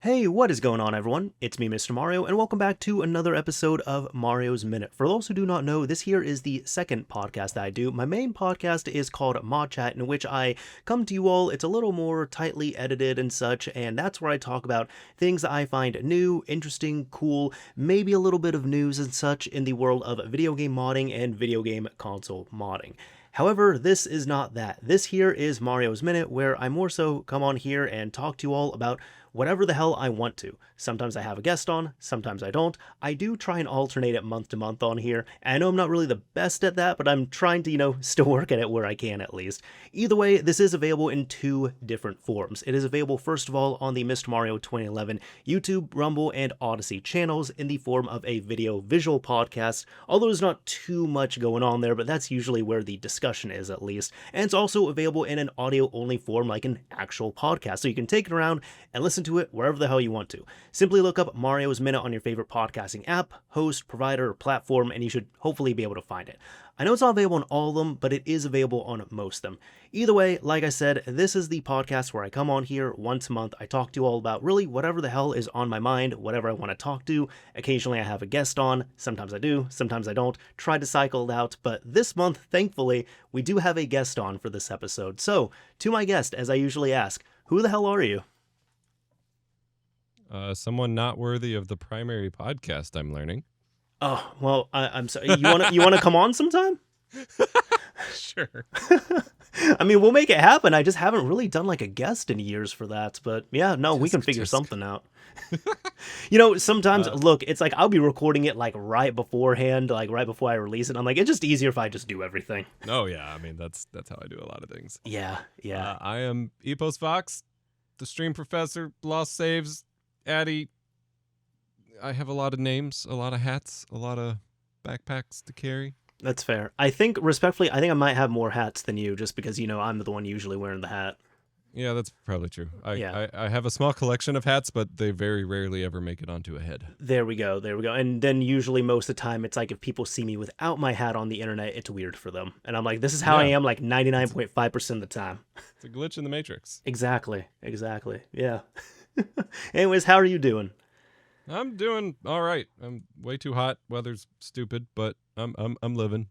Hey, what is going on, everyone? It's me, Mr. Mario, and welcome back to another episode of Mario's Minute. For those who do not know, this here is the second podcast that I do. My main podcast is called Mod Chat, in which I come to you all. It's a little more tightly edited and such, and that's where I talk about things that I find new, interesting, cool, maybe a little bit of news and such in the world of video game modding and video game console modding. However, this is not that. This here is Mario's Minute, where I more so come on here and talk to you all about whatever the hell I want to. Sometimes I have a guest on, sometimes I don't. I do try and alternate it month to month on here, and I know I'm not really the best at that, but I'm trying to, still work at it where I can at least. Either way, this is available in two different forms. It is available first of all on the Mr. Mario 2011 YouTube, Rumble, and Odyssey channels in the form of a visual podcast, although there's not too much going on there, but that's usually where the discussion is at least. And it's also available in an audio-only form like an actual podcast, so you can take it around and listen to it wherever the hell you want to. Simply look up Mario's Minute on your favorite podcasting app, host, provider, or platform, and you should hopefully be able to find it. I know it's not available on all of them, but it is available on most of them. Either way, like I said, this is the podcast where I come on here once a month. I talk to you all about really whatever the hell is on my mind, whatever I want to talk to. Occasionally I have a guest on. Sometimes I do, sometimes I don't. Try to cycle it out, but this month, thankfully, we do have a guest on for this episode. So, to my guest, as I usually ask, who the hell are you? Someone not worthy of the primary podcast, I'm learning. Oh, well, I'm sorry. You want to come on sometime? Sure. I mean, we'll make it happen. I just haven't really done like a guest in years for that. But yeah, no, we can figure something out. Sometimes, look, it's like I'll be recording it like right beforehand, like right before I release it. I'm like, it's just easier if I just do everything. Oh, yeah. I mean, that's how I do a lot of things. Yeah. I am EposVox, the stream professor, lost saves, Addy. I have a lot of names, a lot of hats, a lot of backpacks to carry. That's fair. I think, respectfully, I might have more hats than you just because, I'm the one usually wearing the hat. Yeah, that's probably true. I have a small collection of hats, but they very rarely ever make it onto a head. There we go. And then usually most of the time, it's like if people see me without my hat on the internet, it's weird for them. And I'm like, this is how I am like 99.5% of the time. It's a glitch in the Matrix. Exactly. Yeah. Anyways, how are you doing? I'm doing all right. I'm way too hot. Weather's stupid, but I'm living.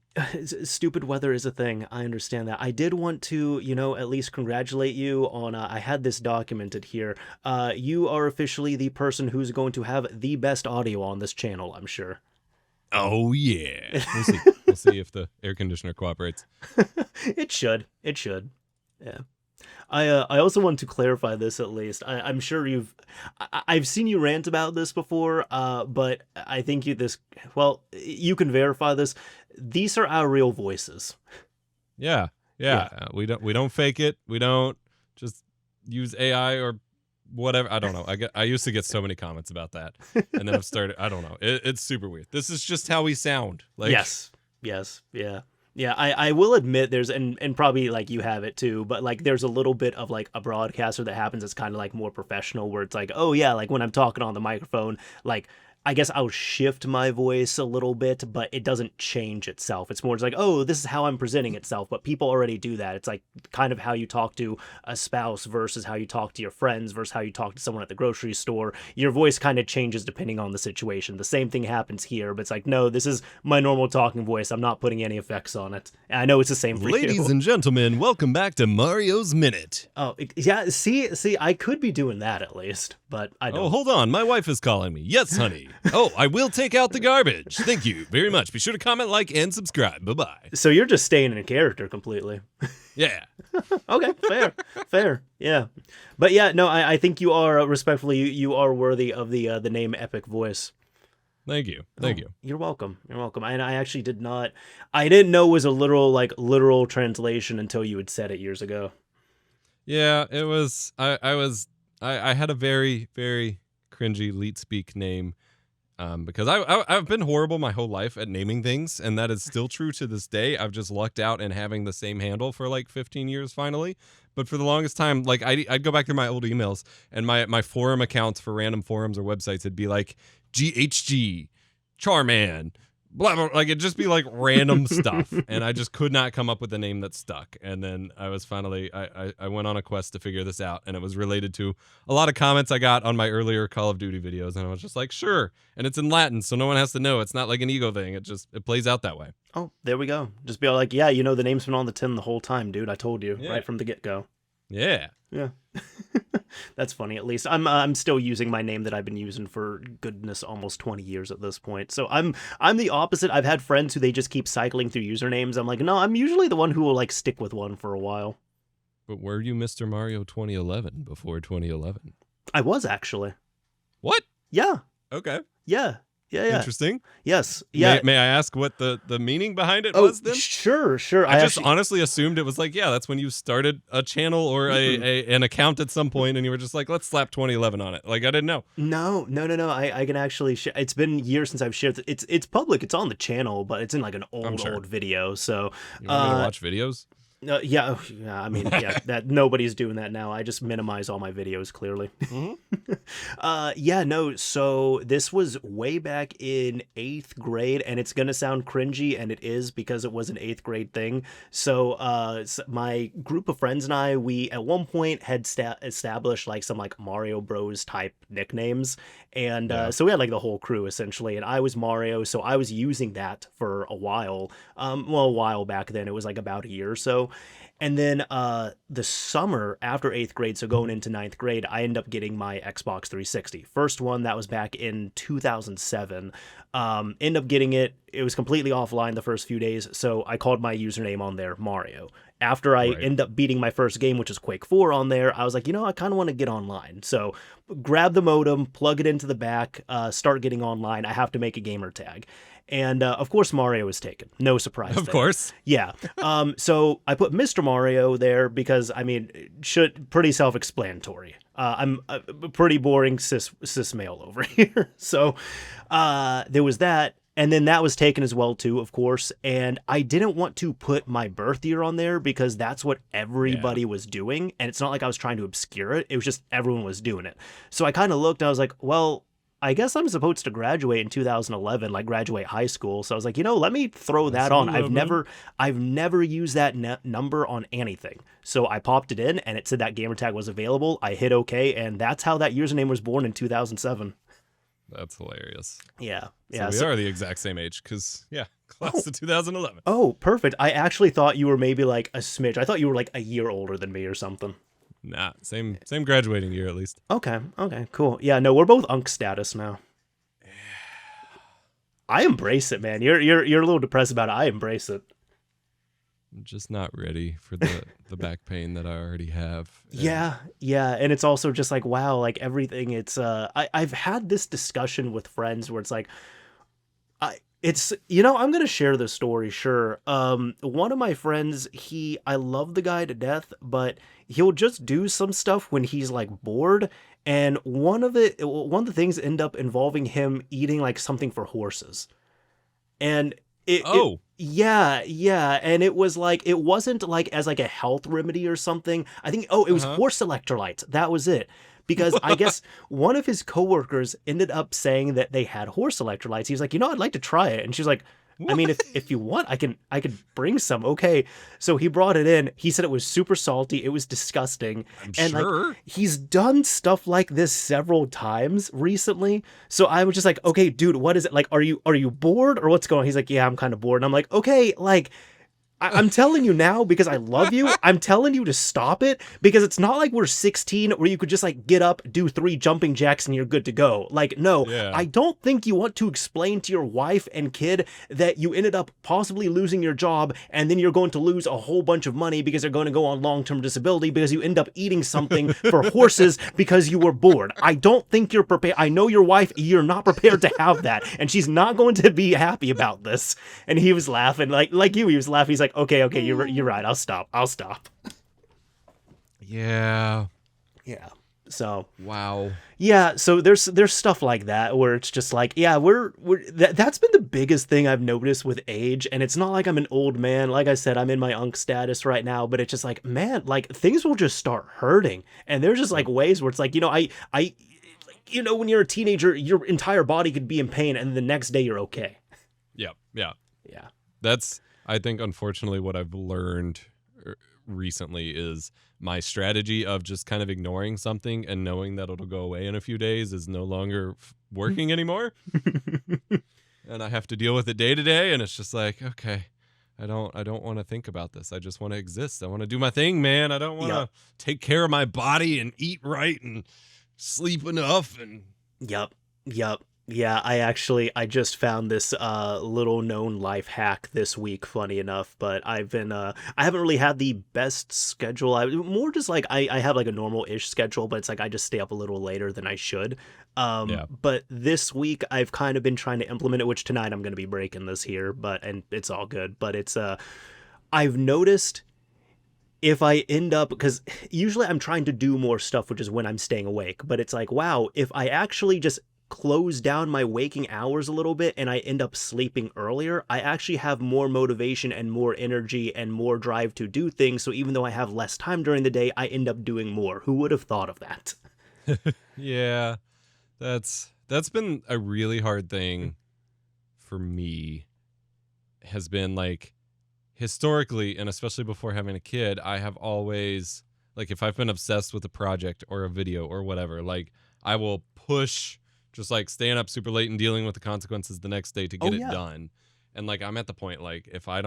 Stupid weather is a thing. I understand that. I did want to, at least congratulate you on. I had this documented here. You are officially the person who's going to have the best audio on this channel, I'm sure. Oh yeah. We'll see. We'll see if the air conditioner cooperates. It should. Yeah. I also want to clarify this at least. I'm sure I've seen you rant about this before, but I think you can verify this. These are our real voices. Yeah. We don't fake it. We don't just use AI or whatever. I don't know. I used to get so many comments about that, and then I've started. I don't know. It's super weird. This is just how we sound. Like yes, yeah. Yeah, I will admit there's, and probably like you have it too, but like there's a little bit of like a broadcaster that happens that's kind of like more professional where it's like, oh yeah, like when I'm talking on the microphone, like I guess I'll shift my voice a little bit, but it doesn't change itself. It's more just like, oh, this is how I'm presenting itself, but people already do that. It's like kind of how you talk to a spouse versus how you talk to your friends versus how you talk to someone at the grocery store. Your voice kind of changes depending on the situation. The same thing happens here, but it's like, no, this is my normal talking voice. I'm not putting any effects on it. And I know it's the same for you. Ladies and gentlemen, welcome back to Mario's Minute. Oh, yeah, see, I could be doing that at least, but I don't. Oh, hold on. My wife is calling me. Yes, honey. Oh, I will take out the garbage. Thank you very much. Be sure to comment, like, and subscribe. Bye-bye. So you're just staying in character completely. Yeah. Okay, fair. Yeah. But yeah, no, I think you are, respectfully, you are worthy of the name Epic Voice. Thank you. You're welcome. And I actually I didn't know it was a literal translation until you had said it years ago. Yeah, it was, I had a very, very cringy leet speak name because I've been horrible my whole life at naming things, and that is still true to this day. I've just lucked out in having the same handle for like 15 years finally. But for the longest time, like I'd go back through my old emails, and my forum accounts for random forums or websites would be like GHG, Charman, blah, blah, like it'd just be like random stuff, and I just could not come up with a name that stuck. And then I was finally I went on a quest to figure this out, and it was related to a lot of comments I got on my earlier Call of Duty videos, and I was just like, sure. And it's in Latin, so no one has to know. It's not like an ego thing. It plays out that way. Oh, there we go. Just be all like, yeah, the name's been on the tin the whole time, dude. I told you right from the get-go. Yeah. Yeah. That's funny. At least I'm still using my name that I've been using for goodness almost 20 years at this point. So I'm the opposite. I've had friends who they just keep cycling through usernames. I'm like, no, I'm usually the one who will like stick with one for a while. But were you Mr. Mario 2011 before 2011? I was actually. What? Yeah. Okay. Yeah. Yeah. Interesting. Yes. Yeah. May I ask what the meaning behind it was then? Sure. I just honestly assumed it was like, yeah, that's when you started a channel or an account at some point, and you were just like, let's slap 2011 on it. Like, I didn't know. No. I can actually it's been years since I've shared it. It's public. It's on the channel, but it's in like an old video. So you want me to watch videos? Yeah. I mean, yeah, that nobody's doing that now. I just minimize all my videos clearly. Mm-hmm. So this was way back in 8th grade, and it's gonna sound cringy, and it is because it was an 8th grade thing. So my group of friends and I, we at one point had established like some like Mario Bros type nicknames, and so we had like the whole crew essentially, and I was Mario, so I was using that for a while. A while back then. It was like about a year or so. And then the summer after 8th grade, so going into 9th grade, I ended up getting my Xbox 360. First one, that was back in 2007. Ended up getting it. It was completely offline the first few days, so I called my username on there Mario. After I end up beating my first game, which is Quake 4 on there, I was like, I kind of want to get online. So grab the modem, plug it into the back, start getting online. I have to make a gamer tag. And of course, Mario was taken. No surprise. Of course. Yeah. So I put Mr. Mario there because, I mean, pretty self-explanatory. I'm a pretty boring cis male over here. So there was that. And then that was taken as well, too, of course. And I didn't want to put my birth year on there because that's what everybody was doing. And it's not like I was trying to obscure it. It was just everyone was doing it. So I kind of looked, I was like, well, I guess I'm supposed to graduate in 2011, like graduate high school. So I was like, let me throw that on. I've never used that number on anything. So I popped it in and it said that gamer tag was available. I hit OK, and that's how that username was born in 2007. That's hilarious. Yeah. So we are the exact same age because, class of 2011. Oh, perfect. I actually thought you were maybe like a smidge. I thought you were like a year older than me or something. Nah, same graduating year at least. Okay, cool. Yeah, no, we're both Unk status now. I embrace it, man. You're a little depressed about it. I embrace it. I'm just not ready for the back pain that I already have. Yeah, and it's also just like, wow, like everything. It's I've had this discussion with friends where it's like, I'm gonna share this story. Sure. One of my friends, I love the guy to death, but he'll just do some stuff when he's like bored. And one of the things end up involving him eating like something for horses. And yeah. And it was like, it wasn't like as like a health remedy or something. I think, it was horse electrolytes. That was it. Because I guess one of his coworkers ended up saying that they had horse electrolytes. He was like, I'd like to try it. And she was like, what? I mean, if you want, I could bring some. Okay. So he brought it in. He said it was super salty. It was disgusting. I'm sure. Like, he's done stuff like this several times recently. So I was just like, okay, dude, what is it? Like, are you bored or what's going on? He's like, yeah, I'm kind of bored. And I'm like, okay, like, I'm telling you now because I love you. I'm telling you to stop it because it's not like we're 16 where you could just like get up, do 3 jumping jacks and you're good to go. Like, no, I don't think you want to explain to your wife and kid that you ended up possibly losing your job and then you're going to lose a whole bunch of money because they're going to go on long-term disability because you end up eating something for horses because you were bored. I don't think you're prepared. I know your wife, you're not prepared to have that and she's not going to be happy about this. And he was laughing like he was laughing. He's like, okay, you're right. I'll stop. Yeah. So wow. Yeah. So there's stuff like that where it's just like, yeah, that's been the biggest thing I've noticed with age. And it's not like I'm an old man. Like I said, I'm in my Unk status right now, but it's just like, man, like things will just start hurting. And there's just like ways where it's like, when you're a teenager, your entire body could be in pain and the next day you're okay. Yeah. Yeah. Yeah. That's, I think, unfortunately, what I've learned recently is my strategy of just kind of ignoring something and knowing that it'll go away in a few days is no longer working anymore. And I have to deal with it day to day. And it's just like, okay, I don't want to think about this. I just want to exist. I want to do my thing, man. I don't want to take care of my body and eat right and sleep enough. And Yep. Yeah, I just found this little known life hack this week, funny enough, but I haven't really had the best schedule. More just like I have like a normal-ish schedule, but it's like I just stay up a little later than I should. But this week I've kind of been trying to implement it, which tonight I'm going to be breaking this here, and it's all good, but it's I've noticed if I end up, because usually I'm trying to do more stuff, which is when I'm staying awake, but it's like, wow, if I actually just close down my waking hours a little bit and I end up sleeping earlier, I actually have more motivation and more energy and more drive to do things. So even though I have less time during the day, I end up doing more. Who would have thought of that? Yeah, that's been a really hard thing for me, has been like historically, and especially before having a kid, I have always, like, if I've been obsessed with a project or a video or whatever, like, I will push just like staying up super late and dealing with the consequences the next day to get it done. And like, I'm at the point, like, if I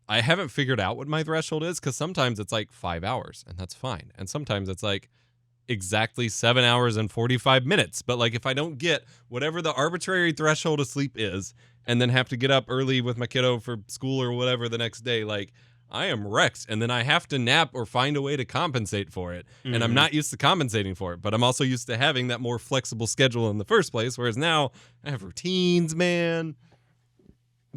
haven't figured out what my threshold is, because sometimes it's like 5 hours and that's fine. And sometimes it's like exactly 7 hours and 45 minutes. But like, if I don't get whatever the arbitrary threshold of sleep is and then have to get up early with my kiddo for school or whatever the next day, like, I am wrecked, and then I have to nap or find a way to compensate for it. Mm-hmm. And I'm not used to compensating for it, but I'm also used to having that more flexible schedule in the first place, whereas now I have routines, man.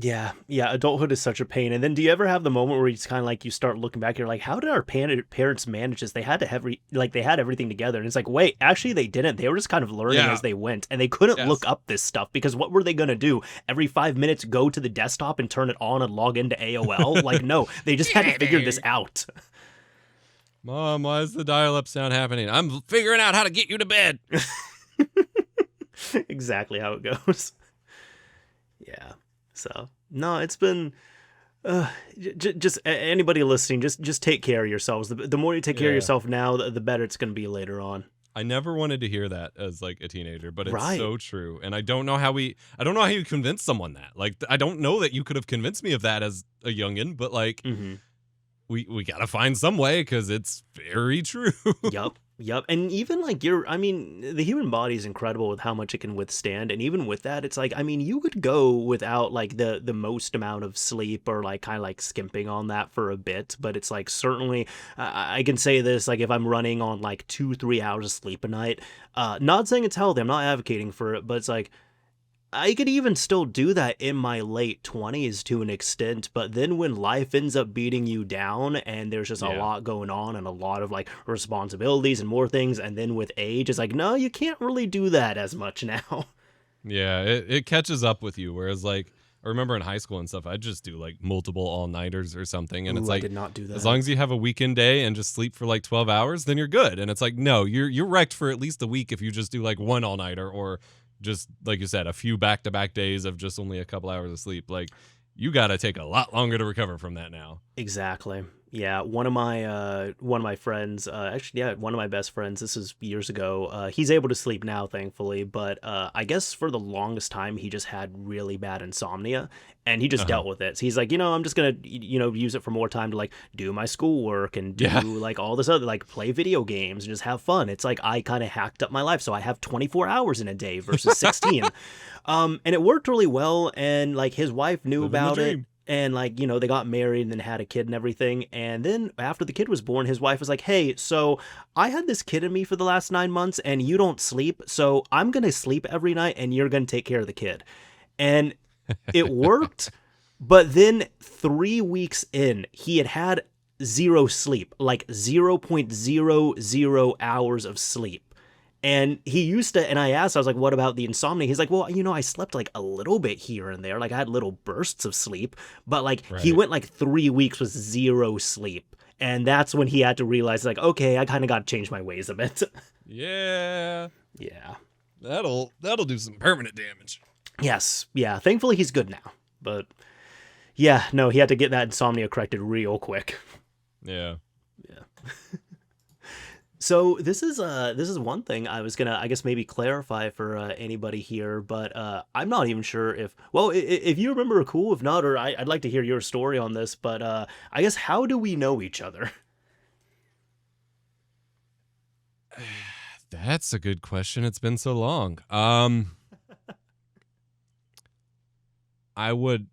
Yeah, adulthood is such a pain. And then do you ever have the moment where it's kind of like you start looking back, you're like, how did our parents manage this? They had to have they had everything together. And it's like, wait, actually they didn't. They were just kind of learning as they went. And they couldn't look up this stuff because what were they going to do? Every 5 minutes go to the desktop and turn it on and log into AOL? Like, no, they just had to figure this out. Mom, why is the dial-up sound happening? I'm figuring out how to get you to bed. Exactly how it goes. Yeah. So no, it's been just anybody listening, just take care of yourselves. The more you take care of yourself now, the better it's going to be later on. I never wanted to hear that as like a teenager, but it's so true. And I don't know how you convince someone that. Like, I don't know that you could have convinced me of that as a youngin', but like, we got to find some way, because it's very true. Yep. And even like the human body is incredible with how much it can withstand. And even with that, it's like, I mean, you could go without like the most amount of sleep or like kind of like skimping on that for a bit. But it's like, certainly I can say this, like if I'm running on like 2-3 hours of sleep a night, not saying it's healthy, I'm not advocating for it, but it's like, I could even still do that in my late 20s to an extent, but then when life ends up beating you down and there's just a lot going on and a lot of like responsibilities and more things, and then with age, it's like, no, you can't really do that as much now. Yeah, it catches up with you, whereas like, I remember in high school and stuff, I'd just do like multiple all-nighters or something, and it's like, I did not do that. As long as you have a weekend day and just sleep for like 12 hours, then you're good. And it's like, no, you're wrecked for at least a week if you just do like one all-nighter, or just like you said, a few back-to-back days of just only a couple hours of sleep. Like, you got to take a lot longer to recover from that now. Exactly. Yeah, one of my friends, one of my best friends, this is years ago, he's able to sleep now, thankfully, but I guess for the longest time, he just had really bad insomnia, and he just dealt with it. So he's like, I'm just going to, use it for more time to, like, do my schoolwork and do, like, all this other, like, play video games and just have fun. It's like I kind of hacked up my life, so I have 24 hours in a day versus 16. And it worked really well, and, like, his wife knew about it. And, like, they got married and then had a kid and everything. And then after the kid was born, his wife was like, hey, so I had this kid in me for the last 9 months and you don't sleep. So I'm going to sleep every night and you're going to take care of the kid. And it worked. But then 3 weeks in, he had zero sleep, like 0.00 hours of sleep. And he used to, and I asked, I was like, what about the insomnia? He's like, well, I slept like a little bit here and there. Like I had little bursts of sleep, but like he went like 3 weeks with zero sleep. And that's when he had to realize, like, okay, I kind of got to change my ways a bit. Yeah. Yeah. That'll do some permanent damage. Yes. Yeah. Thankfully, he's good now. But yeah, no, he had to get that insomnia corrected real quick. Yeah. Yeah. So this is one thing I was gonna, I guess, maybe clarify for anybody here, but I'm not even sure if, well, if you remember, cool. If not, or I'd like to hear your story on this. But I guess, how do we know each other? That's a good question. It's been so long. I would.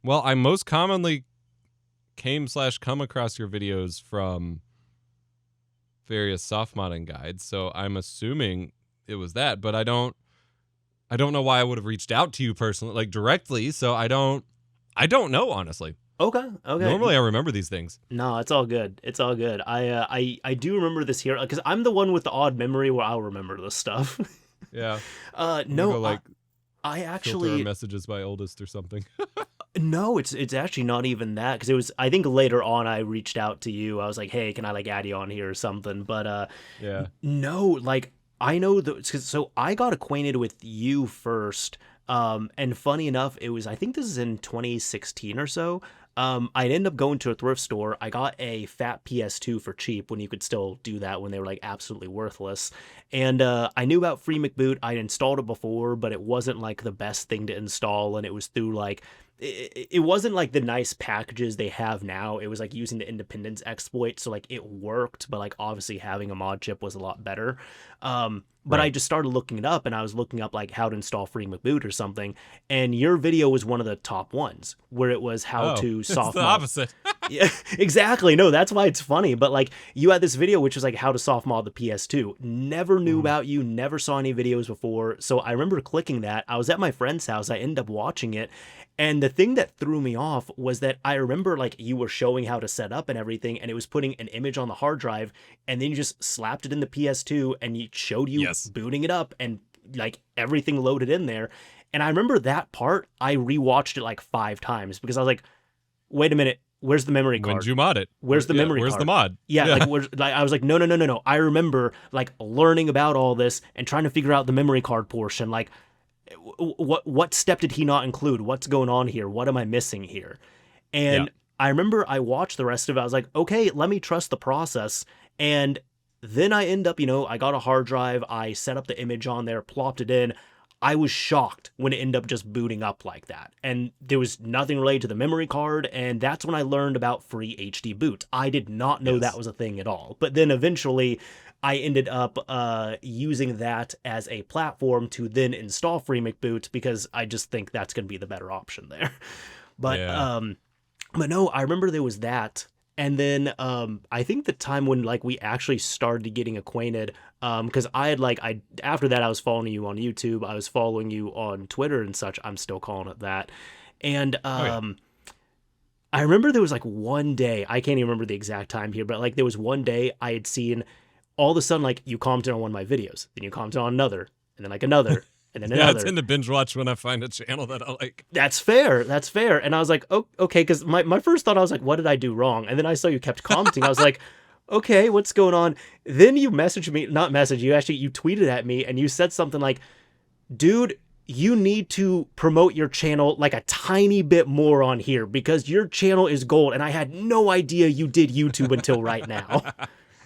Well, I most commonly come across your videos from various soft modding guides, so I'm assuming it was that. But I don't know why I would have reached out to you personally, like directly. So I don't know, honestly. Okay. Normally, I remember these things. No, it's all good. It's all good. I do remember this here because I'm the one with the odd memory where I'll remember this stuff. Yeah. No, go, like, I filter our actually messages by oldest or something. no, it's actually not even that, because it was, I think later on I reached out to you. I was like, hey, can I like add you on here or something? But Yeah. no, like I know so I got acquainted with you first. And funny enough, it was, I think this is in 2016 or so. I ended up going to a thrift store. I got a fat PS2 for cheap when you could still do that, when they were like absolutely worthless. And I knew about Free McBoot. I'd installed it before, but it wasn't like the best thing to install, and it was through like, it wasn't like the nice packages they have now. It was like using the Independence exploit, so like it worked, but like obviously having a mod chip was a lot better. But I Right. just started looking it up, and I was looking up like how to install Free McBoot or something, and your video was one of the top ones where it was how Oh, to it's soft the mod. opposite. Yeah, exactly. No, that's why it's funny. But like, you had this video which was like how to soft mod the PS2. Never knew Mhm. about you, never saw any videos before. So I remember clicking that. I was at my friend's house. I ended up watching it. And the thing that threw me off was that I remember like you were showing how to set up and everything, and it was putting an image on the hard drive, and then you just slapped it in the PS2, and it showed you Yes. booting it up, and like everything loaded in there. And I remember that part, I rewatched it like 5 times because I was like, wait a minute, where's the memory When card? did you mod it? Where's the memory Where's card? the mod? Yeah, like where's, like I was like, no. I remember like learning about all this and trying to figure out the memory card portion. Like, what step did he not include? What's going on here? What am I missing here? Yeah. And I remember I watched the rest of it. I was like, okay, let me trust the process. And then I end up, I got a hard drive. I set up the image on there, plopped it in. I was shocked when it ended up just booting up like that. And there was nothing related to the memory card. And that's when I learned about free HD boot. I did not know that Yes. was a thing at all. But then eventually I ended up using that as a platform to then install free McBoot, because I just think that's going to be the better option there. But Yeah. but no, I remember there was that. And then I think the time when like we actually started getting acquainted, because I had like, I after that I was following you on YouTube, I was following you on Twitter and such. I'm still calling it that. And Oh yeah. I remember there was like one day, I can't even remember the exact time here, but like there was one day I had seen, all of a sudden, like you commented on one of my videos, then you commented on another, and then like another, and then Yeah, I another. tend to binge watch when I find a channel that I like. That's fair. That's fair. And I was like, oh, okay, because my first thought, I was like, what did I do wrong? And then I saw you kept commenting. I was like, okay, what's going on? Then you messaged me, not messaged, you tweeted at me, and you said something like, dude, you need to promote your channel like a tiny bit more on here because your channel is gold. And I had no idea you did YouTube until right now.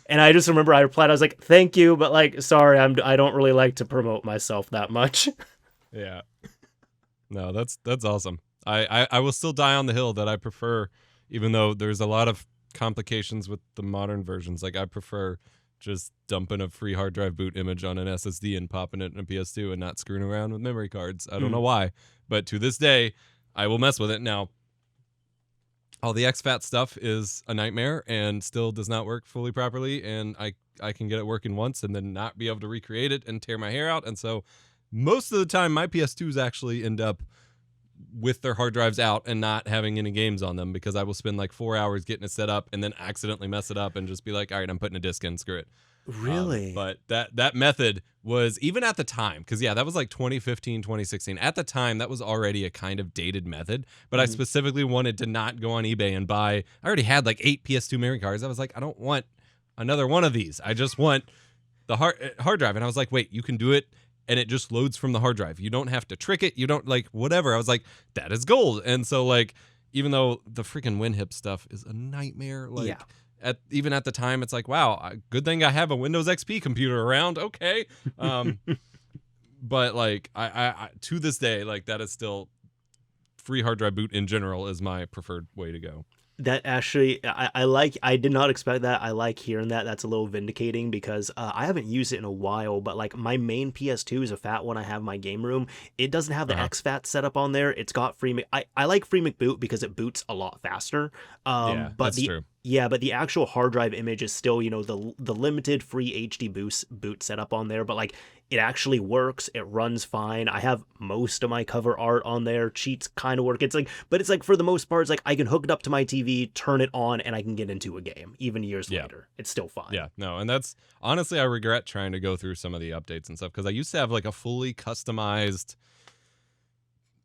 And I just remember I replied, I was like, thank you, but like, sorry, I don't really like to promote myself that much. Yeah. No, that's awesome. I will still die on the hill that I prefer, even though there's a lot of complications with the modern versions. Like I prefer just dumping a free hard drive boot image on an SSD and popping it in a PS2 and not screwing around with memory cards. I don't know why, but to this day, I will mess with it. Now, all the exFAT stuff is a nightmare and still does not work fully properly, and I can get it working once and then not be able to recreate it and tear my hair out. And so most of the time my PS2s actually end up with their hard drives out and not having any games on them, because I will spend like 4 hours getting it set up and then accidentally mess it up and just be like, all right, I'm putting a disc in, screw it. Really? But that method was, even at the time, because yeah, that was like 2015, 2016. At the time, that was already a kind of dated method, but I specifically wanted to not go on eBay and buy, I already had like 8 PS2 memory cards. I was like, I don't want another one of these. I just want the hard drive. And I was like, wait, you can do it and it just loads from the hard drive. You don't have to trick it. You don't like whatever. I was like, that is gold. And so like, even though the freaking WinHip stuff is a nightmare, like even at the time, it's like, wow, good thing I have a Windows XP computer around. Okay. But like I to this day, like that is still free hard drive boot in general is my preferred way to go. That actually, I did not expect that. I like hearing that. That's a little vindicating because I haven't used it in a while, but like my main PS2 is a fat one I have in my game room. It doesn't have the exFAT setup on there. It's got I like FreeMcBoot because it boots a lot faster. Yeah, but that's true. Yeah, but the actual hard drive image is still, the limited free HD boot setup on there, but like it actually works. It runs fine. I have most of my cover art on there. Cheats kind of work. It's like for the most part, it's like I can hook it up to my TV, turn it on, and I can get into a game even years later. It's still fine. Yeah, no, and that's honestly, I regret trying to go through some of the updates and stuff because I used to have like a fully customized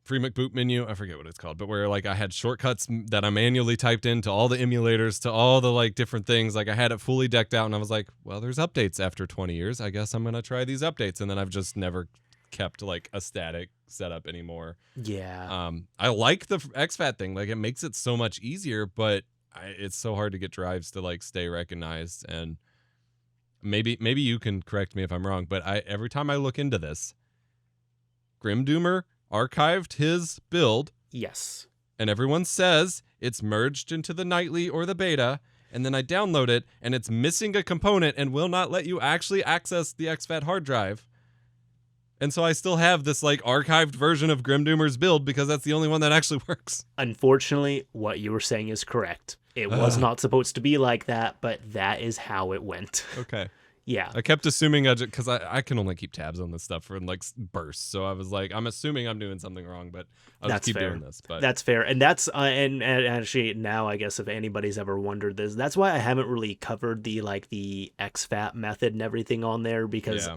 free McBoot menu. I forget what it's called, but where like I had shortcuts that I manually typed into all the emulators to all the like different things. Like I had it fully decked out and I was like, well, there's updates after 20 years. I guess I'm going to try these updates. And then I've just never kept like a static setup anymore. Yeah. I like the exFAT thing. Like it makes it so much easier, but it's so hard to get drives to like stay recognized. And maybe you can correct me if I'm wrong, but every time I look into this, Grimdoomer archived his build. Yes. And everyone says it's merged into the nightly or the beta. And then I download it and it's missing a component and will not let you actually access the exFAT hard drive. And so I still have this like archived version of Grimdoomer's build because that's the only one that actually works. Unfortunately, what you were saying is correct. It was not supposed to be like that, but that is how it went. Okay. Yeah. I kept assuming because I can only keep tabs on this stuff for like bursts. So I was like, I'm assuming I'm doing something wrong, but I'll just keep doing this. But that's fair. And that's and actually now I guess if anybody's ever wondered this, that's why I haven't really covered the exFAT method and everything on there because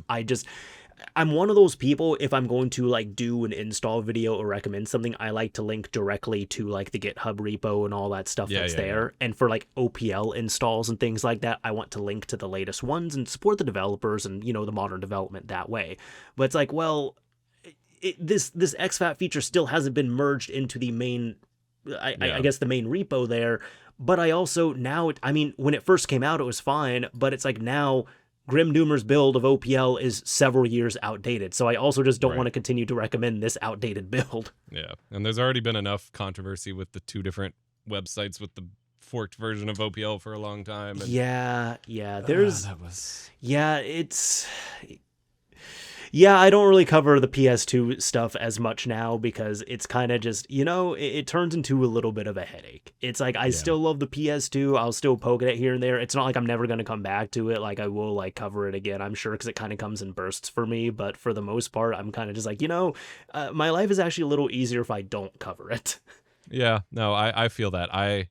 I'm one of those people, if I'm going to like do an install video or recommend something, I like to link directly to like the GitHub repo and all that stuff that's there. And for like OPL installs and things like that, I want to link to the latest ones and support the developers and, the modern development that way. But it's like, well, this exFAT feature still hasn't been merged into the main, I guess the main repo there. But I also now, when it first came out, it was fine, but it's like now Grimdoomer's build of OPL is several years outdated, so I also just don't want to continue to recommend this outdated build. Yeah, and there's already been enough controversy with the two different websites with the forked version of OPL for a long time. And, I don't really cover the PS2 stuff as much now because it's kind of just, it turns into a little bit of a headache. It's like, I still love the PS2. I'll still poke at it here and there. It's not like I'm never going to come back to it. Like I will like cover it again, I'm sure, because it kind of comes in bursts for me. But for the most part, I'm kind of just like, my life is actually a little easier if I don't cover it. Yeah, no, I feel that. I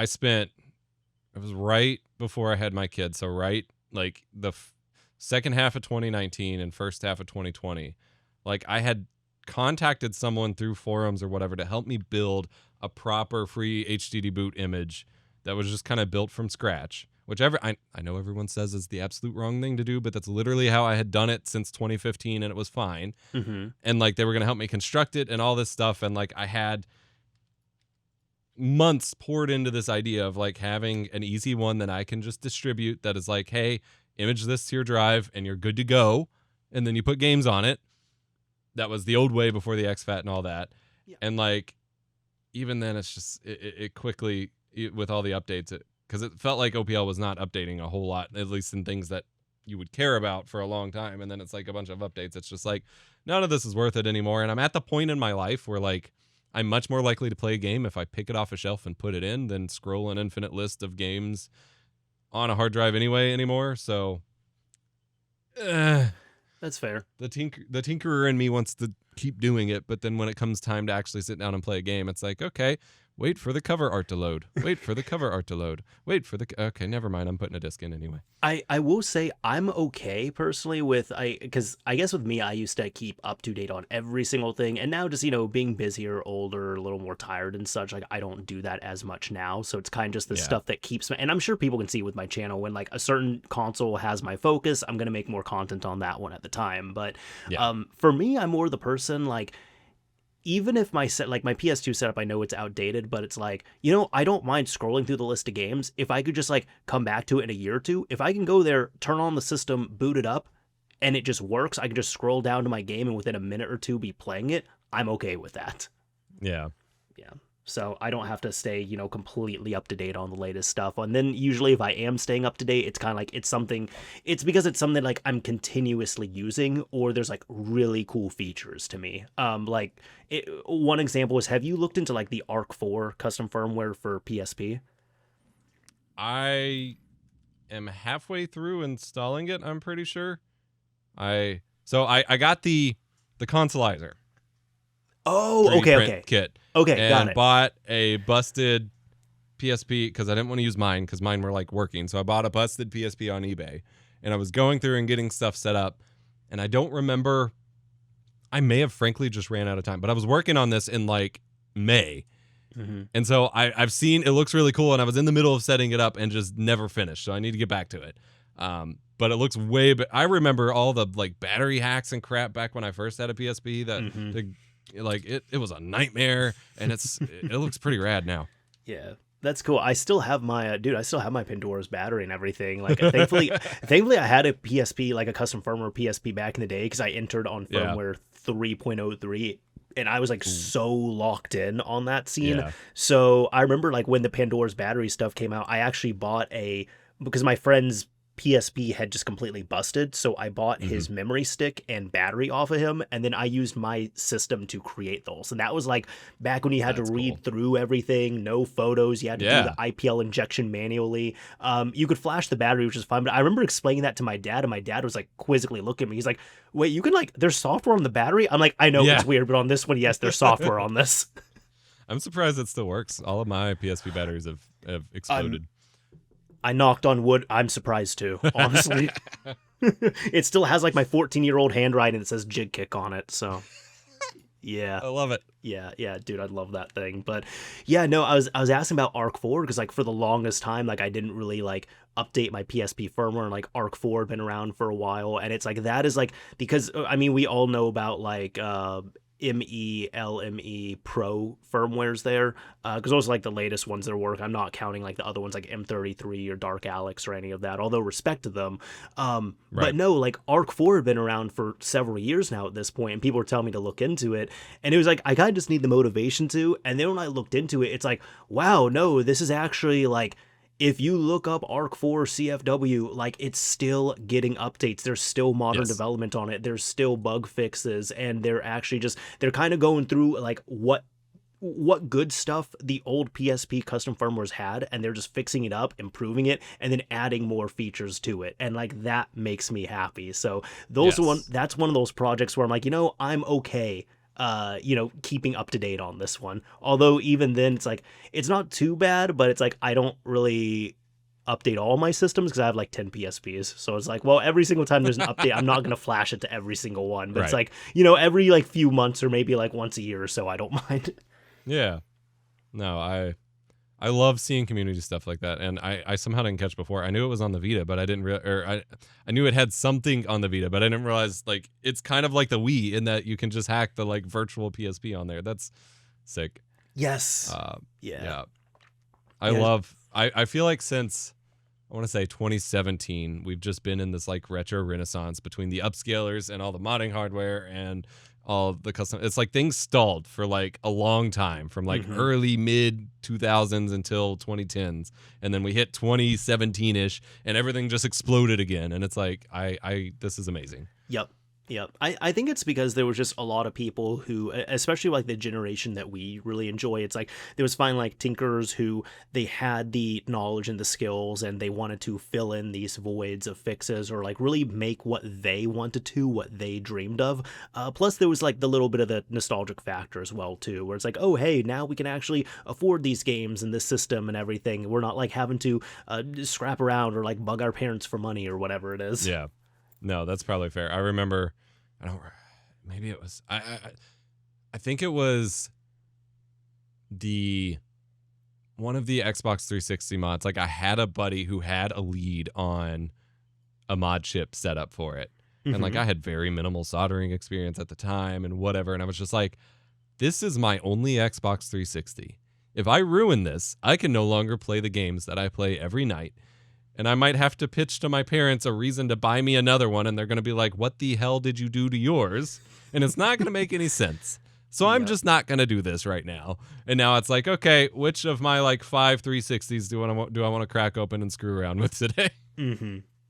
spent, it was right before I had my kids. So right, like the second half of 2019 and first half of 2020, like I had contacted someone through forums or whatever to help me build a proper free HDD boot image that was just kind of built from scratch, which I know everyone says is the absolute wrong thing to do, but that's literally how I had done it since 2015 and it was fine. Mm-hmm. And like they were going to help me construct it and all this stuff. And like I had months poured into this idea of like having an easy one that I can just distribute that is like, hey, image this to your drive and you're good to go. And then you put games on it. That was the old way before the exFAT and all that. Yeah. And like, even then it's just, it quickly, with all the updates, because it felt like OPL was not updating a whole lot, at least in things that you would care about for a long time. And then it's like a bunch of updates. It's just like, none of this is worth it anymore. And I'm at the point in my life where like, I'm much more likely to play a game if I pick it off a shelf and put it in than scroll an infinite list of games on a hard drive anymore. So that's fair. The tinkerer in me wants to keep doing it, but then when it comes time to actually sit down and play a game, it's like, okay, Wait for the cover art to load. Wait for the cover art to load. Wait for the... Okay, never mind. I'm putting a disc in anyway. I will say I'm okay personally with because I guess with me I used to keep up to date on every single thing, and now just being busier, older, a little more tired and such, like I don't do that as much now. So it's kind of just the stuff that keeps me. And I'm sure people can see with my channel when like a certain console has my focus, I'm gonna make more content on that one at the time. But for me, I'm more the person like. Even if my PS2 setup, I know it's outdated, but it's like, I don't mind scrolling through the list of games. If I could just like come back to it in a year or two, if I can go there, turn on the system, boot it up, and it just works, I can just scroll down to my game and within a minute or two be playing it. I'm okay with that. Yeah. Yeah. So I don't have to stay, completely up to date on the latest stuff. And then usually if I am staying up to date, it's kind of like it's because it's something like I'm continuously using, or there's like really cool features to me. One example is, have you looked into like the Arc 4 custom firmware for PSP? I am halfway through installing it, I'm pretty sure. I got the consolizer. Oh, okay. Kit. Okay, and got it. Bought a busted PSP because I didn't want to use mine because mine were like working. So I bought a busted PSP on eBay, and I was going through and getting stuff set up, and I don't remember. I may have frankly just ran out of time, but I was working on this in like May. Mm-hmm. And so I've seen it looks really cool, and I was in the middle of setting it up and just never finished. So I need to get back to it. But it looks I remember all the like battery hacks and crap back when I first had a PSP that it was a nightmare, and it looks pretty rad now. Yeah. That's cool. I still have my I still have my Pandora's battery and everything. Like, thankfully I had a PSP, like a custom firmware PSP back in the day, because I entered on firmware 3.03, and I was like so locked in on that scene. Yeah. So I remember like when the Pandora's battery stuff came out, I actually bought because my friend's PSP had just completely busted, so I bought his memory stick and battery off of him, and then I used my system to create those. And that was like back when you had to read through everything, no photos, you had to do the IPL injection manually. You could flash the battery, which is fine, but I remember explaining that to my dad, and my dad was like quizzically looking at me. He's like, wait, you can like, there's software on the battery? I'm like, I know it's weird, but on this one, yes, there's software on this. I'm surprised it still works. All of my PSP batteries have exploded. I knocked on wood. I'm surprised too, honestly. It still has like my 14-year-old handwriting that says Jig Kick on it. So, yeah. I love it. Yeah, dude, I love that thing. But yeah, no, I was asking about Arc 4 because like for the longest time, like I didn't really like update my PSP firmware, and like Arc 4 had been around for a while, and it's like that is like, because I mean we all know about like ME, LME Pro firmwares there, because those are like the latest ones that work. I'm not counting like the other ones like M33 or Dark Alex or any of that, although respect to them. But no, like Arc 4 had been around for several years now at this point, and people were telling me to look into it, and it was like I kind of just need the motivation to. And then when I looked into it, it's like, wow, no, this is actually like, if you look up Arc 4 CFW, like it's still getting updates. There's still modern development on it. There's still bug fixes, and they're actually they're kind of going through like what good stuff the old PSP custom firmwares had, and they're just fixing it up, improving it, and then adding more features to it. And like that makes me happy. So that's one of those projects where I'm like, I'm okay. Keeping up to date on this one. Although even then it's like, it's not too bad, but it's like, I don't really update all my systems because I have like 10 PSPs. So it's like, well, every single time there's an update, I'm not going to flash it to every single one, but it's like, every like few months or maybe like once a year or so, I don't mind. Yeah. No, I love seeing community stuff like that, and I somehow didn't catch before. I knew it was on the Vita, but I didn't I knew it had something on the Vita, but I didn't realize like it's kind of like the Wii in that you can just hack the like virtual PSP on there. That's sick. Yes. Yeah. I feel like since I want to say 2017, we've just been in this like retro renaissance between the upscalers and all the modding hardware and all the custom. It's like things stalled for like a long time, from like early mid 2000s until 2010s, and then we hit 2017ish and everything just exploded again, and it's like I this is amazing. Yep. Yeah, I think it's because there was just a lot of people who, especially like the generation that we really enjoy, it's like there was finally like tinkerers who they had the knowledge and the skills and they wanted to fill in these voids of fixes or like really make what they wanted to, what they dreamed of. Plus, there was like the little bit of the nostalgic factor as well too, where it's like, oh hey, now we can actually afford these games and this system and everything. We're not like having to scrap around or like bug our parents for money or whatever it is. Yeah. No, that's probably fair. I remember, I don't, maybe it was, I think it was one of the Xbox 360 mods. Like I had a buddy who had a lead on a mod chip set up for it. And like I had very minimal soldering experience at the time and whatever. And I was just like, this is my only Xbox 360. If I ruin this, I can no longer play the games that I play every night. And I might have to pitch to my parents a reason to buy me another one. And they're going to be like, what the hell did you do to yours? And it's not going to make any sense. So I'm just not going to do this right now. And now it's like, okay, which of my like 5 360s do I want to crack open and screw around with today?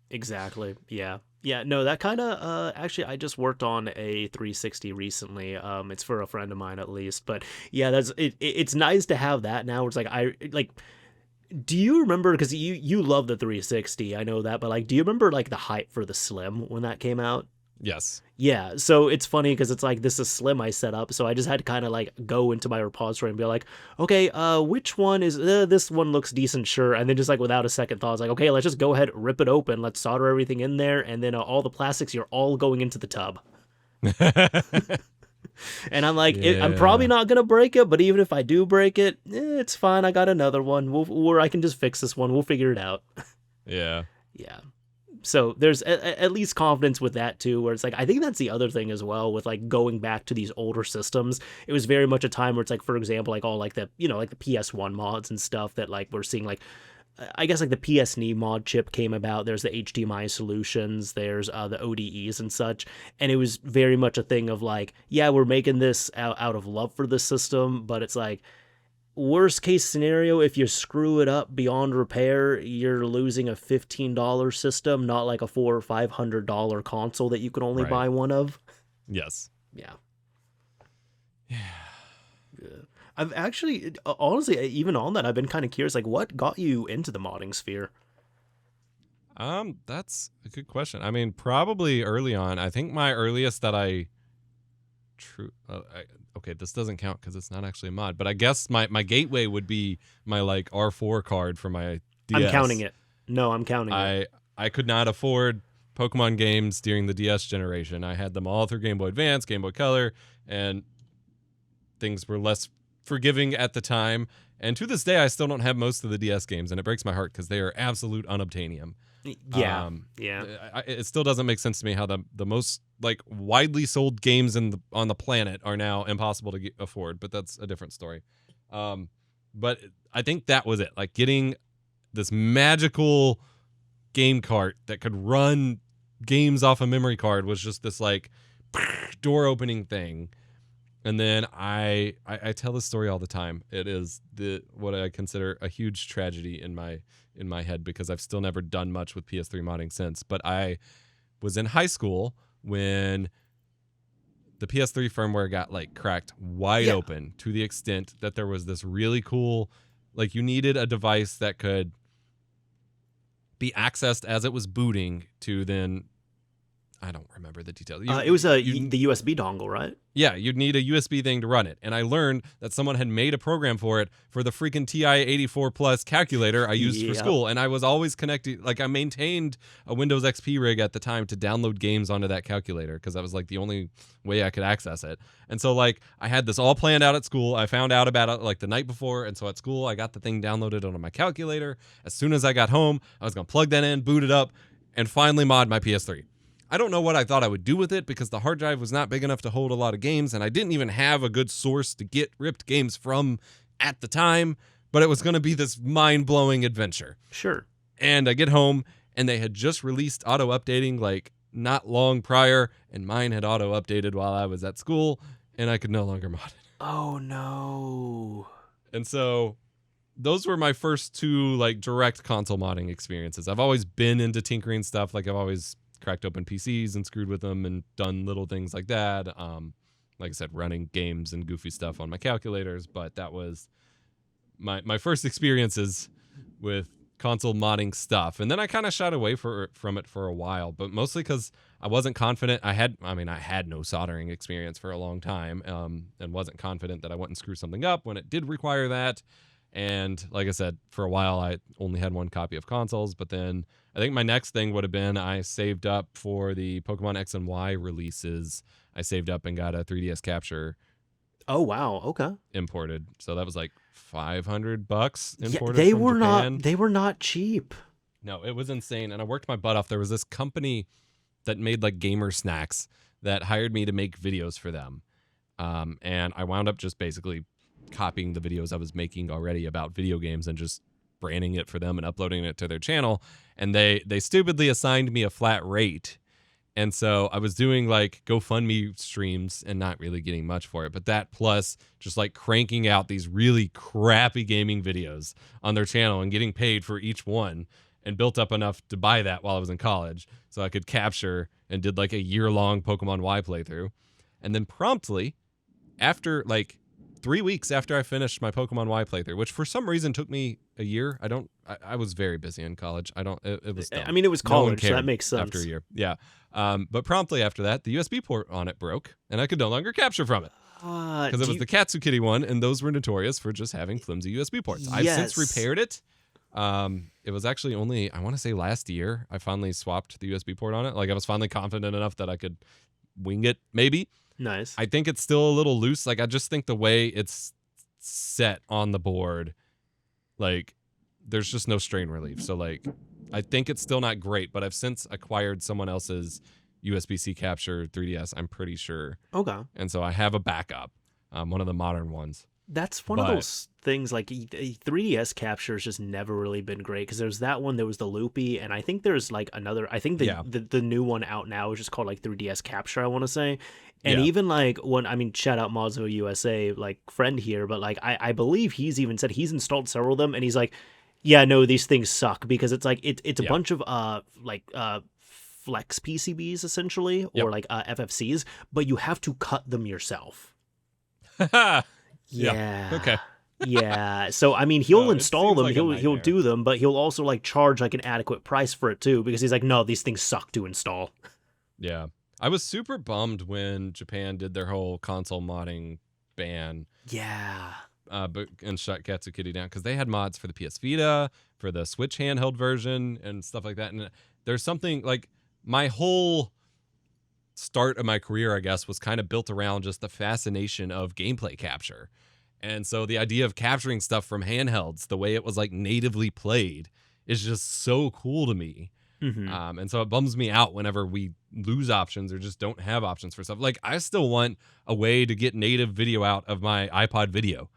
Exactly. Yeah. Yeah, no, that kind of actually I just worked on a 360 recently. It's for a friend of mine at least, but yeah, it's nice to have that now. It's like I like do you remember, because you love the 360, I know that, but like do you remember like the hype for the Slim when that came out? Yes. Yeah, so it's funny because it's like this is Slim I set up, so I just had to kind of like go into my repository and be like, okay, which one is this one looks decent, sure, and then just like without a second thought, I was like, okay, let's just go ahead, rip it open, let's solder everything in there, and then all the plastics, you're all going into the tub. And I'm like, I'm probably not gonna break it, but even if I do break it, it's fine. I got another one, or I can just fix this one. We'll figure it out. Yeah. Yeah. So there's at least confidence with that too, where it's like, I think that's the other thing as well with like going back to these older systems. It was very much a time where it's like, for example, like all like the, like the PS1 mods and stuff that like we're seeing, like, I guess like the PSN mod chip came about. There's the HDMI solutions, there's the ODEs and such. And it was very much a thing of like, yeah, we're making this out of love for the system, but it's like, worst case scenario, if you screw it up beyond repair, you're losing a $15 system, not like a $400 or $500 console that you can only buy one of. Yes. Yeah. Yeah. I've actually, honestly, even on that, I've been kind of curious, like, what got you into the modding sphere? That's a good question. I mean, probably early on. I think my earliest that okay, this doesn't count because it's not actually a mod, but I guess my gateway would be my like R4 card for my DS. I'm counting it. No, I'm counting it. I could not afford Pokemon games during the DS generation. I had them all through Game Boy Advance, Game Boy Color, and things were less forgiving at the time. And to this day, I still don't have most of the DS games, and it breaks my heart because they are absolute unobtainium. Yeah, It still doesn't make sense to me how the most like widely sold games on the planet are now impossible to afford, but that's a different story. But I think that was it. Like getting this magical game cart that could run games off a memory card was just this like door opening thing. And then I tell this story all the time. It is what I consider a huge tragedy in my head because I've still never done much with PS3 modding since. But I was in high school when the PS3 firmware got like cracked wide open to the extent that there was this really cool, like you needed a device that could be accessed as it was booting to then, I don't remember the details. It was the USB dongle, right? Yeah, you'd need a USB thing to run it. And I learned that someone had made a program for it for the freaking TI-84 Plus calculator I used for school. And I was always connected. Like I maintained a Windows XP rig at the time to download games onto that calculator because that was like the only way I could access it. And so like I had this all planned out at school. I found out about it like the night before. And so at school, I got the thing downloaded onto my calculator. As soon as I got home, I was going to plug that in, boot it up, and finally mod my PS3. I don't know what I thought I would do with it because the hard drive was not big enough to hold a lot of games, and I didn't even have a good source to get ripped games from at the time, but it was going to be this mind-blowing adventure. Sure. And I get home, and they had just released auto-updating like not long prior, and mine had auto-updated while I was at school, and I could no longer mod it. Oh, no. And so those were my first two like direct console modding experiences. I've always been into tinkering stuff. Like I've always cracked open PCs and screwed with them and done little things like that. Like I said, running games and goofy stuff on my calculators. But that was my first experiences with console modding stuff. And then I kind of shied away from it for a while, but mostly because I wasn't confident. I had no soldering experience for a long time, and wasn't confident that I wouldn't screw something up when it did require that. And like I said, for a while, I only had one copy of consoles, but then I think my next thing would have been I saved up for the Pokemon X and Y releases. I saved up and got a 3DS capture. Oh, wow. Okay. Imported. So that was like $500 imported Yeah, from Japan. They were not cheap. No, it was insane. And I worked my butt off. There was this company that made like gamer snacks that hired me to make videos for them. And I wound up just basically copying the videos I was making already about video games and just branding it for them and uploading it to their channel. And they stupidly assigned me a flat rate. And so I was doing like GoFundMe streams and not really getting much for it. But that plus just like cranking out these really crappy gaming videos on their channel and getting paid for each one, and built up enough to buy that while I was in college so I could capture, and did like a year-long Pokemon Y playthrough. And then promptly, after like 3 weeks after I finished my Pokemon Y playthrough, which for some reason took me a year. I was very busy in college. It was dumb. I mean, it was college, so that makes sense. After a year. Yeah. But promptly after that, the USB port on it broke, and I could no longer capture from it. Because it was the Katsukitty one, and those were notorious for just having flimsy USB ports. Yes. I've since repaired it. It was actually only, I want to say last year, I finally swapped the USB port on it. Like I was finally confident enough that I could wing it, maybe. Nice. I think it's still a little loose. Like I just think the way it's set on the board, like there's just no strain relief. So like I think it's still not great, but I've since acquired someone else's USB-C capture 3DS, I'm pretty sure. Okay. And so I have a backup, one of the modern ones. That's one of those things, like 3DS capture has just never really been great, because there's that one, there was the Loopy, and I think there's like another, I think the new one out now is just called like 3DS capture, I want to say. And even like when, I mean, shout out Mozzo USA, like friend here, but like I believe he's even said he's installed several of them, and he's like, yeah, no, these things suck, because it's like it's a bunch of flex PCBs essentially, or like FFCs, but you have to cut them yourself. Yeah. Okay. Yeah. So I mean, he'll install them. Like he'll do them, but he'll also like charge like an adequate price for it too, because he's like, no, these things suck to install. Yeah. I was super bummed when Japan did their whole console modding ban. Yeah. And shut Katsukitty down, because they had mods for the PS Vita, for the Switch handheld version, and stuff like that. And there's something like my whole start of my career, I guess, was kind of built around just the fascination of gameplay capture. And so the idea of capturing stuff from handhelds, the way it was like natively played, is just so cool to me. Mm-hmm. And so it bums me out whenever we lose options or just don't have options for stuff. Like I still want a way to get native video out of my iPod video.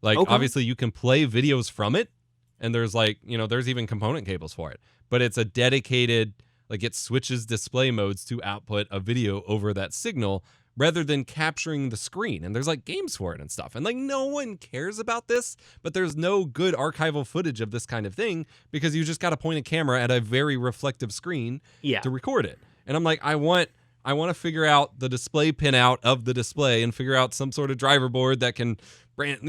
Like obviously you can play videos from it, and there's like, there's even component cables for it, but it's a dedicated, like it switches display modes to output a video over that signal rather than capturing the screen. And there's like games for it and stuff. And like no one cares about this, but there's no good archival footage of this kind of thing, because you just got to point a camera at a very reflective screen to record it. And I'm like, I want to figure out the display pinout of the display and figure out some sort of driver board that can brand,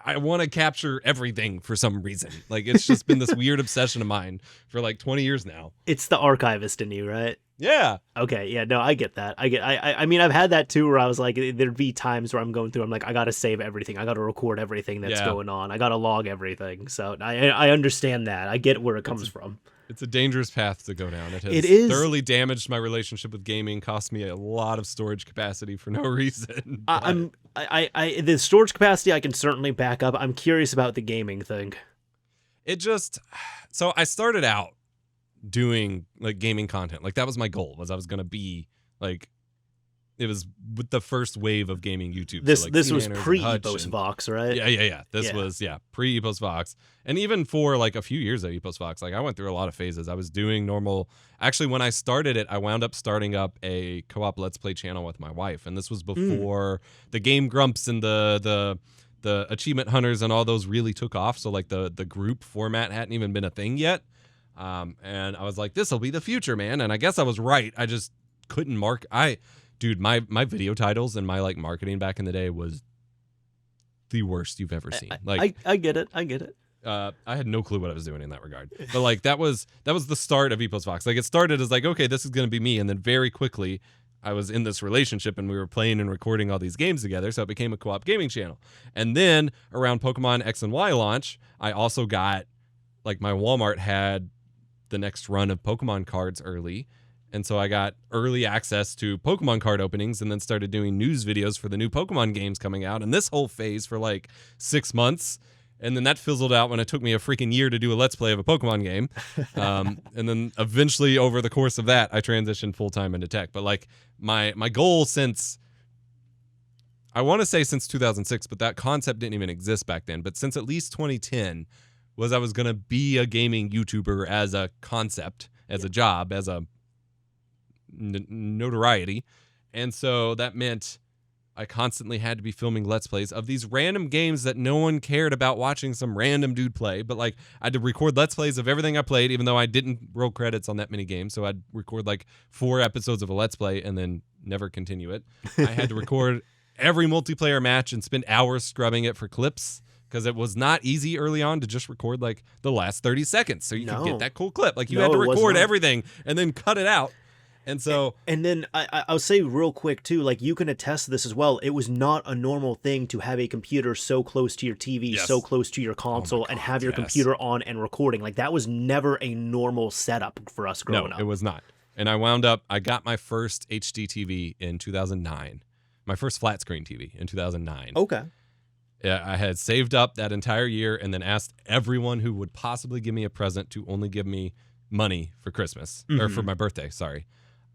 I want to capture everything for some reason. Like it's just been this weird obsession of mine for like 20 years now. It's the archivist in you, right? Yeah. Okay. Yeah. No, I get that. I mean, I've had that too, where I was like, there'd be times where I'm going through, I'm like, I got to save everything. I got to record everything that's going on. I got to log everything. So I understand that. I get where it comes from. It's a dangerous path to go down. It has thoroughly damaged my relationship with gaming, cost me a lot of storage capacity for no reason. The storage capacity I can certainly back up. I'm curious about the gaming thing. So I started out doing like gaming content. Like that was my goal, was I was going to be like, it was with the first wave of gaming YouTube. This so like this was pre-EposVox, right? Yeah. This was pre-EposVox. And even for like a few years of EposVox, like I went through a lot of phases. I was doing normal. Actually, when I started it, I wound up starting up a co-op Let's Play channel with my wife. And this was before the Game Grumps and the Achievement Hunters and all those really took off. So like the group format hadn't even been a thing yet. And I was like, this will be the future, man. And I guess I was right. I just couldn't dude, my video titles and my like marketing back in the day was the worst you've ever seen. Like I get it. I had no clue what I was doing in that regard. But like that was the start of EposVox. Like it started as like, okay, this is going to be me. And then very quickly I was in this relationship and we were playing and recording all these games together. So it became a co-op gaming channel. And then around Pokemon X and Y launch, I also got like my Walmart had the next run of Pokemon cards early. And so I got early access to Pokemon card openings and then started doing news videos for the new Pokemon games coming out. And this whole phase for like 6 months. And then that fizzled out when it took me a freaking year to do a Let's Play of a Pokemon game. And then eventually over the course of that, I transitioned full-time into tech. But like my goal since, I want to say since 2006, but that concept didn't even exist back then. But since at least 2010 was I was going to be a gaming YouTuber as a concept, as a job, as a notoriety. And so that meant I constantly had to be filming Let's Plays of these random games that no one cared about watching some random dude play. But like I had to record Let's Plays of everything I played, even though I didn't roll credits on that many games. So I'd record like 4 episodes of a Let's Play and then never continue it. I had to record every multiplayer match and spend hours scrubbing it for clips because it was not easy early on to just record like the last 30 seconds so you could get that cool clip. Like you had to record everything and then cut it out. And so, and then I'll say real quick too, like you can attest to this as well. It was not a normal thing to have a computer so close to your TV, so close to your console, and have your computer on and recording. Like that was never a normal setup for us growing up. No, it was not. And I got my first HD TV in 2009, my first flat screen TV in 2009. Okay. Yeah, I had saved up that entire year and then asked everyone who would possibly give me a present to only give me money for Christmas or for my birthday. Sorry.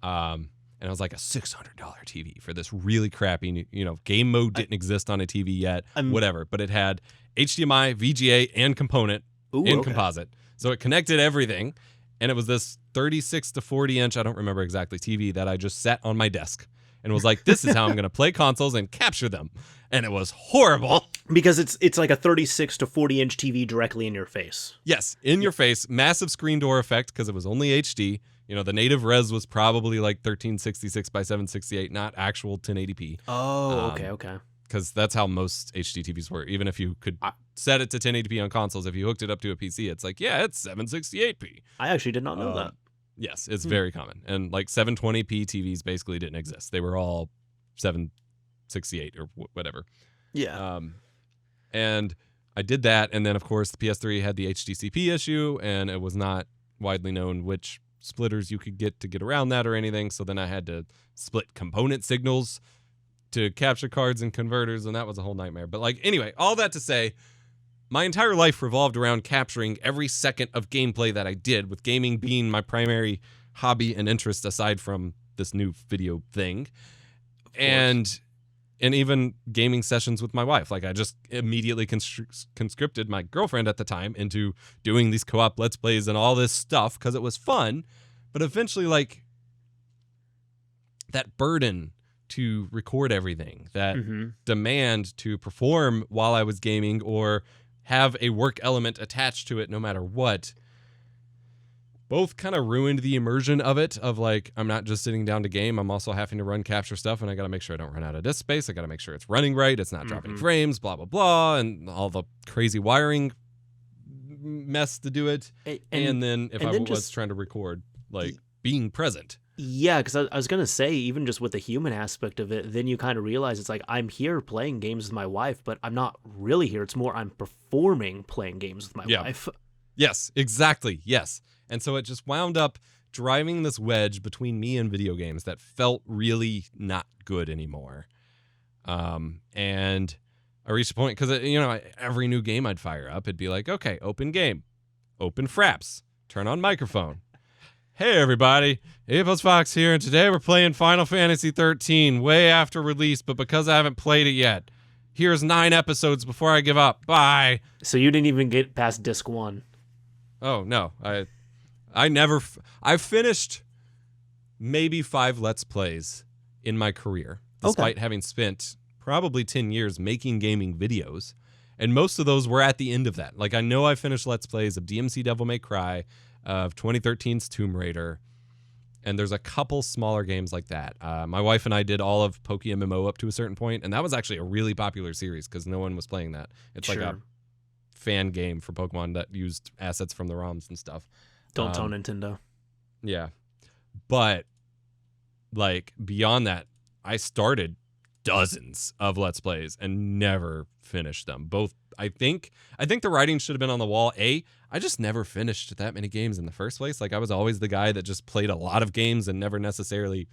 And I was like a $600 TV for this really crappy, game mode didn't exist on a TV yet, whatever. But it had HDMI, VGA, and component composite. So it connected everything. And it was this 36 to 40 inch, I don't remember exactly, TV that I just sat on my desk and was like, this is how I'm going to play consoles and capture them. And it was horrible. Because it's like a 36 to 40 inch TV directly in your face. Yes, in your face. Massive screen door effect because it was only HD. The native res was probably like 1366 by 768, not actual 1080p. Oh, okay. Because that's how most HD TVs were. Even if you could set it to 1080p on consoles, if you hooked it up to a PC, it's like, yeah, it's 768p. I actually did not know that. Yes, it's very common. And like 720p TVs basically didn't exist. They were all 768 or whatever. Yeah. And I did that. And then, of course, the PS3 had the HDCP issue, and it was not widely known which splitters you could get to get around that or anything. So then I had to split component signals to capture cards and converters, and that was a whole nightmare. But like, anyway, all that to say, my entire life revolved around capturing every second of gameplay that I did, with gaming being my primary hobby and interest aside from this new video thing. And even gaming sessions with my wife. Like I just immediately conscripted my girlfriend at the time into doing these co-op Let's Plays and all this stuff because it was fun. But eventually, like, that burden to record everything, that demand to perform while I was gaming or have a work element attached to it no matter what, both kind of ruined the immersion of it, of like, I'm not just sitting down to game, I'm also having to run capture stuff, and I got to make sure I don't run out of disk space. I got to make sure it's running right, it's not dropping frames, blah, blah, blah, and all the crazy wiring mess to do it. And then if I was trying to record, like, being present. Yeah, because I was going to say, even just with the human aspect of it, then you kind of realize it's like, I'm here playing games with my wife, but I'm not really here. It's more I'm performing playing games with my wife. Yes, exactly. Yes. And so it just wound up driving this wedge between me and video games that felt really not good anymore. And I reached a point because, every new game I'd fire up, it'd be like, okay, open game, open fraps, turn on microphone. Hey, everybody, EposVox here, and today we're playing Final Fantasy 13 way after release, but because I haven't played it yet, here's 9 episodes before I give up. Bye. So you didn't even get past disc 1. Oh, no. I've finished maybe 5 Let's Plays in my career, despite having spent probably 10 years making gaming videos. And most of those were at the end of that. Like, I know I finished Let's Plays of DMC Devil May Cry, of 2013's Tomb Raider. And there's a couple smaller games like that. My wife and I did all of PokeMMO up to a certain point, and that was actually a really popular series because no one was playing that. It's like a fan game for Pokemon that used assets from the ROMs and stuff. Don't tell Nintendo. Yeah. But like beyond that, I started dozens of Let's Plays and never finished them. Both, I think the writing should have been on the wall. I just never finished that many games in the first place. Like I was always the guy that just played a lot of games and never necessarily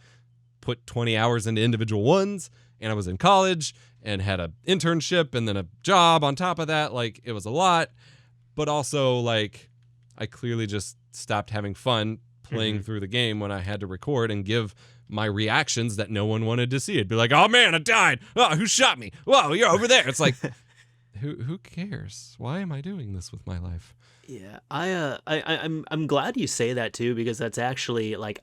put 20 hours into individual ones. And I was in college and had an internship and then a job on top of that. Like it was a lot, but also like I clearly just stopped having fun playing through the game when I had to record and give my reactions that no one wanted to see. It'd be like, oh man, I died. Oh, who shot me? Whoa, you're over there. It's like, who cares? Why am I doing this with my life? Yeah, I'm glad you say that too, because that's actually like,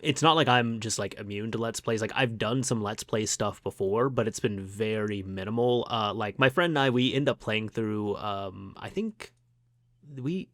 it's not like I'm just like immune to Let's Plays. Like I've done some Let's Play stuff before, but it's been very minimal. Like my friend and I, we end up playing through, I think we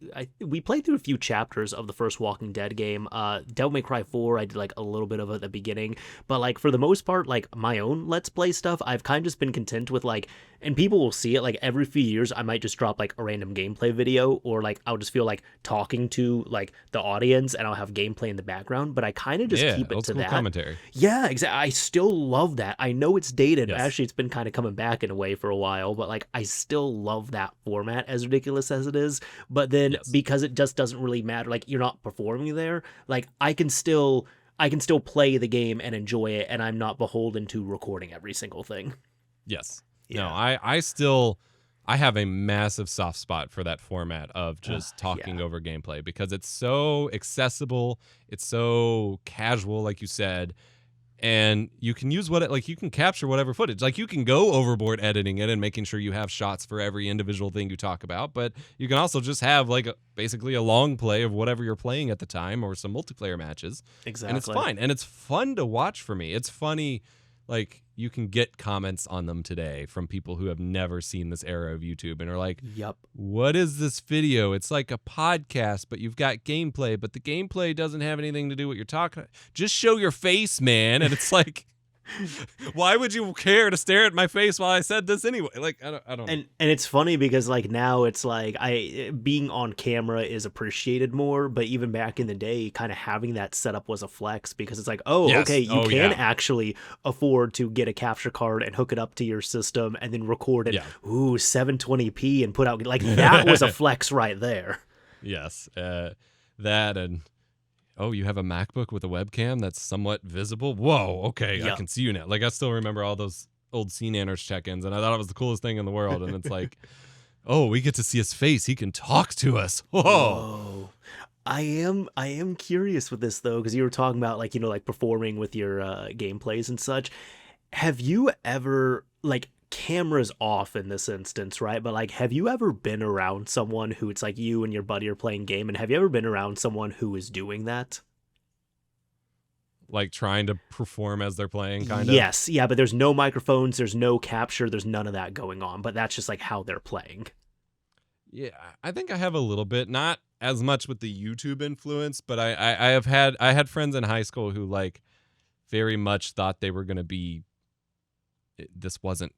played through a few chapters of the first Walking Dead game. Devil May Cry 4, I did like a little bit of it at the beginning, but like for the most part, like my own Let's Play stuff, I've kind of just been content with like, and people will see it like every few years I might just drop like a random gameplay video, or like I'll just feel like talking to like the audience and I'll have gameplay in the background, but I kind of just keep it to that commentary. Yeah, exactly. I still love that. I know it's dated. Yes. Actually, it's been kind of coming back in a way for a while, but like I still love that format, as ridiculous as it is. But then because it just doesn't really matter, like you're not performing there, like I can still play the game and enjoy it, and I'm not beholden to recording every single thing. Yes. Yeah. No, I have a massive soft spot for that format of just talking over gameplay because it's so accessible, it's so casual, like you said, and you can use you can capture whatever footage. Like you can go overboard editing it and making sure you have shots for every individual thing you talk about, but you can also just have like basically a long play of whatever you're playing at the time or some multiplayer matches. Exactly. And it's fine. And it's fun to watch for me. It's funny. Like you can get comments on them today from people who have never seen this era of YouTube and are like, "Yep, what is this video? It's like a podcast, but you've got gameplay, but the gameplay doesn't have anything to do with what you're talking about. Just show your face, man." And it's like, why would you care to stare at my face while I said this anyway? Like, I don't know. And it's funny because like now it's like being on camera is appreciated more, but even back in the day, kind of having that setup was a flex because it's like, okay, you can actually afford to get a capture card and hook it up to your system and then record it. 720p and put out like that was a flex right there. Yes, that and. Oh, you have a MacBook with a webcam that's somewhat visible? Whoa, okay, I can see you now. Like, I still remember all those old CNanners check-ins, and I thought it was the coolest thing in the world. And it's like, oh, we get to see his face. He can talk to us. Whoa. I am curious with this, though, because you were talking about, like, you know, like performing with your gameplays and such. Have you ever, like, cameras off in this instance, right? But like, have you ever been around someone who it's like you and your buddy are playing game, and have you ever been around someone who is doing that? Like trying to perform as they're playing, kind of? Yes, yeah, but there's no microphones, there's no capture, there's none of that going on, but that's just like how they're playing. Yeah, I think I have a little bit, not as much with the YouTube influence, but I had friends in high school who like very much thought they were going to be, this wasn't,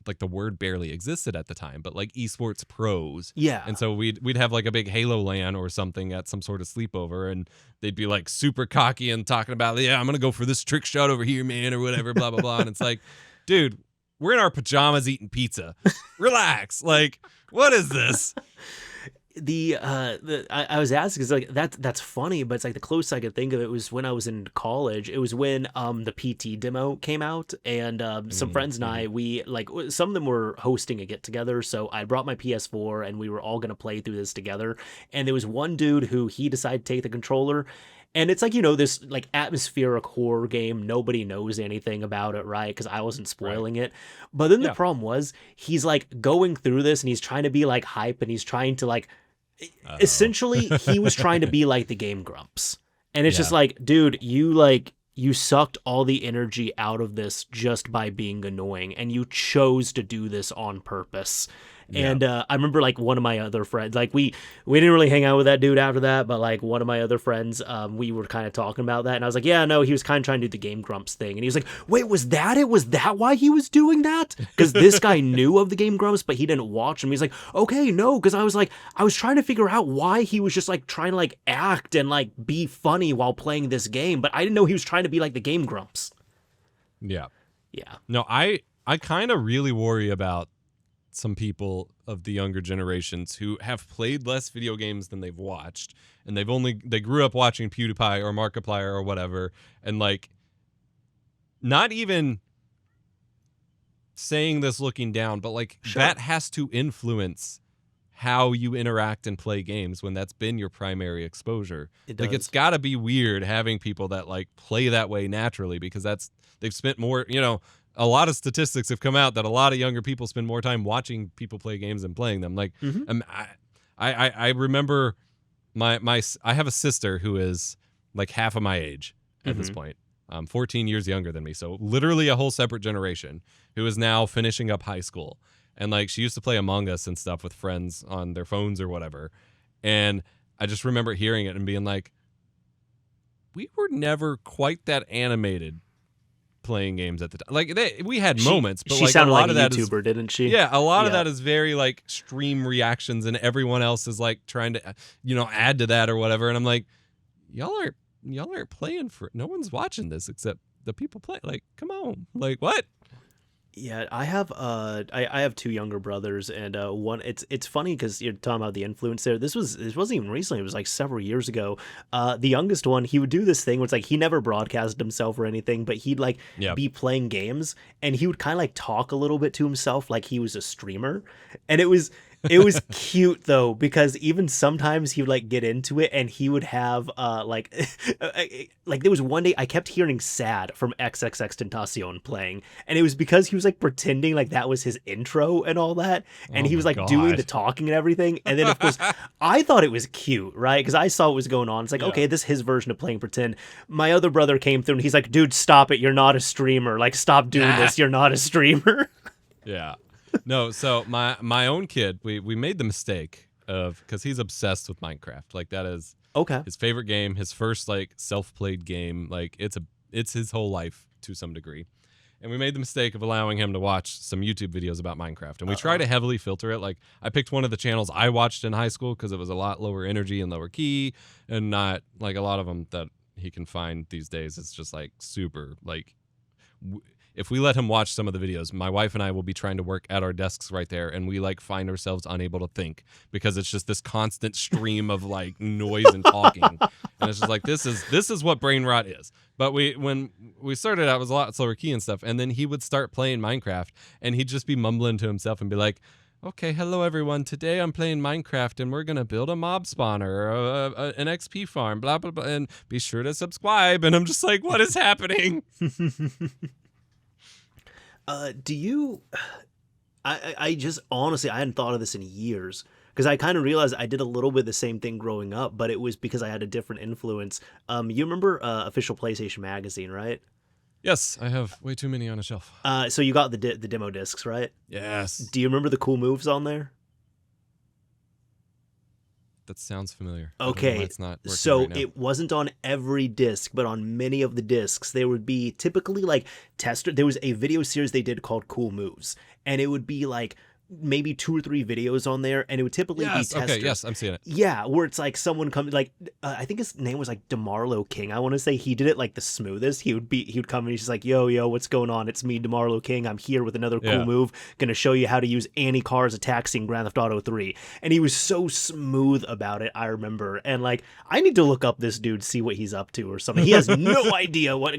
like the word barely existed at the time, but like esports pros. Yeah. And so we'd have like a big Halo LAN or something at some sort of sleepover, and they'd be like super cocky and talking about, yeah, I'm going to go for this trick shot over here, man, or whatever, blah, blah, blah. And it's like, dude, we're in our pajamas eating pizza. Relax. Like, what is this? I was asking because like that's funny, but it's like the closest I could think of it was when I was in college. It was when the PT demo came out, and some friends and I, we like some of them were hosting a get together, so I brought my PS4 and we were all gonna play through this together. And there was one dude who he decided to take the controller. And it's like, you know, this like atmospheric horror game. Nobody knows anything about it, right? Because I wasn't spoiling it. But then the problem was he's like going through this and he's trying to be like hype, and he's trying to like, essentially he was trying to be like the Game Grumps. And it's just like, dude, you sucked all the energy out of this just by being annoying, and you chose to do this on purpose. Yeah. And I remember like one of my other friends, like we didn't really hang out with that dude after that, but like one of my other friends, we were kind of talking about that, and I was like, yeah, no, he was kind of trying to do the Game Grumps thing, and he was like, wait, was that it? Was that why he was doing that? Because this guy knew of the Game Grumps, but he didn't watch them. He's like, okay, no, because I was trying to figure out why he was just like trying to like act and like be funny while playing this game, but I didn't know he was trying to be like the Game Grumps. Yeah. Yeah. No, I kind of really worry about some people of the younger generations who have played less video games than they've watched, and they grew up watching PewDiePie or Markiplier or whatever, and like not even saying this looking down, but like that has to influence how you interact and play games when that's been your primary exposure. Like it's got to be weird having people that like play that way naturally, because they've spent more, a lot of statistics have come out that a lot of younger people spend more time watching people play games than playing them. Like, I remember I have a sister who is like half of my age at this point, 14 years younger than me. So literally a whole separate generation, who is now finishing up high school. And like, she used to play Among Us and stuff with friends on their phones or whatever. And I just remember hearing it and being like, we were never quite that animated playing games at the time. Like we had moments, but she like sounded a lot like of a that YouTuber, didn't she? Yeah, a lot of that is very like stream reactions, and everyone else is like trying to, add to that or whatever. And I'm like, y'all aren't playing for. No one's watching this except the people play. Like, come on, like what? Yeah, I have I have two younger brothers, and one it's funny because you're talking about the influence there. This wasn't even recently, it was like several years ago. The youngest one, he would do this thing where it's like he never broadcasted himself or anything, but he'd like be playing games, and he would kind of like talk a little bit to himself like he was a streamer. And it was cute though, because even sometimes he would like get into it, and he would have like there was one day I kept hearing "Sad" from XXXTentacion playing, and it was because he was like pretending like that was his intro and all that, and he was like doing the talking and everything. And then of course I thought it was cute, right? Because I saw what was going on. It's like, okay, this is his version of playing pretend. My other brother came through and he's like, dude, stop it, you're not a streamer, like stop doing this, you're not a streamer. Yeah. No, so my own kid, we made the mistake of, because he's obsessed with Minecraft. Like that is his favorite game, his first like self-played game. Like it's his whole life to some degree. And we made the mistake of allowing him to watch some YouTube videos about Minecraft. And we try to heavily filter it. Like I picked one of the channels I watched in high school because it was a lot lower energy and lower key, and not like a lot of them that he can find these days. It's just like super like if we let him watch some of the videos, my wife and I will be trying to work at our desks right there, and we like find ourselves unable to think because it's just this constant stream of like noise and talking, and it's just like this is what brain rot is. But when we started out, it was a lot slower key and stuff, and then he would start playing Minecraft, and he'd just be mumbling to himself and be like, okay, hello everyone. Today I'm playing Minecraft and we're gonna build a mob spawner, or an XP farm, blah blah blah, and be sure to subscribe. And I'm just like, what is happening? Do you? I just honestly I hadn't thought of this in years, because I kind of realized I did a little bit the same thing growing up, but it was because I had a different influence. You remember Official PlayStation Magazine, right? Yes, I have way too many on a shelf. So you got the demo discs, right? Yes. Do you remember the cool moves on there? That sounds familiar. Okay, it's not so right now. it wasn't on every disc, but on many of the discs, there would be typically like tester. There was a video series they did called Cool Moves, and it would be like maybe 2 or 3 videos on there, and it would typically be testers. Okay, yes, I'm seeing it. Yeah, where it's like someone comes, like I think his name was like DeMarlo King. I want to say he did it like the smoothest. He would come and he's just like, yo, what's going on? It's me, DeMarlo King. I'm here with another cool move. Gonna show you how to use Annie Carr's attack scene Grand Theft Auto 3. And he was so smooth about it, I remember. And like, I need to look up this dude, see what he's up to or something. He has no idea what,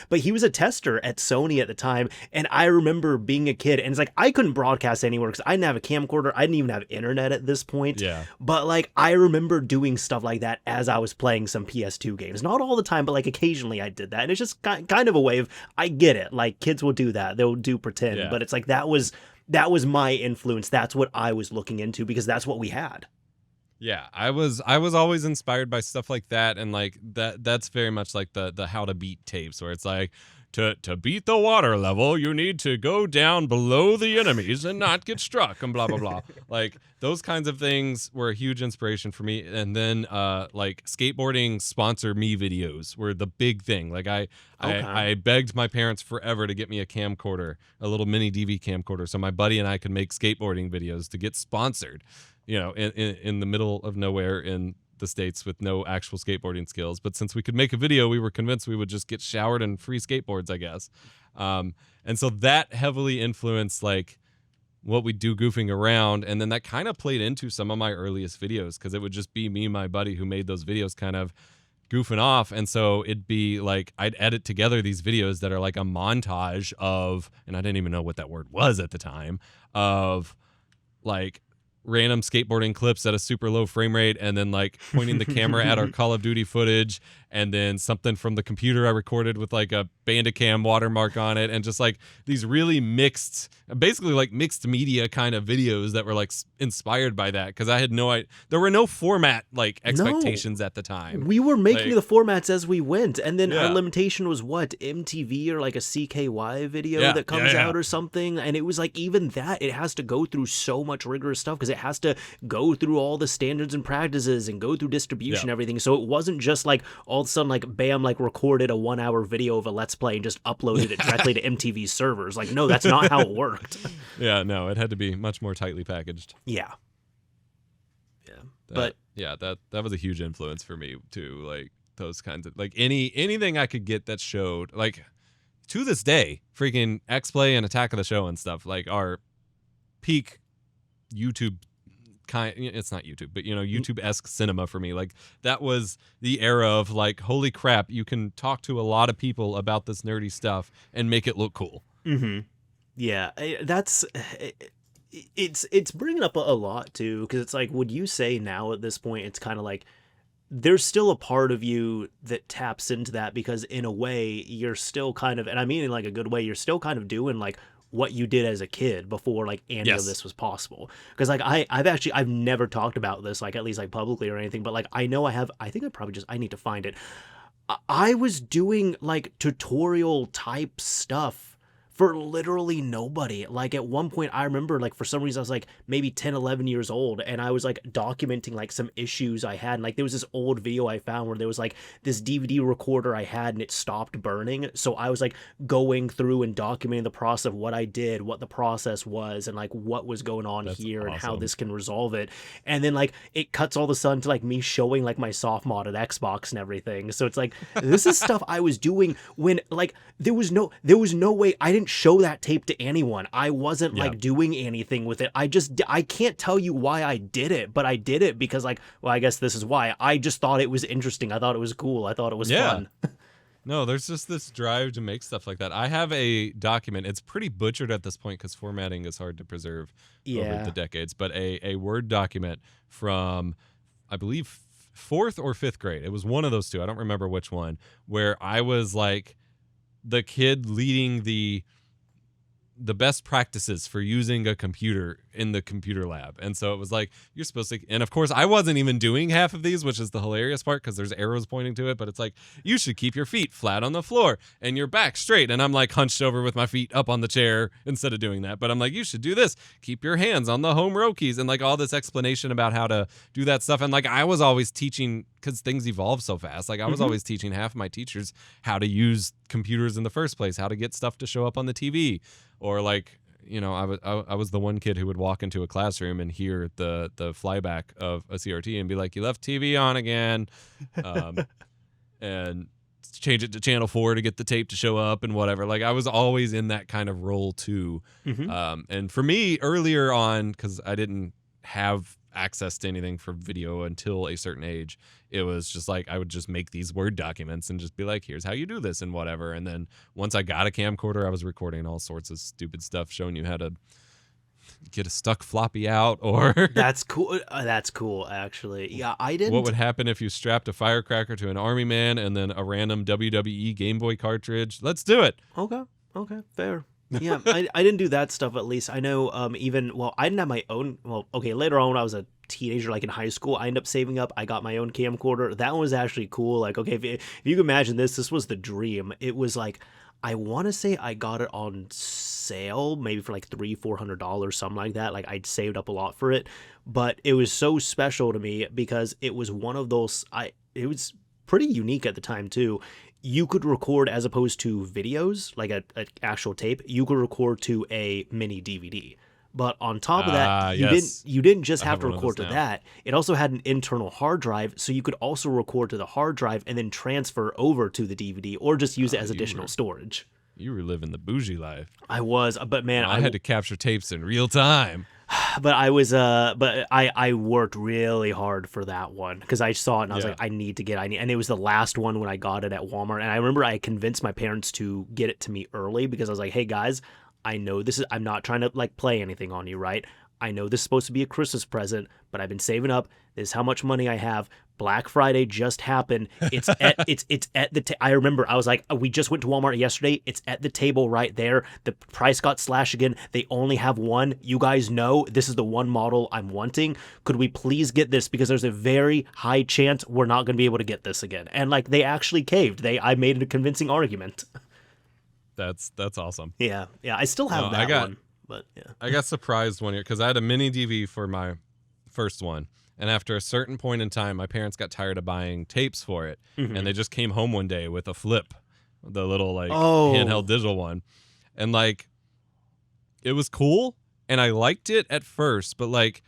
but he was a tester at Sony at the time, and I remember being a kid, and it's like I couldn't broadcast anywhere because I didn't have a camcorder. I didn't even have internet at this point. Yeah. But like, I remember doing stuff like that as I was playing some PS2 games. Not all the time, but like occasionally I did that. And it's just kind of a way of, I get it. Like kids will do that. They'll do pretend. But it's like, that was my influence. That's what I was looking into because that's what we had. Yeah, I was always inspired by stuff like that, and like that's very much like the how to beat tapes, where it's like to beat the water level, you need to go down below the enemies and not get struck, and blah blah blah. Like those kinds of things were a huge inspiration for me. And then like skateboarding sponsor me videos were the big thing. Like I begged my parents forever to get me a camcorder, a little mini DV camcorder, so my buddy and I could make skateboarding videos to get sponsored. In the middle of nowhere in the States with no actual skateboarding skills. But since we could make a video, we were convinced we would just get showered in free skateboards, I guess. And so that heavily influenced like what we do goofing around. And then that kind of played into some of my earliest videos, because it would just be me and my buddy who made those videos kind of goofing off. And so it'd be like I'd edit together these videos that are like a montage of, and I didn't even know what that word was at the time, of like random skateboarding clips at a super low frame rate, and then like pointing the camera at our Call of Duty footage, and then something from the computer I recorded with like a Bandicam watermark on it, and just like these really mixed, basically like mixed media kind of videos that were like inspired by that, because I had no idea, there were no format like expectations at the time. We were making the formats as we went, and then our limitation was what, MTV or like a CKY video that comes out or something, and it was like even that, it has to go through so much rigorous stuff, because it has to go through all the standards and practices and go through distribution and everything. So it wasn't just like all of a sudden like bam, like recorded a 1 hour video of a Let's Play and just uploaded it directly to MTV servers. Like, no, that's not how it worked. No, it had to be much more tightly packaged. Yeah. But that was a huge influence for me too. Like those kinds of like anything I could get that showed, like to this day, freaking X-Play and Attack of the Show and stuff like are peak YouTube kind. It's not YouTube, but YouTube-esque cinema for me. Like that was the era of like, holy crap, you can talk to a lot of people about this nerdy stuff and make it look cool. Yeah, that's it's bringing up a lot too, because it's like, would you say now at this point it's kind of like there's still a part of you that taps into that, because in a way you're still kind of, and I mean in like a good way, you're still kind of doing like what you did as a kid before like any of this was possible. Because like I've never talked about this, like at least like publicly or anything, but like I know I think I need to find it. I was doing like tutorial type stuff for literally nobody. Like at one point I remember, like for some reason I was like maybe 10, 11 years old, and I was like documenting like some issues I had. And like there was this old video I found where there was like this DVD recorder I had and it stopped burning. So I was like going through and documenting the process of what I did, what the process was, and like what was going on here and how this can resolve it. And then like it cuts all of a sudden to like me showing like my soft modded Xbox and everything. So it's like this is stuff I was doing when like there was no way. I didn't show that tape to anyone. I wasn't like doing anything with it. I can't tell you why I did it, but I did it because like, well, I guess this is why. I just thought it was interesting. I thought it was cool. I thought it was fun. No, there's just this drive to make stuff like that. I have a document. It's pretty butchered at this point because formatting is hard to preserve over the decades, but a Word document from, I believe, 4th or 5th grade. It was one of those two. I don't remember which one, where I was like the kid leading the best practices for using a computer in the computer lab. And so it was like, you're supposed to, and of course I wasn't even doing half of these, which is the hilarious part because there's arrows pointing to it, but it's like, you should keep your feet flat on the floor and your back straight. And I'm like hunched over with my feet up on the chair instead of doing that. But I'm like, you should do this. Keep your hands on the home row keys, and like all this explanation about how to do that stuff. And like, I was always teaching, because things evolve so fast. Like I was always teaching half of my teachers how to use computers in the first place, how to get stuff to show up on the TV. Or like, I was the one kid who would walk into a classroom and hear the flyback of a CRT and be like, you left TV on again, and change it to channel 4 to get the tape to show up and whatever. Like I was always in that kind of role too. And for me earlier on, because I didn't have access to anything for video until a certain age, it was just like I would just make these Word documents and just be like, here's how you do this and whatever. And then once I got a camcorder, I was recording all sorts of stupid stuff, showing you how to get a stuck floppy out, or that's cool actually. Yeah, I didn't. What would happen if you strapped a firecracker to an army man and then a random WWE Game Boy cartridge? Let's do it. Okay, fair. Yeah, I didn't do that stuff. At least I know. Even well, I didn't have my own. Well, okay. Later on, when I was a teenager, like in high school, I ended up saving up. I got my own camcorder. That one was actually cool. Like, okay, if you can imagine this was the dream. It was like, I want to say I got it on sale, maybe for like $300-400, something like that. Like I'd saved up a lot for it, but it was so special to me because it was one of those. It was pretty unique at the time too. You could record as opposed to videos, like a actual tape. You could record to a mini DVD. But on top of that, Yes. you didn't just I have have to one of record those to now. that. It also had an internal hard drive, so you could also record to the hard drive and then transfer over to the DVD or just use it as additional storage. You were living the bougie life. I was, but man, No, I had to capture tapes in real time. but I was but I worked really hard for that one because I saw it and I was Yeah. like, and it was the last one when I got it at Walmart. And I remember I convinced my parents to get it to me early because I was like, hey guys, I know I'm not trying to like play anything on you, right? I know this is supposed to be a Christmas present, but I've been saving up. This is how much money I have. Black Friday just happened. It's at it's at the. I remember I was like, we just went to Walmart yesterday. It's at the table right there. The price got slashed again. They only have one. You guys know this is the one model I'm wanting. Could we please get this because there's a very high chance we're not going to be able to get this again. And like they actually caved. I made a convincing argument. That's awesome. Yeah, I still have No, that one. But yeah. I got surprised one year because I had a mini DV for my first one. And after a certain point in time, my parents got tired of buying tapes for it. Mhm. And they just came home one day with a flip, the little like Oh. handheld digital one. And like, it was cool. And I liked it at first, but like,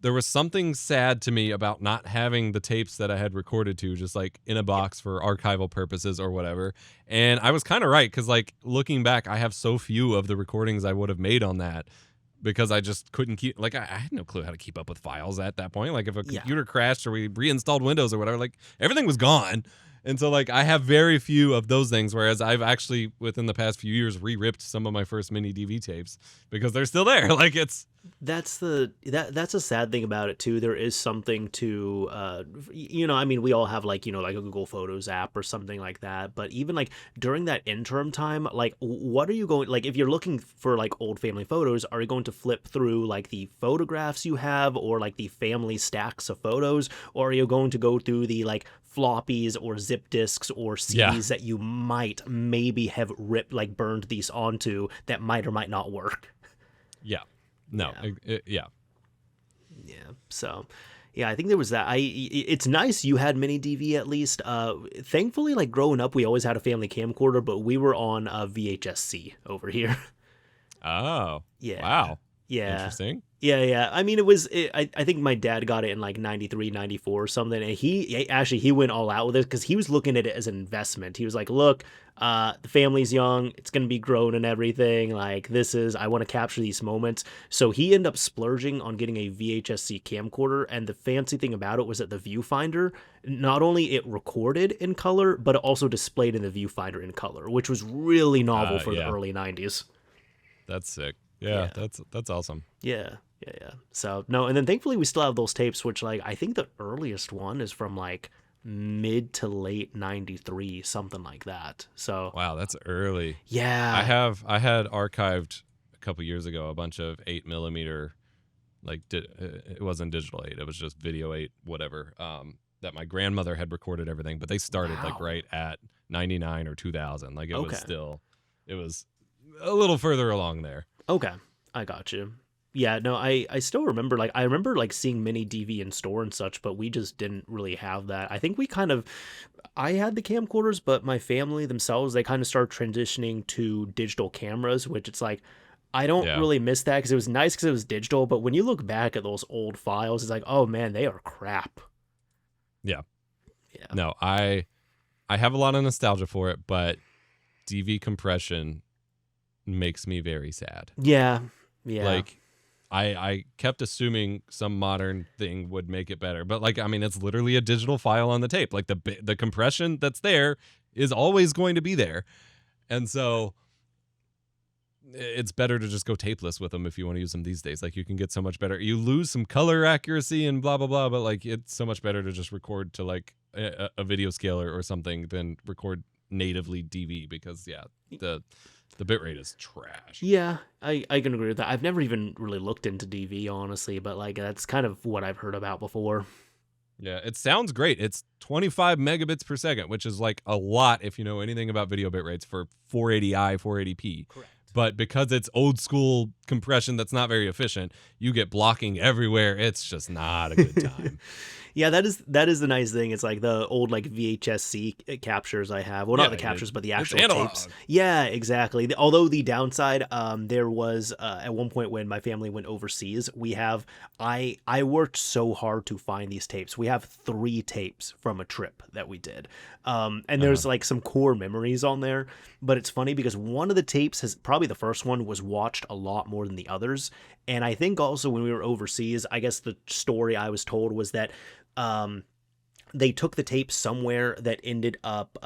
there was something sad to me about not having the tapes that I had recorded to just like in a box for archival purposes or whatever. And I was kind of right because like looking back, I have so few of the recordings I would have made on that because I just couldn't keep like I had no clue how to keep up with files at that point. Like if a computer crashed or we reinstalled Windows or whatever, like everything was gone. And so like I have very few of those things, whereas I've actually within the past few years re-ripped some of my first mini DV tapes because they're still there. Like that's a sad thing about it too. There is something to I mean we all have like like a Google Photos app or something like that, but even like during that interim time, like what are you going, like if you're looking for like old family photos, are you going to flip through like the photographs you have or like the family stacks of photos, or are you going to go through the like floppies or zip disks or CDs that you might maybe have ripped, like burned these onto that might or might not work? yeah. No, yeah. So, yeah, I think there was that. It's nice you had mini DV at least. Thankfully, like growing up, we always had a family camcorder, but we were on a VHS-C over here. Oh, Yeah. wow. Yeah. Interesting. Yeah. I mean, I think my dad got it in like 93, 94 or something. And he went all out with it because he was looking at it as an investment. He was like, look, the family's young. It's going to be grown and everything. Like I want to capture these moments. So he ended up splurging on getting a VHS-C camcorder. And the fancy thing about it was that the viewfinder, not only it recorded in color, but it also displayed in the viewfinder in color, which was really novel for the early 90s. That's sick. Yeah. That's awesome. Yeah. So no, and then thankfully we still have those tapes, which like I think the earliest one is from like mid to late 93, something like that. So Wow, that's early. yeah, I had archived a couple years ago a bunch of 8mm, like it wasn't digital 8, it was just video 8, whatever. That my grandmother had recorded everything, but they started like right at 99 or 2000. Like it was a little further along there. Okay, I got you. Yeah, no, I still remember, like, I remember, like, seeing mini DV in store and such, but we just didn't really have that. I think I had the camcorders, but my family themselves, they kind of started transitioning to digital cameras, which it's like, I don't really miss that because it was nice because it was digital, but when you look back at those old files, it's like, oh man, they are crap. Yeah. No, I have a lot of nostalgia for it, but DV compression makes me very sad. Yeah. Like, I kept assuming some modern thing would make it better, but like, I mean, it's literally a digital file on the tape. Like the compression that's there is always going to be there, and so it's better to just go tapeless with them if you want to use them these days. Like, you can get so much better. You lose some color accuracy and blah blah blah, but like it's so much better to just record to like a video scaler or something than record natively DV because the bitrate is trash. Yeah, I can agree with that. I've never even really looked into DV, honestly, but like that's kind of what I've heard about before. Yeah, it sounds great. It's 25 megabits per second, which is like a lot if you know anything about video bit rates for 480i, 480p. Correct. But because it's old school compression that's not very efficient, you get blocking everywhere. It's just not a good time. Yeah, that is the nice thing. It's like the old like VHS-C captures I have. Well, not the captures, but the actual tapes. Yeah, exactly. Although the downside, there was at one point when my family went overseas, I worked so hard to find these tapes. We have 3 tapes from a trip that we did, and there's like some core memories on there. But it's funny because one of the tapes probably the first one was watched a lot more than the others. And I think also when we were overseas, I guess the story I was told was that they took the tapes somewhere that ended up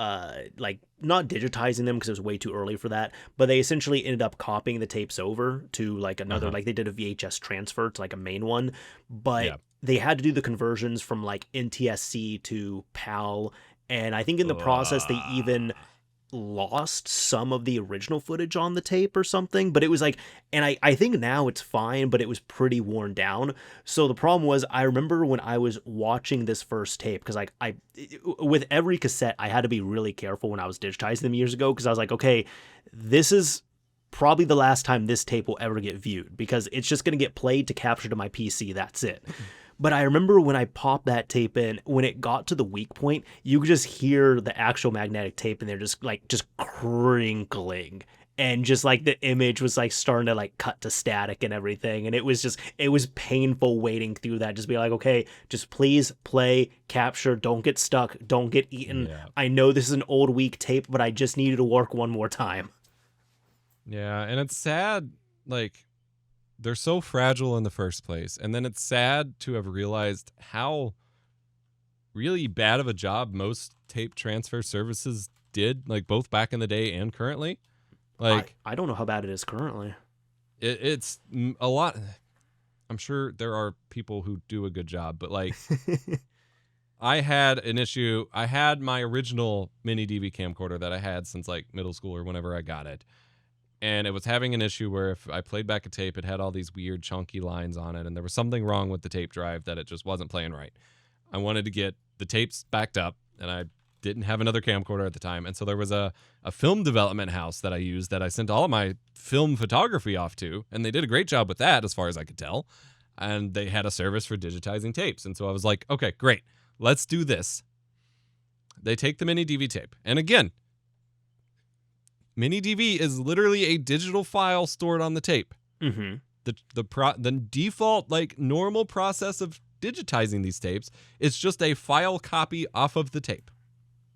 like not digitizing them because it was way too early for that, but they essentially ended up copying the tapes over to like another, like they did a VHS transfer to like a main one, but they had to do the conversions from like NTSC to PAL. And I think in the process, they even lost some of the original footage on the tape or something, but it was like, and I think now it's fine, but it was pretty worn down. So the problem was, I remember when I was watching this first tape, because like with every cassette, I had to be really careful when I was digitizing them years ago, because I was like, okay, this is probably the last time this tape will ever get viewed, because it's just going to get played to capture to my PC, that's it. But I remember when I popped that tape in, when it got to the weak point, you could just hear the actual magnetic tape in there just crinkling. And just like the image was like starting to like cut to static and everything. And it was painful waiting through that. Just be like, okay, just please play, capture, don't get stuck, don't get eaten. Yeah. I know this is an old weak tape, but I just needed to work one more time. Yeah, and it's sad, like, they're so fragile in the first place. And then it's sad to have realized how really bad of a job most tape transfer services did, like both back in the day and currently. Like I don't know how bad it is currently. It's a lot. I'm sure there are people who do a good job, but like I had an issue. I had my original mini DV camcorder that I had since like middle school or whenever I got it. And it was having an issue where if I played back a tape, it had all these weird chunky lines on it, and there was something wrong with the tape drive that it just wasn't playing right. I wanted to get the tapes backed up, and I didn't have another camcorder at the time. And so there was a film development house that I used that I sent all of my film photography off to, and they did a great job with that as far as I could tell. And they had a service for digitizing tapes. And so I was like, okay, great, let's do this. They take the mini DV tape. And again, mini DV is literally a digital file stored on the tape. Mm-hmm. The default, like, normal process of digitizing these tapes is just a file copy off of the tape.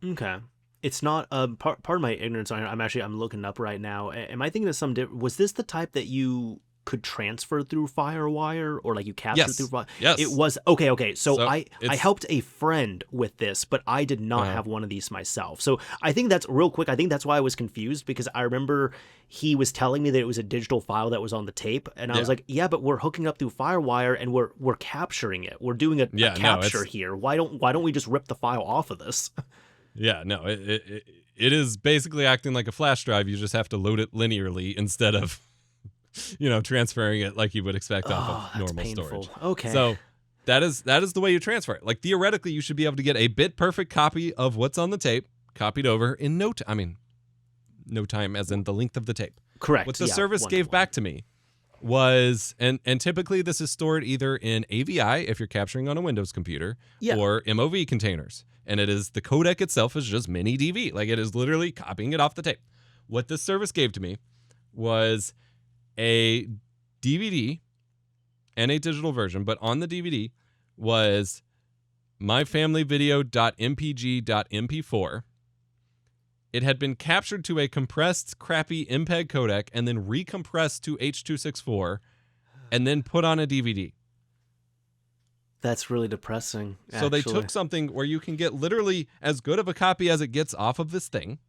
Okay. It's not part of my ignorance on here. I'm looking up right now. Am I thinking of some was this the type that you could transfer through FireWire, or like you captured through Fire? Yes. It was okay. So I helped a friend with this, but I did not have one of these myself. So I think that's real quick. I think that's why I was confused, because I remember he was telling me that it was a digital file that was on the tape, and I was like, yeah, but we're hooking up through FireWire and we're capturing it. We're doing a capture here. Why don't we just rip the file off of this? Yeah, no, it is basically acting like a flash drive. You just have to load it linearly instead of transferring it like you would expect off of normal storage. Okay. So that is the way you transfer it. Like, theoretically, you should be able to get a bit perfect copy of what's on the tape copied over in no time. I mean, no time as in the length of the tape. Correct. What the service gave back to me was, and typically this is stored either in AVI if you're capturing on a Windows computer, or MOV containers. And it is, the codec itself is just mini DV. Like, it is literally copying it off the tape. What this service gave to me was a DVD and a digital version, but on the DVD was myfamilyvideo.mpg.mp4. It had been captured to a compressed, crappy MPEG codec and then recompressed to H.264 and then put on a DVD. That's really depressing, actually. So they took something where you can get literally as good of a copy as it gets off of this thing,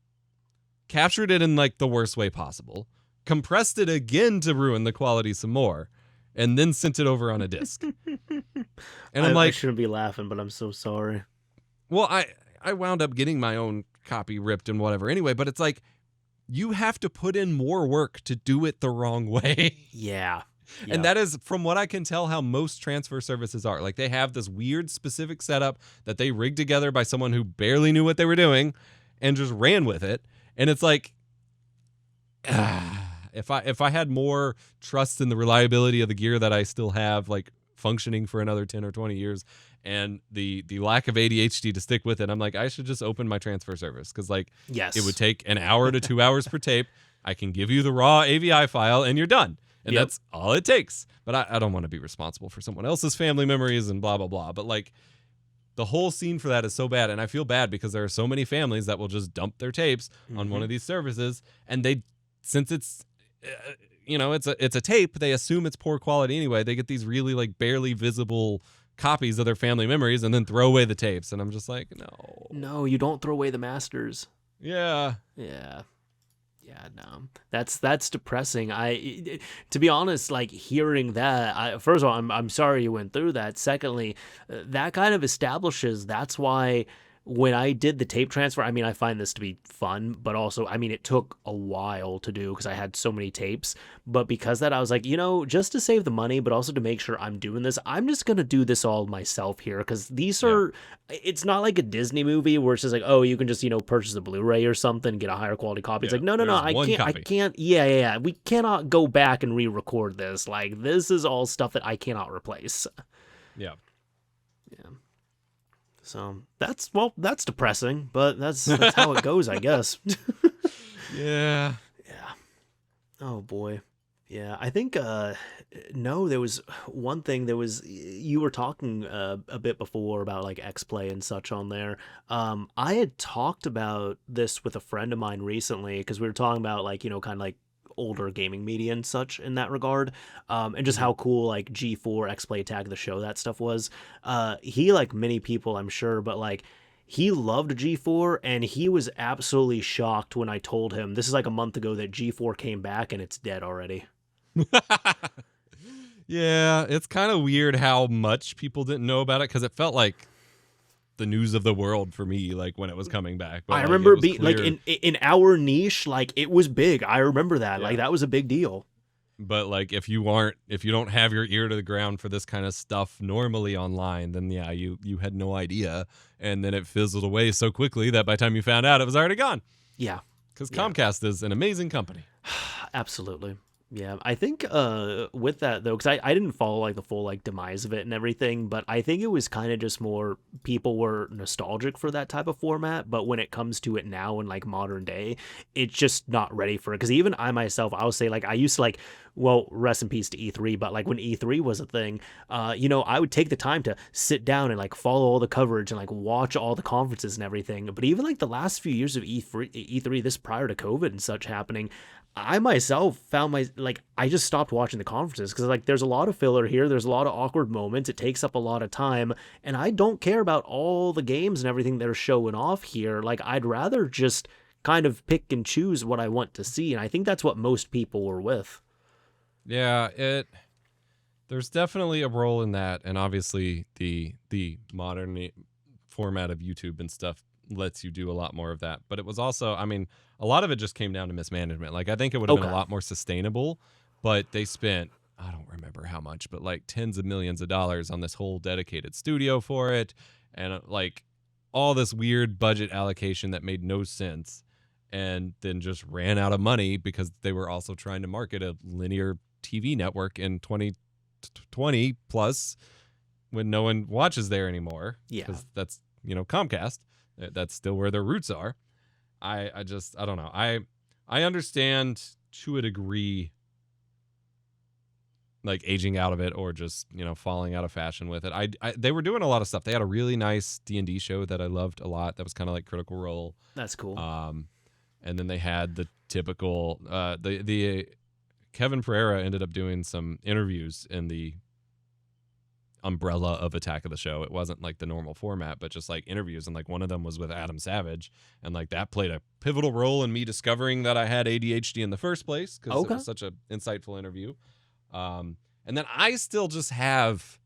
captured it in like the worst way possible, compressed it again to ruin the quality some more, and then sent it over on a disc. And I'm like, I shouldn't be laughing, but I'm so sorry. Well, I wound up getting my own copy ripped and whatever anyway, but it's like you have to put in more work to do it the wrong way. Yeah. And that is, from what I can tell, how most transfer services are. Like, they have this weird specific setup that they rigged together by someone who barely knew what they were doing and just ran with it. And it's like, if I had more trust in the reliability of the gear that I still have, like, functioning for another 10 or 20 years, and the lack of ADHD to stick with it, I'm like, I should just open my transfer service, because, like, Yes. it would take an hour to 2 hours per tape. I can give you the raw AVI file and you're done. And that's all it takes. But I don't want to be responsible for someone else's family memories and blah, blah, blah. But, like, the whole scene for that is so bad. And I feel bad because there are so many families that will just dump their tapes on one of these services. And they, since it's, it's a tape, they assume it's poor quality anyway. They get these really, like, barely visible copies of their family memories and then throw away the tapes. And I'm just like, no. No, you don't throw away the masters. Yeah. Yeah, no, that's depressing. To be honest, like, hearing that, first of all, I'm sorry you went through that. Secondly, that kind of establishes that's why when I did the tape transfer, I mean, I find this to be fun, but also, I mean, it took a while to do because I had so many tapes. But because of that, I was like, just to save the money, but also to make sure I'm doing this, I'm just going to do this all myself here. Because these are, it's not like a Disney movie where it's just like, oh, you can just, purchase a Blu-ray or something, get a higher quality copy. It's like, no, I can't. Yeah. We cannot go back and re-record this. Like, this is all stuff that I cannot replace. Yeah. So that's depressing, but that's how it goes, I guess. Yeah. Oh boy. Yeah, I think no, there was one thing. You were talking a bit before about like X-Play and such on there. I had talked about this with a friend of mine recently because we were talking about like kind of like older gaming media and such in that regard, and just how cool like G4 X-Play Attack of the Show that stuff was. He, like many people I'm sure, but like he loved G4 and he was absolutely shocked when I told him this is like a month ago that G4 came back and it's dead already. Yeah, it's kind of weird how much people didn't know about it because it felt like the news of the world for me, like when it was coming back. But, I remember being like in our niche, like it was big. I remember that. Like that was a big deal. But like if you don't have your ear to the ground for this kind of stuff normally online, then yeah, you had no idea, and then it fizzled away so quickly that by the time you found out, it was already gone. Yeah, because Comcast is an amazing company. Absolutely. Yeah, I think with that though, because I didn't follow like the full like demise of it and everything, but I think it was kind of just more people were nostalgic for that type of format, but when it comes to it now in like modern day, it's just not ready for it. Because even I myself, I'll say like I used to like, well, rest in peace to E3, but like when E3 was a thing, I would take the time to sit down and like follow all the coverage and like watch all the conferences and everything. But even like the last few years of E3, this prior to COVID and such happening, I myself found I just stopped watching the conferences because like there's a lot of filler here. There's a lot of awkward moments. It takes up a lot of time and I don't care about all the games and everything they're showing off here. Like I'd rather just kind of pick and choose what I want to see. And I think that's what most people were with. Yeah, there's definitely a role in that. And obviously the modern format of YouTube and stuff lets you do a lot more of that. But it was also, I mean, a lot of it just came down to mismanagement. Like I think it would have been a lot more sustainable, but they spent, I don't remember how much, but like tens of millions of dollars on this whole dedicated studio for it. And like all this weird budget allocation that made no sense. And then just ran out of money because they were also trying to market a linear TV network in 2020 plus when no one watches there anymore. Yeah. Because that's, Comcast. That's still where their roots are. I don't know. I understand to a degree, like aging out of it or just, falling out of fashion with it. They were doing a lot of stuff. They had a really nice D&D show that I loved a lot. That was kind of like Critical Role. That's cool. And then they had the typical, the Kevin Pereira ended up doing some interviews in the umbrella of Attack of the Show. It wasn't like the normal format, but just like interviews, and like one of them was with Adam Savage, and like that played a pivotal role in me discovering that I had ADHD in the first place because it was such an insightful interview. And then I still just have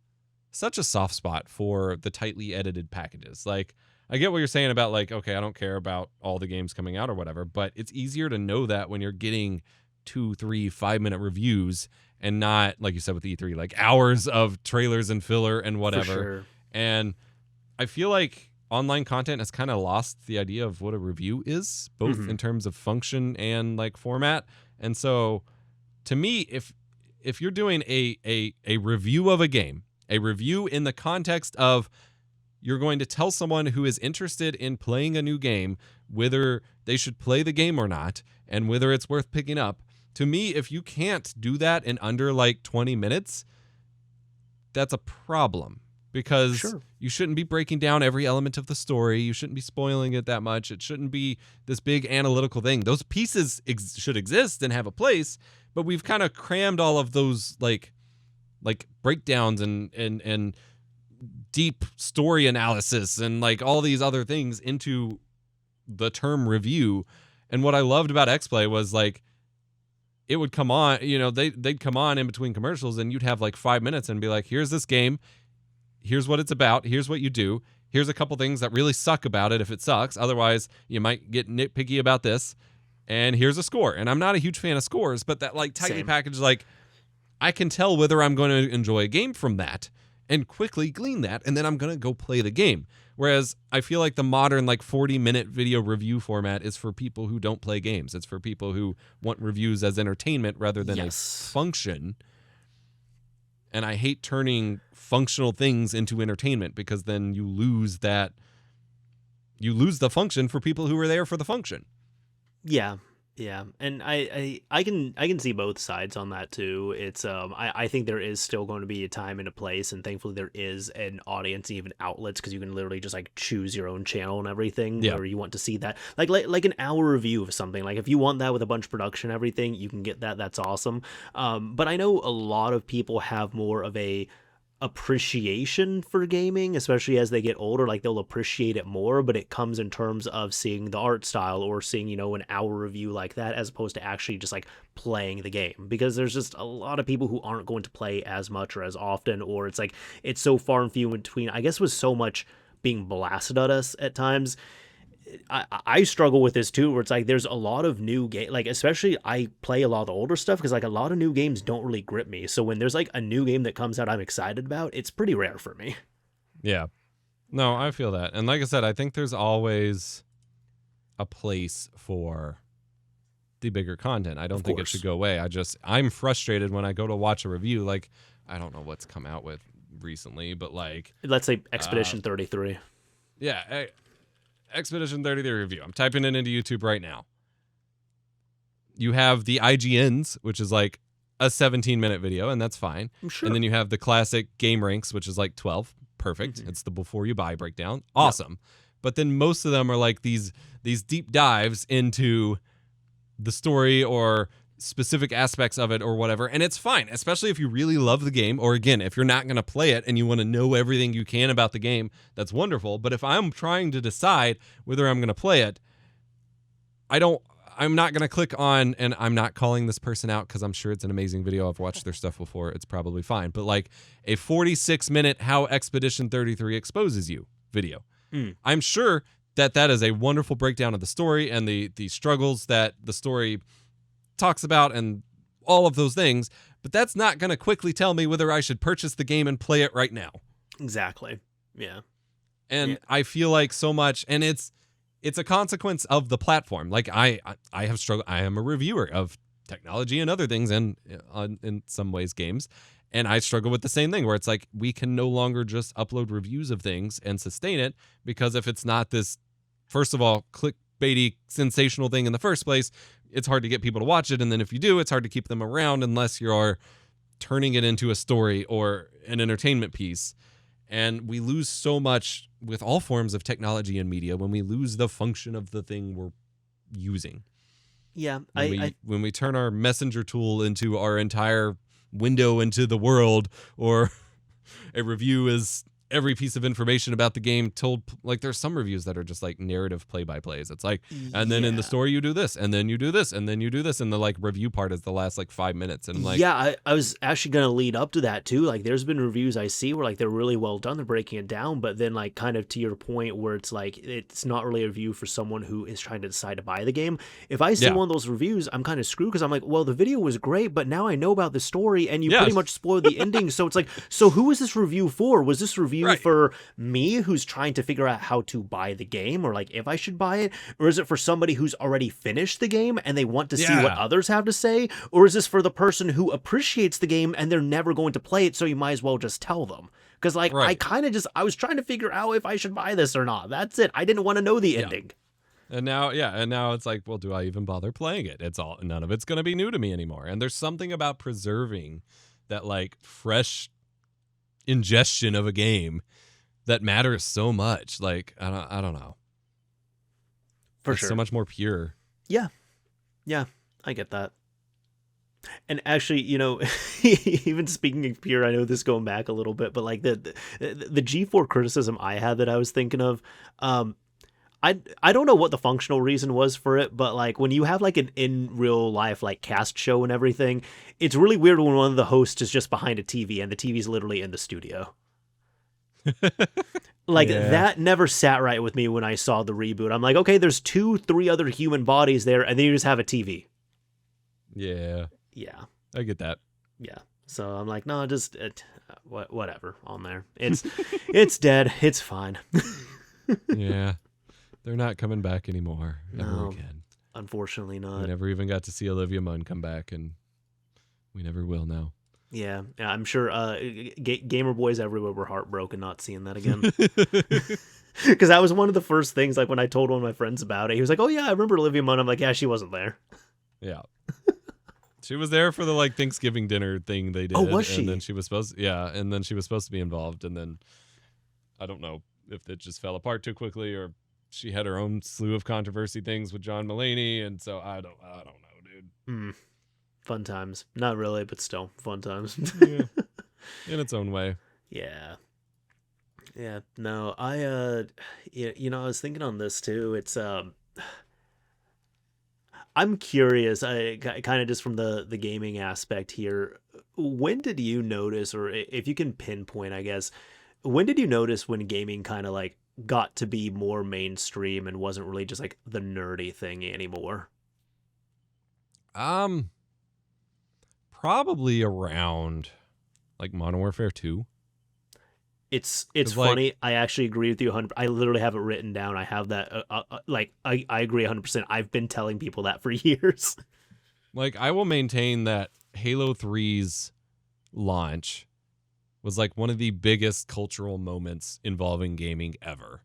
such a soft spot for the tightly edited packages. Like I get what you're saying about like, okay, I don't care about all the games coming out or whatever, but it's easier to know that when you're getting 2, 3, 5 minute reviews and not, like you said with E3, like hours of trailers and filler and whatever. For sure. And I feel like online content has kind of lost the idea of what a review is, both in terms of function and like format. And so to me, if you're doing a review of a game, a review in the context of you're going to tell someone who is interested in playing a new game whether they should play the game or not and whether it's worth picking up. To me, if you can't do that in under like 20 minutes, that's a problem because you shouldn't be breaking down every element of the story. You shouldn't be spoiling it that much. It shouldn't be this big analytical thing. Those pieces should exist and have a place, but we've kind of crammed all of those like breakdowns and deep story analysis and like all these other things into the term review. And what I loved about XPlay was like it would come on, they'd come on in between commercials and you'd have like 5 minutes and be like, here's this game, here's what it's about, here's what you do, here's a couple things that really suck about it if it sucks, otherwise you might get nitpicky about this, and here's a score. And I'm not a huge fan of scores, but that like tightly packaged, like I can tell whether I'm going to enjoy a game from that and quickly glean that, and then I'm going to go play the game. Whereas I feel like the modern like 40-minute video review format is for people who don't play games. It's for people who want reviews as entertainment rather than a function. And I hate turning functional things into entertainment because then you lose the function for people who are there for the function. Yeah. Yeah, and I can see both sides on that too. It's I think there is still going to be a time and a place, and thankfully there is an audience and even outlets, because you can literally just like choose your own channel and everything where you want to see that, like an hour review of something. Like if you want that with a bunch of production and everything, you can get that. That's awesome. But I know a lot of people have more of a appreciation for gaming, especially as they get older. Like they'll appreciate it more, but it comes in terms of seeing the art style or seeing, an hour review like that, as opposed to actually just like playing the game, because there's just a lot of people who aren't going to play as much or as often, or it's like it's so far and few in between, I guess, with so much being blasted at us at times. I struggle with this too, where it's like there's a lot of new game, like especially I play a lot of the older stuff because like a lot of new games don't really grip me. So when there's like a new game that comes out I'm excited about, it's pretty rare for me. Yeah. No, I feel that. And like I said, I think there's always a place for the bigger content. I don't think it should go away. I'm frustrated when I go to watch a review. Like, I don't know what's come out with recently, but like, let's say Expedition 33. Yeah. Expedition 33 review. I'm typing it into YouTube right now. You have the IGNs, which is like a 17-minute video, and that's fine. Sure. And then you have the classic Game Ranks, which is like 12. Perfect. Mm-hmm. It's the before you buy breakdown. Awesome. Yep. But then most of them are like these deep dives into the story or specific aspects of it or whatever, and it's fine, especially if you really love the game, or again, if you're not going to play it and you want to know everything you can about the game, that's wonderful. But if I'm trying to decide whether I'm going to play it, I'm not going to click on, and I'm not calling this person out because I'm sure it's an amazing video. I've watched their stuff before. It's probably fine. But like a 46-minute How Expedition 33 Exposes You video. I'm sure that is a wonderful breakdown of the story and the struggles that the story talks about and all of those things, but that's not going to quickly tell me whether I should purchase the game and play it right now. Exactly. Yeah. And I feel like so much, and it's a consequence of the platform. Like I have struggled. I am a reviewer of technology and other things, and in some ways games, and I struggle with the same thing where it's like we can no longer just upload reviews of things and sustain it, because if it's not this, first of all, clickbaity sensational thing in the first place, it's hard to get people to watch it. And then if you do, it's hard to keep them around unless you're turning it into a story or an entertainment piece. And we lose so much with all forms of technology and media when we lose the function of the thing we're using. Yeah. When we turn our messenger tool into our entire window into the world, or a review is every piece of information about the game told. Like there's some reviews that are just like narrative play-by-plays. It's like, and then in the story you do this, and then you do this, and then you do this, and the like review part is the last like 5 minutes. And I'm like, yeah, I was actually gonna lead up to that too. Like there's been reviews I see where like they're really well done, they're breaking it down, but then like kind of to your point where it's like it's not really a review for someone who is trying to decide to buy the game. If I see one of those reviews, I'm kind of screwed because I'm like, well, the video was great, but now I know about the story and you pretty much spoiled the ending. So it's like, so who is this review for? Was this review for me who's trying to figure out how to buy the game, or like if I should buy it, or is it for somebody who's already finished the game and they want to see what others have to say, or is this for the person who appreciates the game and they're never going to play it, so you might as well just tell them? Because like I was trying to figure out if I should buy this or not. That's it. I didn't want to know the ending. And now it's like, well, do I even bother playing it? None of it's going to be new to me anymore. And there's something about preserving that like fresh ingestion of a game that matters so much. Like I don't know. For sure. So much more pure. Yeah, I get that. And actually, you know, even speaking of pure, I know this going back a little bit, but like the G4 criticism I had that I was thinking of, I don't know what the functional reason was for it, but like when you have like an in real life like cast show and everything, it's really weird when one of the hosts is just behind a TV and the TV's literally in the studio. Like that never sat right with me when I saw the reboot. I'm like, okay, there's 2-3 other human bodies there, and then you just have a TV. Yeah, I get that. Yeah, so I'm like, no, just whatever on there. It's dead. It's fine. Yeah, they're not coming back anymore ever again. Unfortunately, not. We never even got to see Olivia Munn come back, and we never will now. Yeah, I'm sure gamer boys everywhere were heartbroken not seeing that again. Because that was one of the first things, like when I told one of my friends about it, he was like, oh yeah, I remember Olivia Munn. I'm like, yeah, she wasn't there. Yeah. She was there for the like Thanksgiving dinner thing they did. Oh, was she? And then she was supposed to be involved, and then I don't know if it just fell apart too quickly or she had her own slew of controversy things with John Mulaney, and so I don't know, dude. Fun times. Not really, but still fun times. Yeah. In its own way. Yeah. Yeah. No, you know, I was thinking on this too. It's I'm curious, kind of just from the gaming aspect here. When did you notice, or if you can pinpoint, I guess, when did you notice when gaming kind of like got to be more mainstream and wasn't really just like the nerdy thing anymore? Probably around like Modern Warfare 2. It's funny. Like, I actually agree with you 100%. I literally have it written down. I have that. I agree 100%. I've been telling people that for years. Like, I will maintain that Halo 3's launch was like one of the biggest cultural moments involving gaming ever.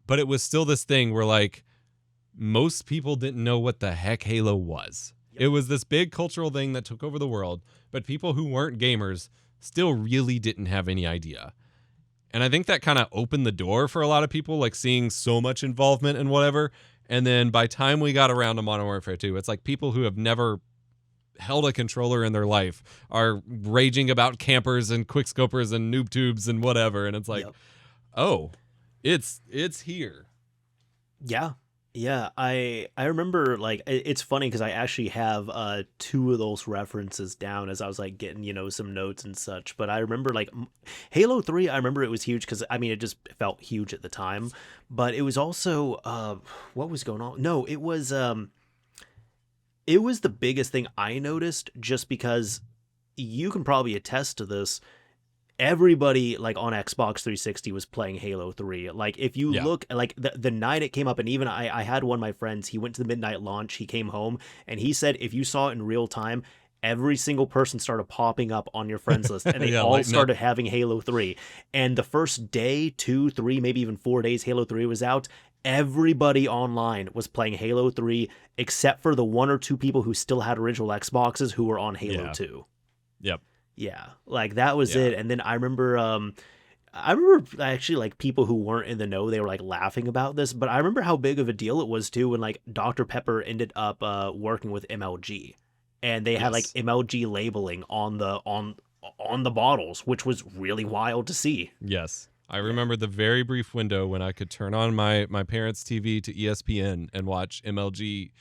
But it was still this thing where like most people didn't know what the heck Halo was. Yep. It was this big cultural thing that took over the world, but people who weren't gamers still really didn't have any idea. And I think that kind of opened the door for a lot of people, like seeing so much involvement and whatever. And then by time we got around to Modern Warfare 2, it's like people who have never held a controller in their life are raging about campers and quickscopers and noob tubes and whatever. And it's like, oh, it's here. Yeah. Yeah, I remember, like, it's funny because I actually have 2 of those references down as I was, like, getting, you know, some notes and such. But I remember, like, Halo 3, I remember it was huge because, I mean, it just felt huge at the time. But it was also, what was going on? No, it was the biggest thing I noticed just because you can probably attest to this. Everybody like on Xbox 360 was playing Halo 3. Like if you look like the night it came up, and even I had one of my friends, he went to the midnight launch, he came home and he said if you saw it in real time, every single person started popping up on your friends list and they all started having Halo 3. And the first day, 2, 3, maybe even 4 days Halo 3 was out, everybody online was playing Halo 3 except for the 1 or 2 people who still had original Xboxes who were on Halo 2. Yep. Yeah, like that was it. And then I remember actually like people who weren't in the know, they were like laughing about this, but I remember how big of a deal it was too when like Dr. Pepper ended up working with MLG, and they had like MLG labeling on the bottles, which was really wild to see. Yes. I remember the very brief window when I could turn on my parents' TV to ESPN and watch MLG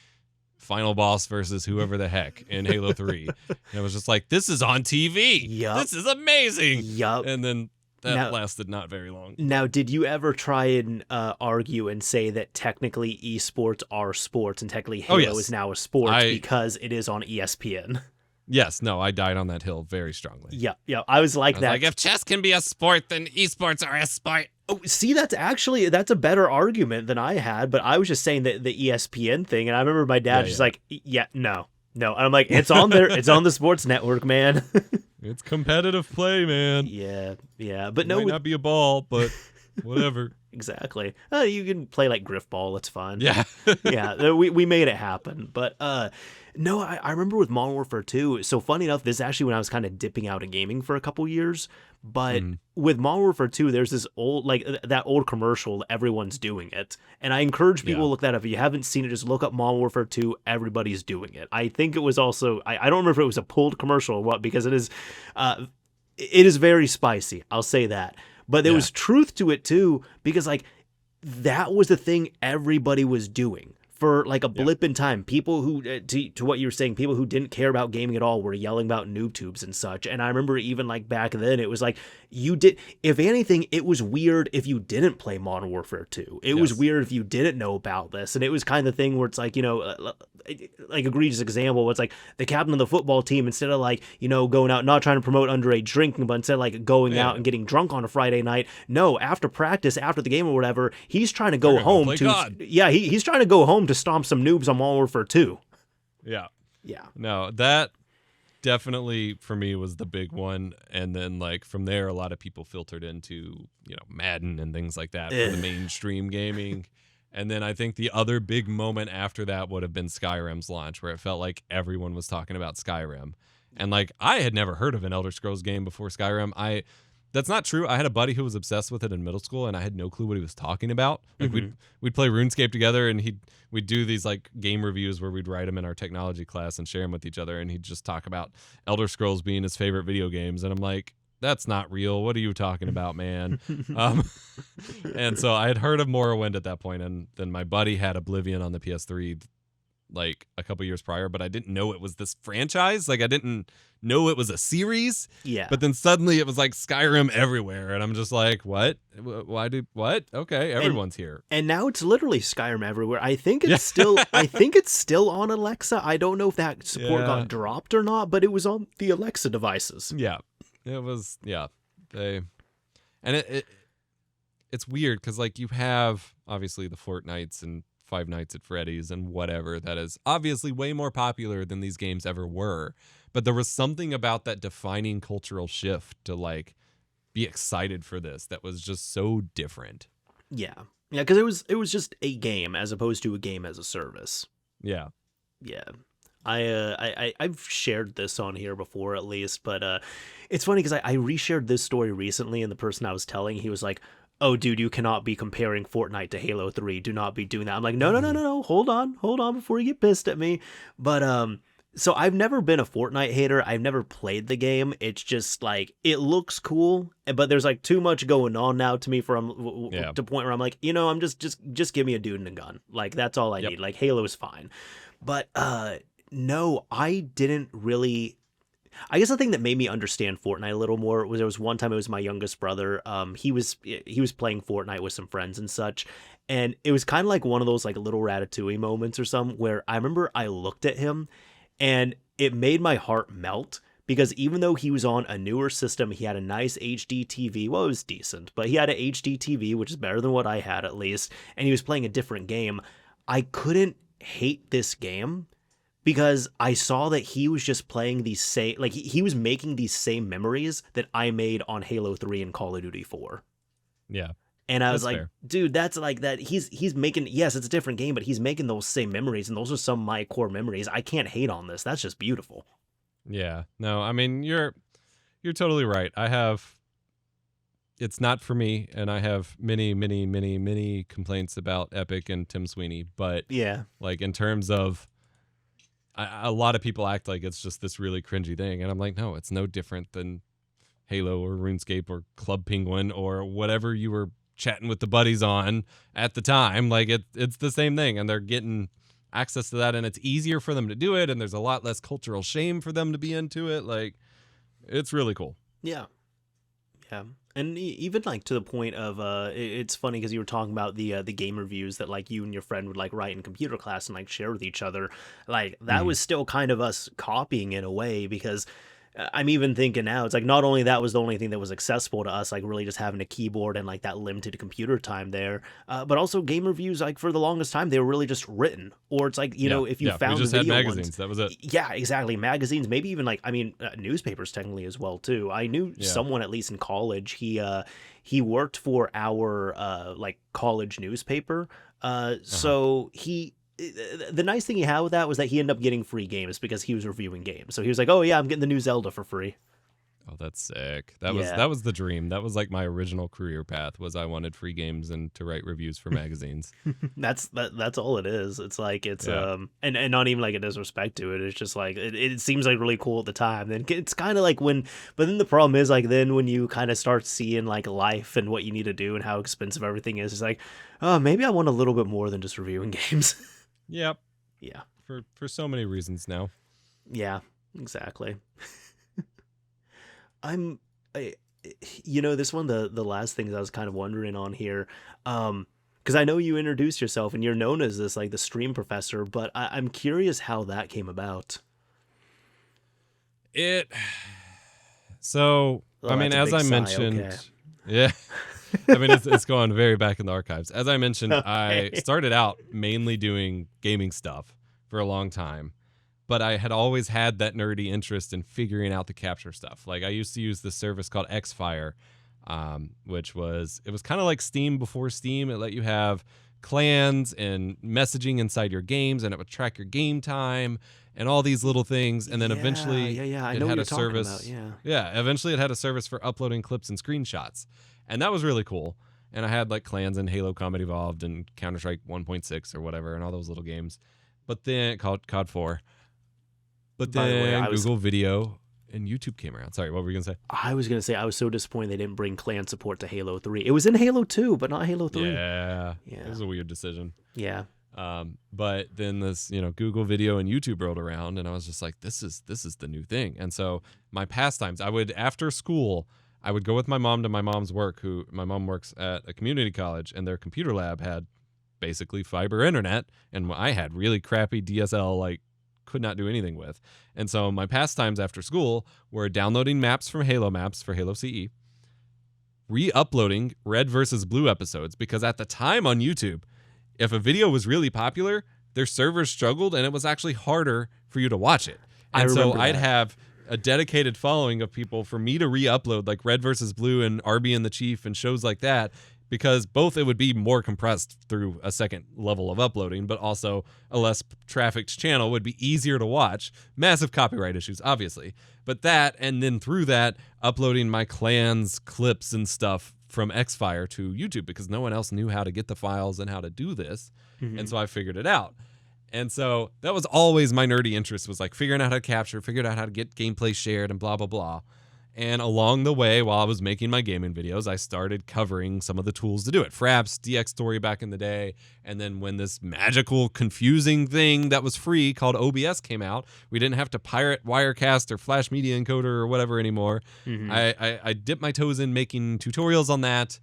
Final Boss versus whoever the heck in Halo 3. And it was just like, this is on TV. Yup. This is amazing. Yup. And then that lasted not very long. Now, did you ever try and argue and say that technically esports are sports and technically Halo is now a sport because it is on ESPN? Yes, no, I died on that hill very strongly. Yeah, I was like that. Like, if chess can be a sport, then esports are a sport. Oh, see, that's a better argument than I had, but I was just saying that the ESPN thing, and I remember my dad just like, no. And I'm like, it's on there, it's on the sports network, man. It's competitive play, man. Yeah, but Might not be a ball, but whatever. Exactly. You can play like Griff Ball, it's fine. Yeah. Yeah, we made it happen, but no, I remember with Modern Warfare 2, so funny enough, this is actually when I was kind of dipping out of gaming for a couple years, but with Modern Warfare 2, there's this old, like, that old commercial, everyone's doing it, and I encourage people to look that up. If you haven't seen it, just look up Modern Warfare 2, everybody's doing it. I think it was also, I don't remember if it was a pulled commercial or what, because it is very spicy, I'll say that, but there was truth to it too, because, like, that was the thing everybody was doing. For like a blip in time, people who, to what you were saying, people who didn't care about gaming at all were yelling about noob tubes and such. And I remember even like back then, it was like if anything, it was weird if you didn't play Modern Warfare 2. It was weird if you didn't know about this. And it was kind of the thing where it's like, like egregious example, it's like the captain of the football team, instead of like, going out, not trying to promote underage drinking, but instead of like going out and getting drunk on a Friday night. No, after practice, after the game or whatever, he's trying to go home he's trying to go home to stomp some noobs on Modern Warfare 2. Yeah. Yeah. No, that definitely for me was the big one. And then like from there, a lot of people filtered into, Madden and things like that for the mainstream gaming. And then I think the other big moment after that would have been Skyrim's launch, where it felt like everyone was talking about Skyrim. And like, I had never heard of an Elder Scrolls game before Skyrim. That's not true. I had a buddy who was obsessed with it in middle school, and I had no clue what he was talking about. Like we'd play RuneScape together, and we'd do these like game reviews where we'd write them in our technology class and share them with each other. And he'd just talk about Elder Scrolls being his favorite video games, and I'm like, that's not real. What are you talking about, man? And so I had heard of Morrowind at that point, and then my buddy had Oblivion on the PS3 like a couple years prior, but I didn't know it was this franchise. Like I didn't know it was a series. Yeah. But then suddenly it was like Skyrim everywhere, and I'm just like, what? What? Okay, everyone's here. And now it's literally Skyrim everywhere. I think it's still on Alexa. I don't know if that support got dropped or not, but it was on the Alexa devices. Yeah. It was, it's weird because like you have obviously the Fortnites and Five Nights at Freddy's and whatever that is obviously way more popular than these games ever were, but there was something about that defining cultural shift to like be excited for this that was just so different. Yeah, because it was just a game as opposed to a game as a service. Yeah. I've shared this on here before at least, but it's funny because I reshared this story recently, and the person I was telling, he was like, oh, dude, you cannot be comparing Fortnite to Halo 3. Do not be doing that. I'm like, no. Hold on before you get pissed at me. But so I've never been a Fortnite hater. I've never played the game. It's just like, it looks cool, but there's like too much going on now to me to the point where I'm like, I'm just give me a dude and a gun. Like that's all I need. Like Halo is fine. But no, I didn't really. I guess the thing that made me understand Fortnite a little more was there was one time it was my youngest brother. He was playing Fortnite with some friends and such, and it was kind of like one of those like little Ratatouille moments or something where I remember I looked at him, and it made my heart melt because even though he was on a newer system, he had a nice HD TV. Well, it was decent, but he had an HD TV, which is better than what I had at least, and he was playing a different game. I couldn't hate this game, because I saw that he was just playing these same, like he was making these same memories that I made on Halo 3 and Call of Duty 4. Yeah. And I was like, fair. Dude, that's like that. He's making, yes, it's a different game, but he's making those same memories, and those are some of my core memories. I can't hate on this. That's just beautiful. Yeah. No, I mean, you're totally right. It's not for me, and I have many complaints about Epic and Tim Sweeney, but like in terms of, a lot of people act like it's just this really cringy thing, and I'm like, no, it's no different than Halo or RuneScape or Club Penguin or whatever you were chatting with the buddies on at the time. Like it's the same thing, and they're getting access to that, and it's easier for them to do it, and there's a lot less cultural shame for them to be into it. Like, it's really cool. Yeah. Yeah. And even like to the point of it's funny because you were talking about the game reviews that like you and your friend would like write in computer class and like share with each other. Like that was still kind of us copying in a way, because I'm even thinking now, it's like not only that was the only thing that was accessible to us, like really just having a keyboard and like that limited computer time there, but also game reviews, like for the longest time, they were really just written. Or it's like, you know, if you found we just the video had magazines, ones, that was it. yeah, exactly. Magazines, maybe even like, I mean, newspapers technically as well too. I knew someone, at least in college, he worked for our like college newspaper. So the nice thing he had with that was that he ended up getting free games because he was reviewing games. So he was like, "Oh yeah, I'm getting the new Zelda for free." Oh, that's sick. That was the dream. That was like my original career path, was I wanted free games and to write reviews for magazines. That's all it is. It's like and not even like a disrespect to it. It's just like it seems like really cool at the time. Then it's kind of like but then the problem is like then when you kind of start seeing like life and what you need to do and how expensive everything is, it's like, oh, maybe I want a little bit more than just reviewing games. Yep. Yeah. For so many reasons now. Yeah, exactly. You know, this one, the last things I was kind of wondering on here, because I know you introduced yourself and you're known as this, like the stream professor, but I'm curious how that came about. So, Oh, I mean, that's a as big I sigh, mentioned, okay. yeah, I mean, it's going very back in the archives. As I mentioned, I Okay. started out mainly doing gaming stuff for a long time, but I had always had that nerdy interest in figuring out the capture stuff. Like I used to use this service called Xfire, which was kind of like Steam before Steam. It let you have clans and messaging inside your games, and it would track your game time and all these little things. And then eventually, I it know what had you're a talking service. about. Yeah. Yeah, eventually it had a service for uploading clips and screenshots, and that was really cool. And I had like clans and Halo Combat Evolved and Counter-Strike 1.6 or whatever, and all those little games. But then called COD 4. But By the way, then Google Video and YouTube came around. Sorry, what were you gonna say? I was gonna say I was so disappointed they didn't bring clan support to Halo 3. It was in Halo 2, but not Halo 3. Yeah, Yeah. it was a weird decision. Yeah. But then this, Google Video and YouTube rolled around, and I was just like, this is the new thing. And so my pastimes, I would, after school, I would go with my mom to my mom's work. My mom works at a community college, and their computer lab had basically fiber internet, and I had really crappy DSL, like could not do anything with. And so my pastimes after school were downloading maps from Halo Maps for Halo CE, re-uploading Red versus Blue episodes, because at the time on YouTube, if a video was really popular, their servers struggled and it was actually harder for you to watch it. And so I'd have a dedicated following of people for me to re-upload like Red versus Blue and Arby and the Chief and shows like that, because both it would be more compressed through a second level of uploading, but also a less trafficked channel would be easier to watch. Massive copyright issues, obviously. But that, and then through that, uploading my clan's clips and stuff from Xfire to YouTube, because no one else knew how to get the files and how to do this. Mm-hmm. And so I figured it out. And so that was always my nerdy interest, was like figuring out how to capture, figuring out how to get gameplay shared and blah, blah, blah. And along the way, while I was making my gaming videos, I started covering some of the tools to do it. Fraps, DX Story back in the day. And then when this magical, confusing thing that was free called OBS came out, we didn't have to pirate Wirecast or Flash Media Encoder or whatever anymore. Mm-hmm. I dipped my toes in making tutorials on that,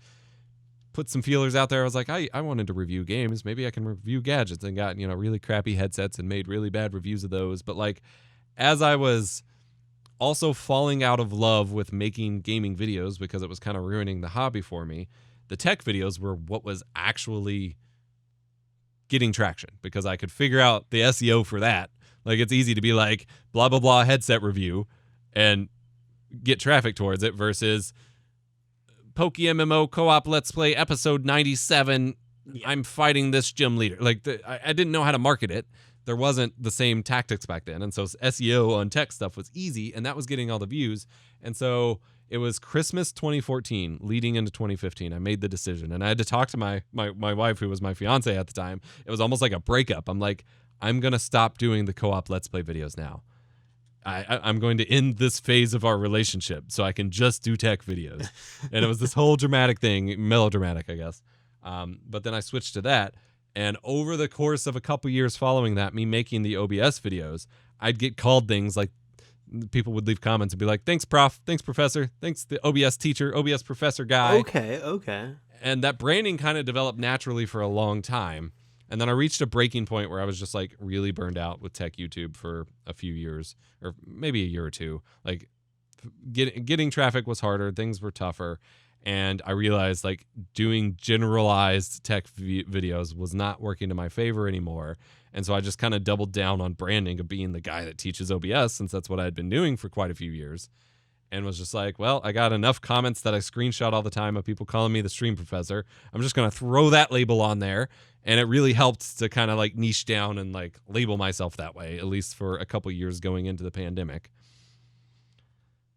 put some feelers out there. I was like, I wanted to review games. Maybe I can review gadgets, and got, really crappy headsets and made really bad reviews of those. But like, as I was also falling out of love with making gaming videos, because it was kind of ruining the hobby for me, the tech videos were what was actually getting traction, because I could figure out the SEO for that. Like, it's easy to be like, blah, blah, blah, headset review, and get traffic towards it, versus Poke MMO co-op Let's Play episode 97. Yeah. I'm fighting this gym leader. Like, I didn't know how to market it. There wasn't the same tactics back then. And so SEO on tech stuff was easy, and that was getting all the views. And so it was Christmas 2014 leading into 2015. I made the decision, and I had to talk to my wife, who was my fiance at the time. It was almost like a breakup. I'm like, I'm going to stop doing the co-op Let's Play videos now. I'm going to end this phase of our relationship so I can just do tech videos. And it was this whole dramatic thing, melodramatic, I guess. But then I switched to that. And over the course of a couple years following that, me making the OBS videos, I'd get called things like people would leave comments and be like, thanks, prof. Thanks, professor. Thanks, the OBS teacher, OBS professor guy. Okay. And that branding kind of developed naturally for a long time. And then I reached a breaking point where I was just like really burned out with tech YouTube for a few years, or maybe a year or two. Like getting traffic was harder. Things were tougher. And I realized like doing generalized tech videos was not working to my favor anymore. And so I just kind of doubled down on branding of being the guy that teaches OBS, since that's what I had been doing for quite a few years. And was just like, well, I got enough comments that I screenshot all the time of people calling me the stream professor. I'm just going to throw that label on there. And it really helped to kind of like niche down and like label myself that way, at least for a couple years going into the pandemic.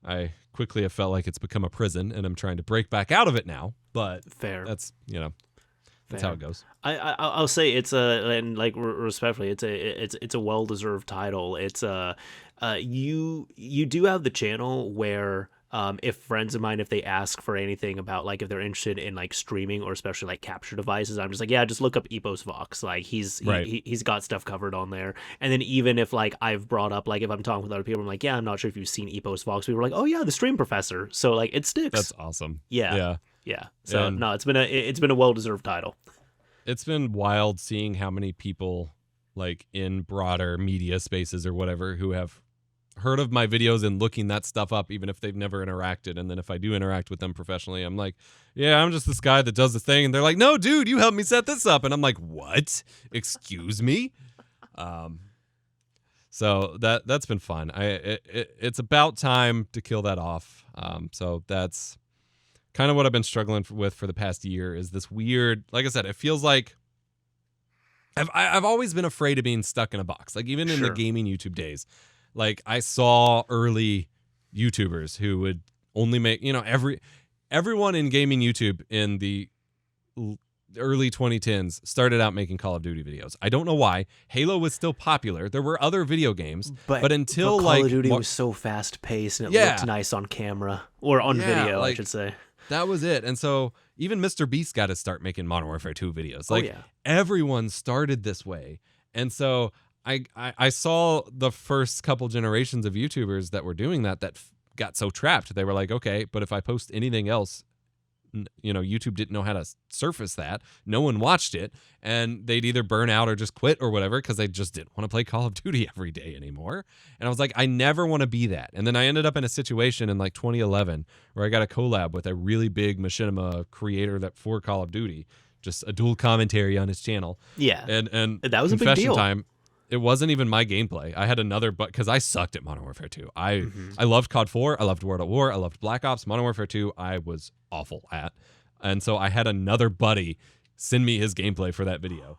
I quickly have felt like it's become a prison, and I'm trying to break back out of it now. But fair. That's, that's how it goes. I'll say it's and like respectfully, it's a well-deserved title. It's you do have the channel where if friends of mine, if they ask for anything about like if they're interested in like streaming or especially like capture devices, I'm just like, yeah, just look up EposVox. Like he's got stuff covered on there. And then even if like I've brought up like if I'm talking with other people, I'm like, yeah, I'm not sure if you've seen EposVox. People are like, oh yeah, the stream professor. So like it sticks. That's awesome. Yeah. So no, it's been a well-deserved title. It's been wild seeing how many people like in broader media spaces or whatever who have heard of my videos and looking that stuff up, even if they've never interacted. And then if I do interact with them professionally, I'm like, yeah, I'm just this guy that does this thing. And they're like, no, dude, you helped me set this up. And I'm like, what? Excuse me? So that's been fun. It's about time to kill that off. So that's kind of what I've been struggling with for the past year, is this weird, like I said, it feels like I've always been afraid of being stuck in a box. Like even in the gaming YouTube days, like I saw early YouTubers who would only make, everyone in gaming YouTube in the early 2010s started out making Call of Duty videos. I don't know why. Halo was still popular. There were other video games, but until Call of Duty was so fast paced and it looked nice on camera or on video, I should say. That was it. And so even Mr. Beast got to start making Modern Warfare 2 videos. Like everyone started this way. And so I saw the first couple generations of YouTubers that were doing that got so trapped. They were like, okay, but if I post anything else, YouTube didn't know how to surface that. No one watched it, and they'd either burn out or just quit or whatever because they just didn't want to play Call of Duty every day anymore. And I was like, I never want to be that. And then I ended up in a situation in like 2011 where I got a collab with a really big machinima creator for Call of Duty, just a dual commentary on his channel. Yeah, and that was a big deal. Time. It wasn't even my gameplay. I had another, but because I sucked at Modern Warfare 2. I loved COD 4. I loved World at War. I loved Black Ops. Modern Warfare 2, I was awful at. And so I had another buddy send me his gameplay for that video.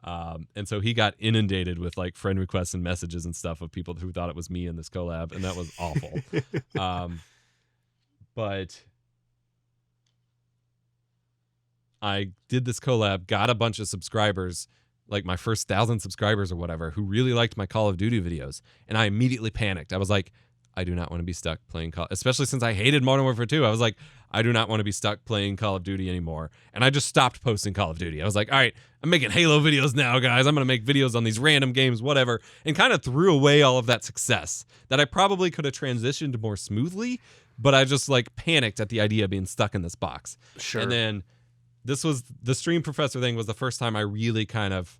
And so he got inundated with like friend requests and messages and stuff of people who thought it was me in this collab. And that was awful. But I did this collab, got a bunch of subscribers, like my first 1,000 subscribers or whatever, who really liked my Call of Duty videos. And I immediately panicked. I was like, I do not want to be stuck playing Call, especially since I hated Modern Warfare 2. I was like, I do not want to be stuck playing Call of Duty anymore. And I just stopped posting Call of Duty. I was like, all right, I'm making Halo videos now, guys. I'm going to make videos on these random games, whatever. And kind of threw away all of that success that I probably could have transitioned more smoothly, but I just like panicked at the idea of being stuck in this box. Sure. And then this was the stream professor thing was the first time I really kind of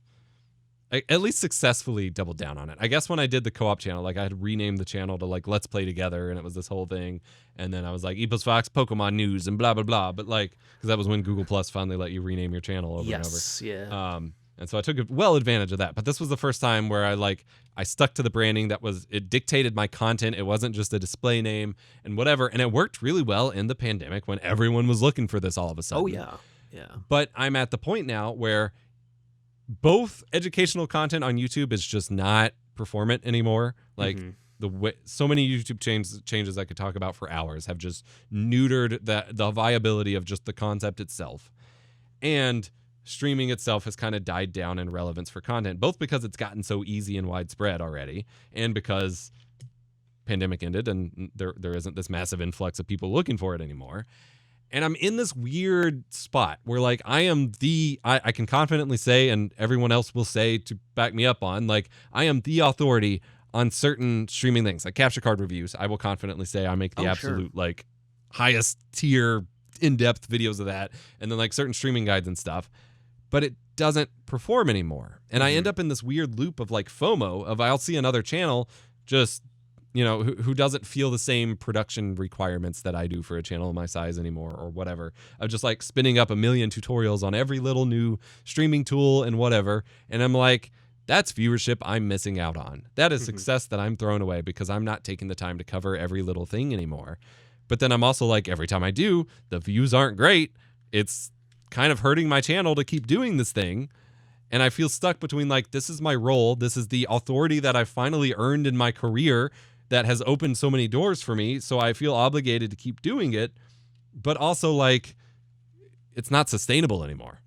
at least successfully doubled down on it. I guess when I did the co-op channel, like I had renamed the channel to like Let's Play Together, and it was this whole thing. And then I was like EposVox Pokemon News and blah blah blah. But like, because that was when Google Plus finally let you rename your channel over and over. Yeah. And so I took well advantage of that. But this was the first time where I stuck to the branding it dictated my content. It wasn't just a display name and whatever. And it worked really well in the pandemic when everyone was looking for this all of a sudden. Oh yeah. Yeah. But I'm at the point now where both educational content on YouTube is just not performant anymore. Like the way, so many YouTube changes I could talk about for hours have just neutered the viability of just the concept itself. And streaming itself has kind of died down in relevance for content, both because it's gotten so easy and widespread already, and because pandemic ended and there isn't this massive influx of people looking for it anymore. And I'm in this weird spot where like I can confidently say, and everyone else will say to back me up on, like I am the authority on certain streaming things, like capture card reviews. I will confidently say I make the absolute like highest tier in-depth videos of that, and then like certain streaming guides and stuff. But it doesn't perform anymore. And I end up in this weird loop of like FOMO of I'll see another channel just, you know, who doesn't feel the same production requirements that I do for a channel my size anymore or whatever. Of just like spinning up a million tutorials on every little new streaming tool and whatever. And I'm like, that's viewership I'm missing out on. That is success that I'm throwing away because I'm not taking the time to cover every little thing anymore. But then I'm also like, every time I do, the views aren't great. It's kind of hurting my channel to keep doing this thing. And I feel stuck between like, this is my role. This is the authority that I finally earned in my career that has opened so many doors for me. So I feel obligated to keep doing it. But also like, it's not sustainable anymore.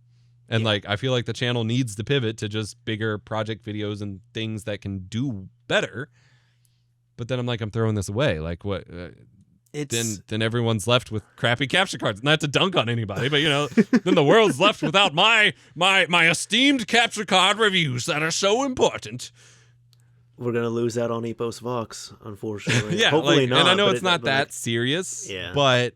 And like, I feel like the channel needs to pivot to just bigger project videos and things that can do better. But then I'm like, I'm throwing this away. Like what? Then everyone's left with crappy capture cards. Not to dunk on anybody, but you know, then the world's left without my esteemed capture card reviews that are so important. We're gonna lose out on EposVox, unfortunately. Yeah, hopefully like, not. And I know it's not that serious. Yeah. But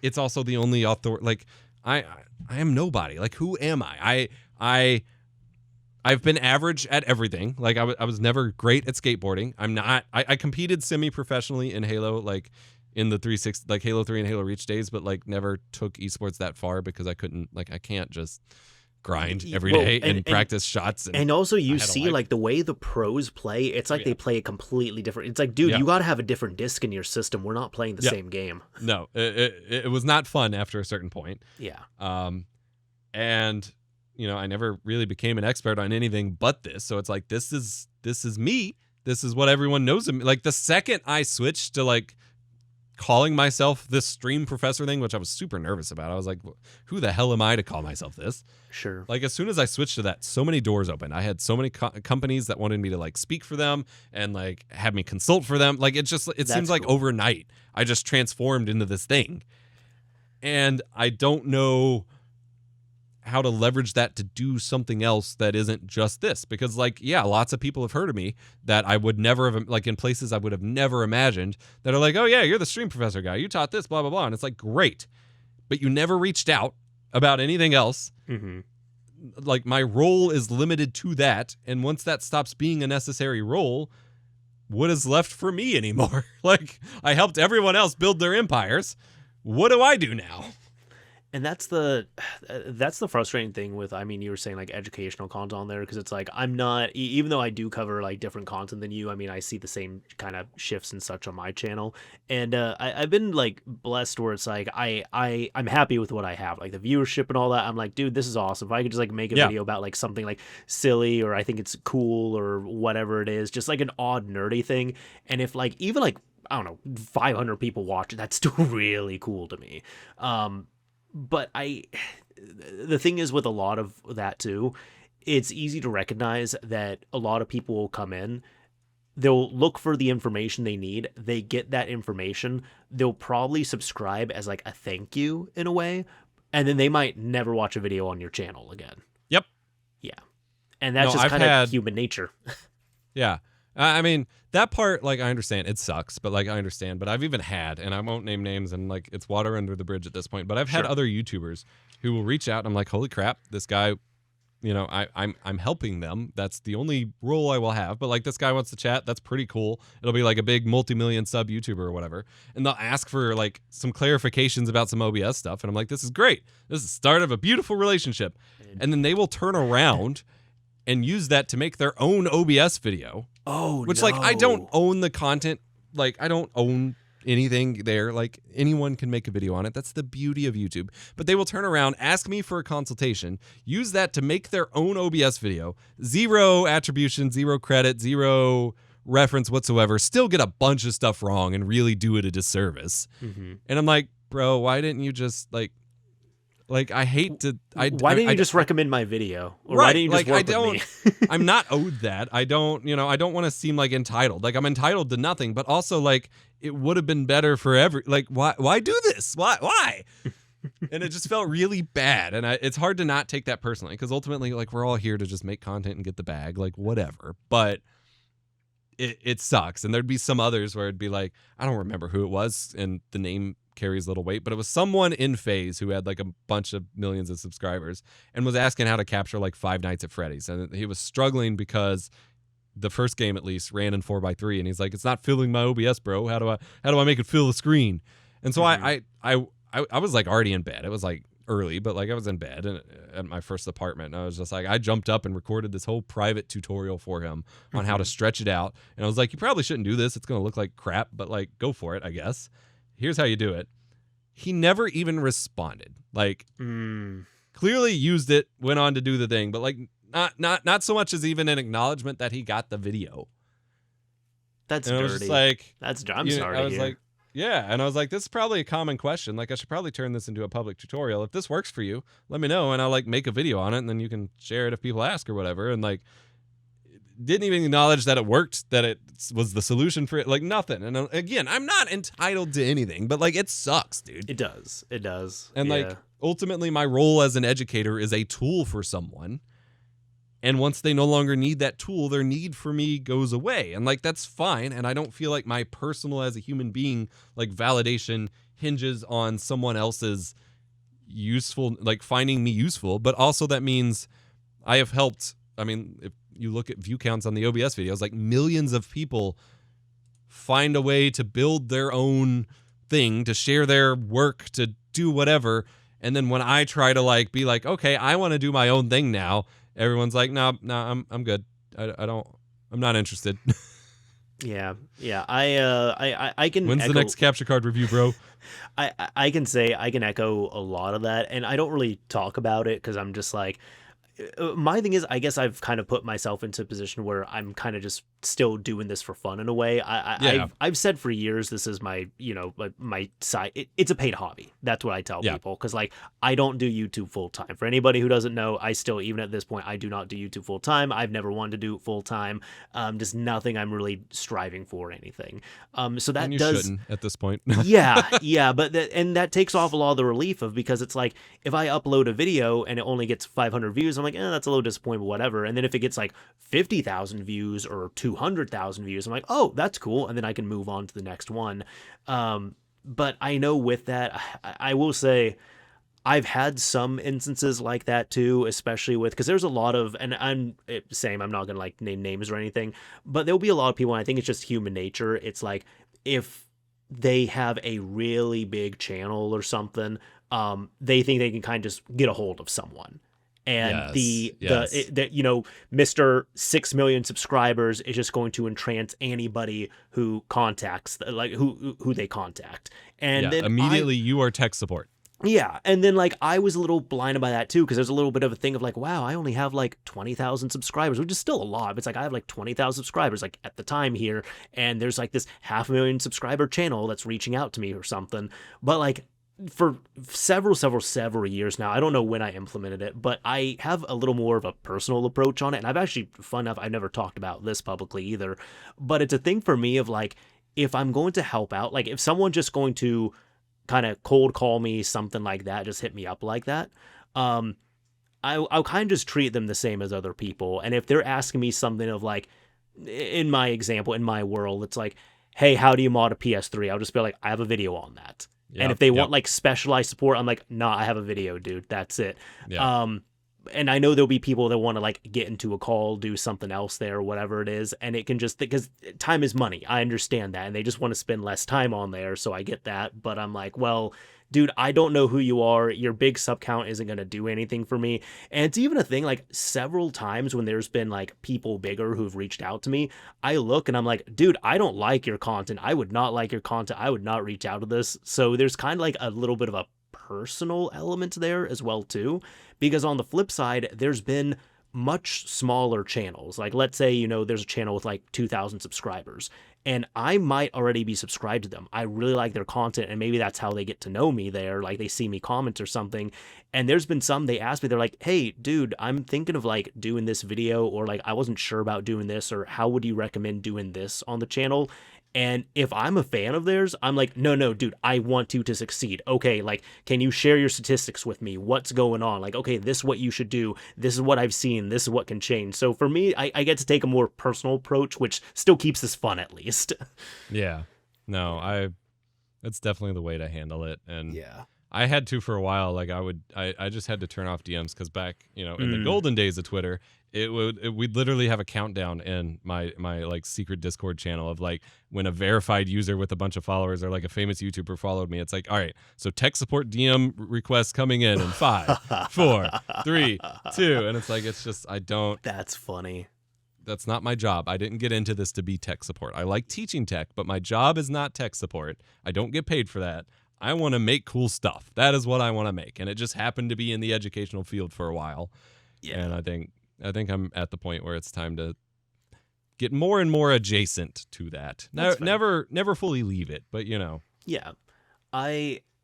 it's also the only author. Like I am nobody. Like who am I? I've been average at everything. Like I was never great at skateboarding. I'm not. I competed semi-professionally in Halo, like in the 360, like Halo 3 and Halo Reach days, but like never took esports that far because I couldn't. Like I can't just grind every day and practice shots. And also you see like the way the pros play, it's like they play a completely different. It's like, dude, you got to have a different disc in your system. We're not playing the same game. No, it was not fun after a certain point. Yeah. And you know, I never really became an expert on anything but this. So it's like, this is me. This is what everyone knows of me. Like the second I switched to like calling myself this stream professor thing, which I was super nervous about. I was like, who the hell am I to call myself this? Sure. Like as soon as I switched to that, so many doors opened. I had so many companies that wanted me to like speak for them and like have me consult for them. Like it seems like overnight I just transformed into this thing. And I don't know how to leverage that to do something else that isn't just this, because like, yeah, lots of people have heard of me that I would never have, like in places I would have never imagined, that are like, oh yeah, you're the stream professor guy, you taught this, blah blah blah. And it's like, great, but you never reached out about anything else. Like my role is limited to that, and once that stops being a necessary role, what is left for me anymore? Like I helped everyone else build their empires, what do I do now? And that's the frustrating thing with, I mean, you were saying like educational content on there, because it's like, I'm not, even though I do cover like different content than you, I mean, I see the same kind of shifts and such on my channel. And I've been like blessed where it's like, I'm happy with what I have, like the viewership and all that. I'm like, dude, this is awesome. If I could just like make a video about like something like silly, or I think it's cool or whatever it is, just like an odd nerdy thing. And if like, even like, I don't know, 500 people watch it, that's still really cool to me. But the thing is with a lot of that too, it's easy to recognize that a lot of people will come in, they'll look for the information they need, they get that information, they'll probably subscribe as like a thank you in a way, and then they might never watch a video on your channel again. Yep. Yeah. And that's just kind of human nature. Yeah. I mean, that part, like, I understand. It sucks, but, like, I understand. But I've even had, and I won't name names, and, like, it's water under the bridge at this point, but I've had other YouTubers who will reach out, and I'm like, holy crap, this guy, you know, I'm helping them. That's the only role I will have. But, like, this guy wants to chat. That's pretty cool. It'll be, like, a big multi-million sub YouTuber or whatever. And they'll ask for, like, some clarifications about some OBS stuff. And I'm like, this is great. This is the start of a beautiful relationship. And then they will turn around and use that to make their own OBS video. Oh, which, like, I don't own the content. Like, I don't own anything there. Like, anyone can make a video on it. That's the beauty of YouTube. But they will turn around, ask me for a consultation, use that to make their own OBS video. Zero attribution, zero credit, zero reference whatsoever. Still get a bunch of stuff wrong and really do it a disservice. And I'm like, bro, why didn't you just, like, Like, I hate to. Why didn't you just recommend my video? Or right, why didn't you just like, work with me? I'm not owed that. I don't want to seem like entitled. Like, I'm entitled to nothing, but also, like, it would have been better for like, why do this? Why? And it just felt really bad. And it's hard to not take that personally, because ultimately, like, we're all here to just make content and get the bag, like, whatever. But it sucks. And there'd be some others where it'd be like, I don't remember who it was, and the name carries little weight, but it was someone in FaZe who had like a bunch of millions of subscribers and was asking how to capture like Five Nights at Freddy's. And he was struggling because the first game at least ran in 4x3, and he's like, it's not filling my OBS, bro. How do I make it fill the screen? And so I was like already in bed. It was like early, but like I was in bed at my first apartment, and I was just like, I jumped up and recorded this whole private tutorial for him on how to stretch it out. And I was like, you probably shouldn't do this. It's going to look like crap, but like, go for it, I guess. Here's how you do it. He never even responded. Like, clearly used it, went on to do the thing, but like not so much as even an acknowledgement that he got the video. That's and dirty. I was just like, I'm sorry. I was like, yeah, and I was like, this is probably a common question. Like, I should probably turn this into a public tutorial. If this works for you, let me know, and I'll like make a video on it, and then you can share it if people ask or whatever. And like, didn't even acknowledge that it worked, that it was the solution for it, like nothing. And again, I'm not entitled to anything, but like, it sucks, dude. It does. And like, ultimately my role as an educator is a tool for someone. And once they no longer need that tool, their need for me goes away. And like, that's fine. And I don't feel like my personal as a human being, like, validation hinges on someone else's useful, like, finding me useful. But also that means I have helped. I mean, if you look at view counts on the OBS videos, like, millions of people find a way to build their own thing, to share their work, to do whatever. And then when I try to like be like, okay, I want to do my own thing now, everyone's like, no, I'm good. I'm not interested. Yeah. I can. When's the next capture card review, bro? I can say I can echo a lot of that, and I don't really talk about it because I'm just like, my thing is, I guess I've kind of put myself into a position where I'm kind of just still doing this for fun in a way. I've said for years, this is my, my side. It's a paid hobby. That's what I tell people. Cause like, I don't do YouTube full time. For anybody who doesn't know, I still, even at this point, I do not do YouTube full time. I've never wanted to do it full time. Just nothing I'm really striving for or anything. So that shouldn't at this point. yeah. But that takes off a lot of the relief of, because it's like, if I upload a video and it only gets 500 views, I'm like, that's a little disappointing, but whatever. And then if it gets like 50,000 views or 200,000 views, I'm like, oh, that's cool. And then I can move on to the next one. But I know with that, I will say I've had some instances like that too, especially with, because there's a lot of, and I'm not going to like name names or anything, but there'll be a lot of people, and I think it's just human nature. It's like, if they have a really big channel or something, they think they can kind of just get a hold of someone. And Mr. 6 million subscribers is just going to entrance anybody who contacts, like who they contact. And then immediately you are tech support. Yeah. And then like, I was a little blinded by that too, because there's a little bit of a thing of like, wow, I only have like 20,000 subscribers, which is still a lot. But it's like, I have like 20,000 subscribers like at the time here. And there's like this 500,000 subscriber channel that's reaching out to me or something. But like, for several years now, I don't know when I implemented it, but I have a little more of a personal approach on it. And I've actually, fun enough, I've never talked about this publicly either, but it's a thing for me of like, if I'm going to help out, like if someone just going to kind of cold call me, something like that, just hit me up like that, I'll kind of just treat them the same as other people. And if they're asking me something of like, in my example, in my world, it's like, hey, how do you mod a PS3? I'll just be like, I have a video on that. And if they want like specialized support, I'm like, nah, I have a video, dude. That's it. And I know there'll be people that want to like get into a call, do something else there, whatever it is. And it can just, because time is money. I understand that. And they just want to spend less time on there. So I get that. But I'm like, well, dude, I don't know who you are. Your big sub count isn't going to do anything for me. And it's even a thing, like several times when there's been like people bigger who've reached out to me, I look and I'm like, dude, I don't like your content. I would not like your content. I would not reach out to this. So there's kind of like a little bit of a personal element there as well too, because on the flip side, there's been much smaller channels. Like, let's say, there's a channel with like 2,000 subscribers, and I might already be subscribed to them. I really like their content, and maybe that's how they get to know me there. Like they see me comment or something. And there's been some, they asked me, they're like, hey, dude, I'm thinking of like doing this video, or like I wasn't sure about doing this, or how would you recommend doing this on the channel? And if I'm a fan of theirs, I'm like, no, dude, I want you to succeed. Okay, like, can you share your statistics with me? What's going on? Like, okay, this is what you should do. This is what I've seen. This is what can change. So for me, I get to take a more personal approach, which still keeps this fun at least. Yeah. No, that's definitely the way to handle it. And Yeah. I had to for a while. Like I just had to turn off DMs because back, in the golden days of Twitter, we'd literally have a countdown in my like secret Discord channel of like when a verified user with a bunch of followers or like a famous YouTuber followed me. It's like, all right, so tech support DM requests coming in 5, 4, 3, 2, and it's like I don't. That's funny. That's not my job. I didn't get into this to be tech support. I like teaching tech, but my job is not tech support. I don't get paid for that. I want to make cool stuff. That is what I want to make. And it just happened to be in the educational field for a while. Yeah. And I think I'm at the point where it's time to get more and more adjacent to that. Never fully leave it, but Yeah.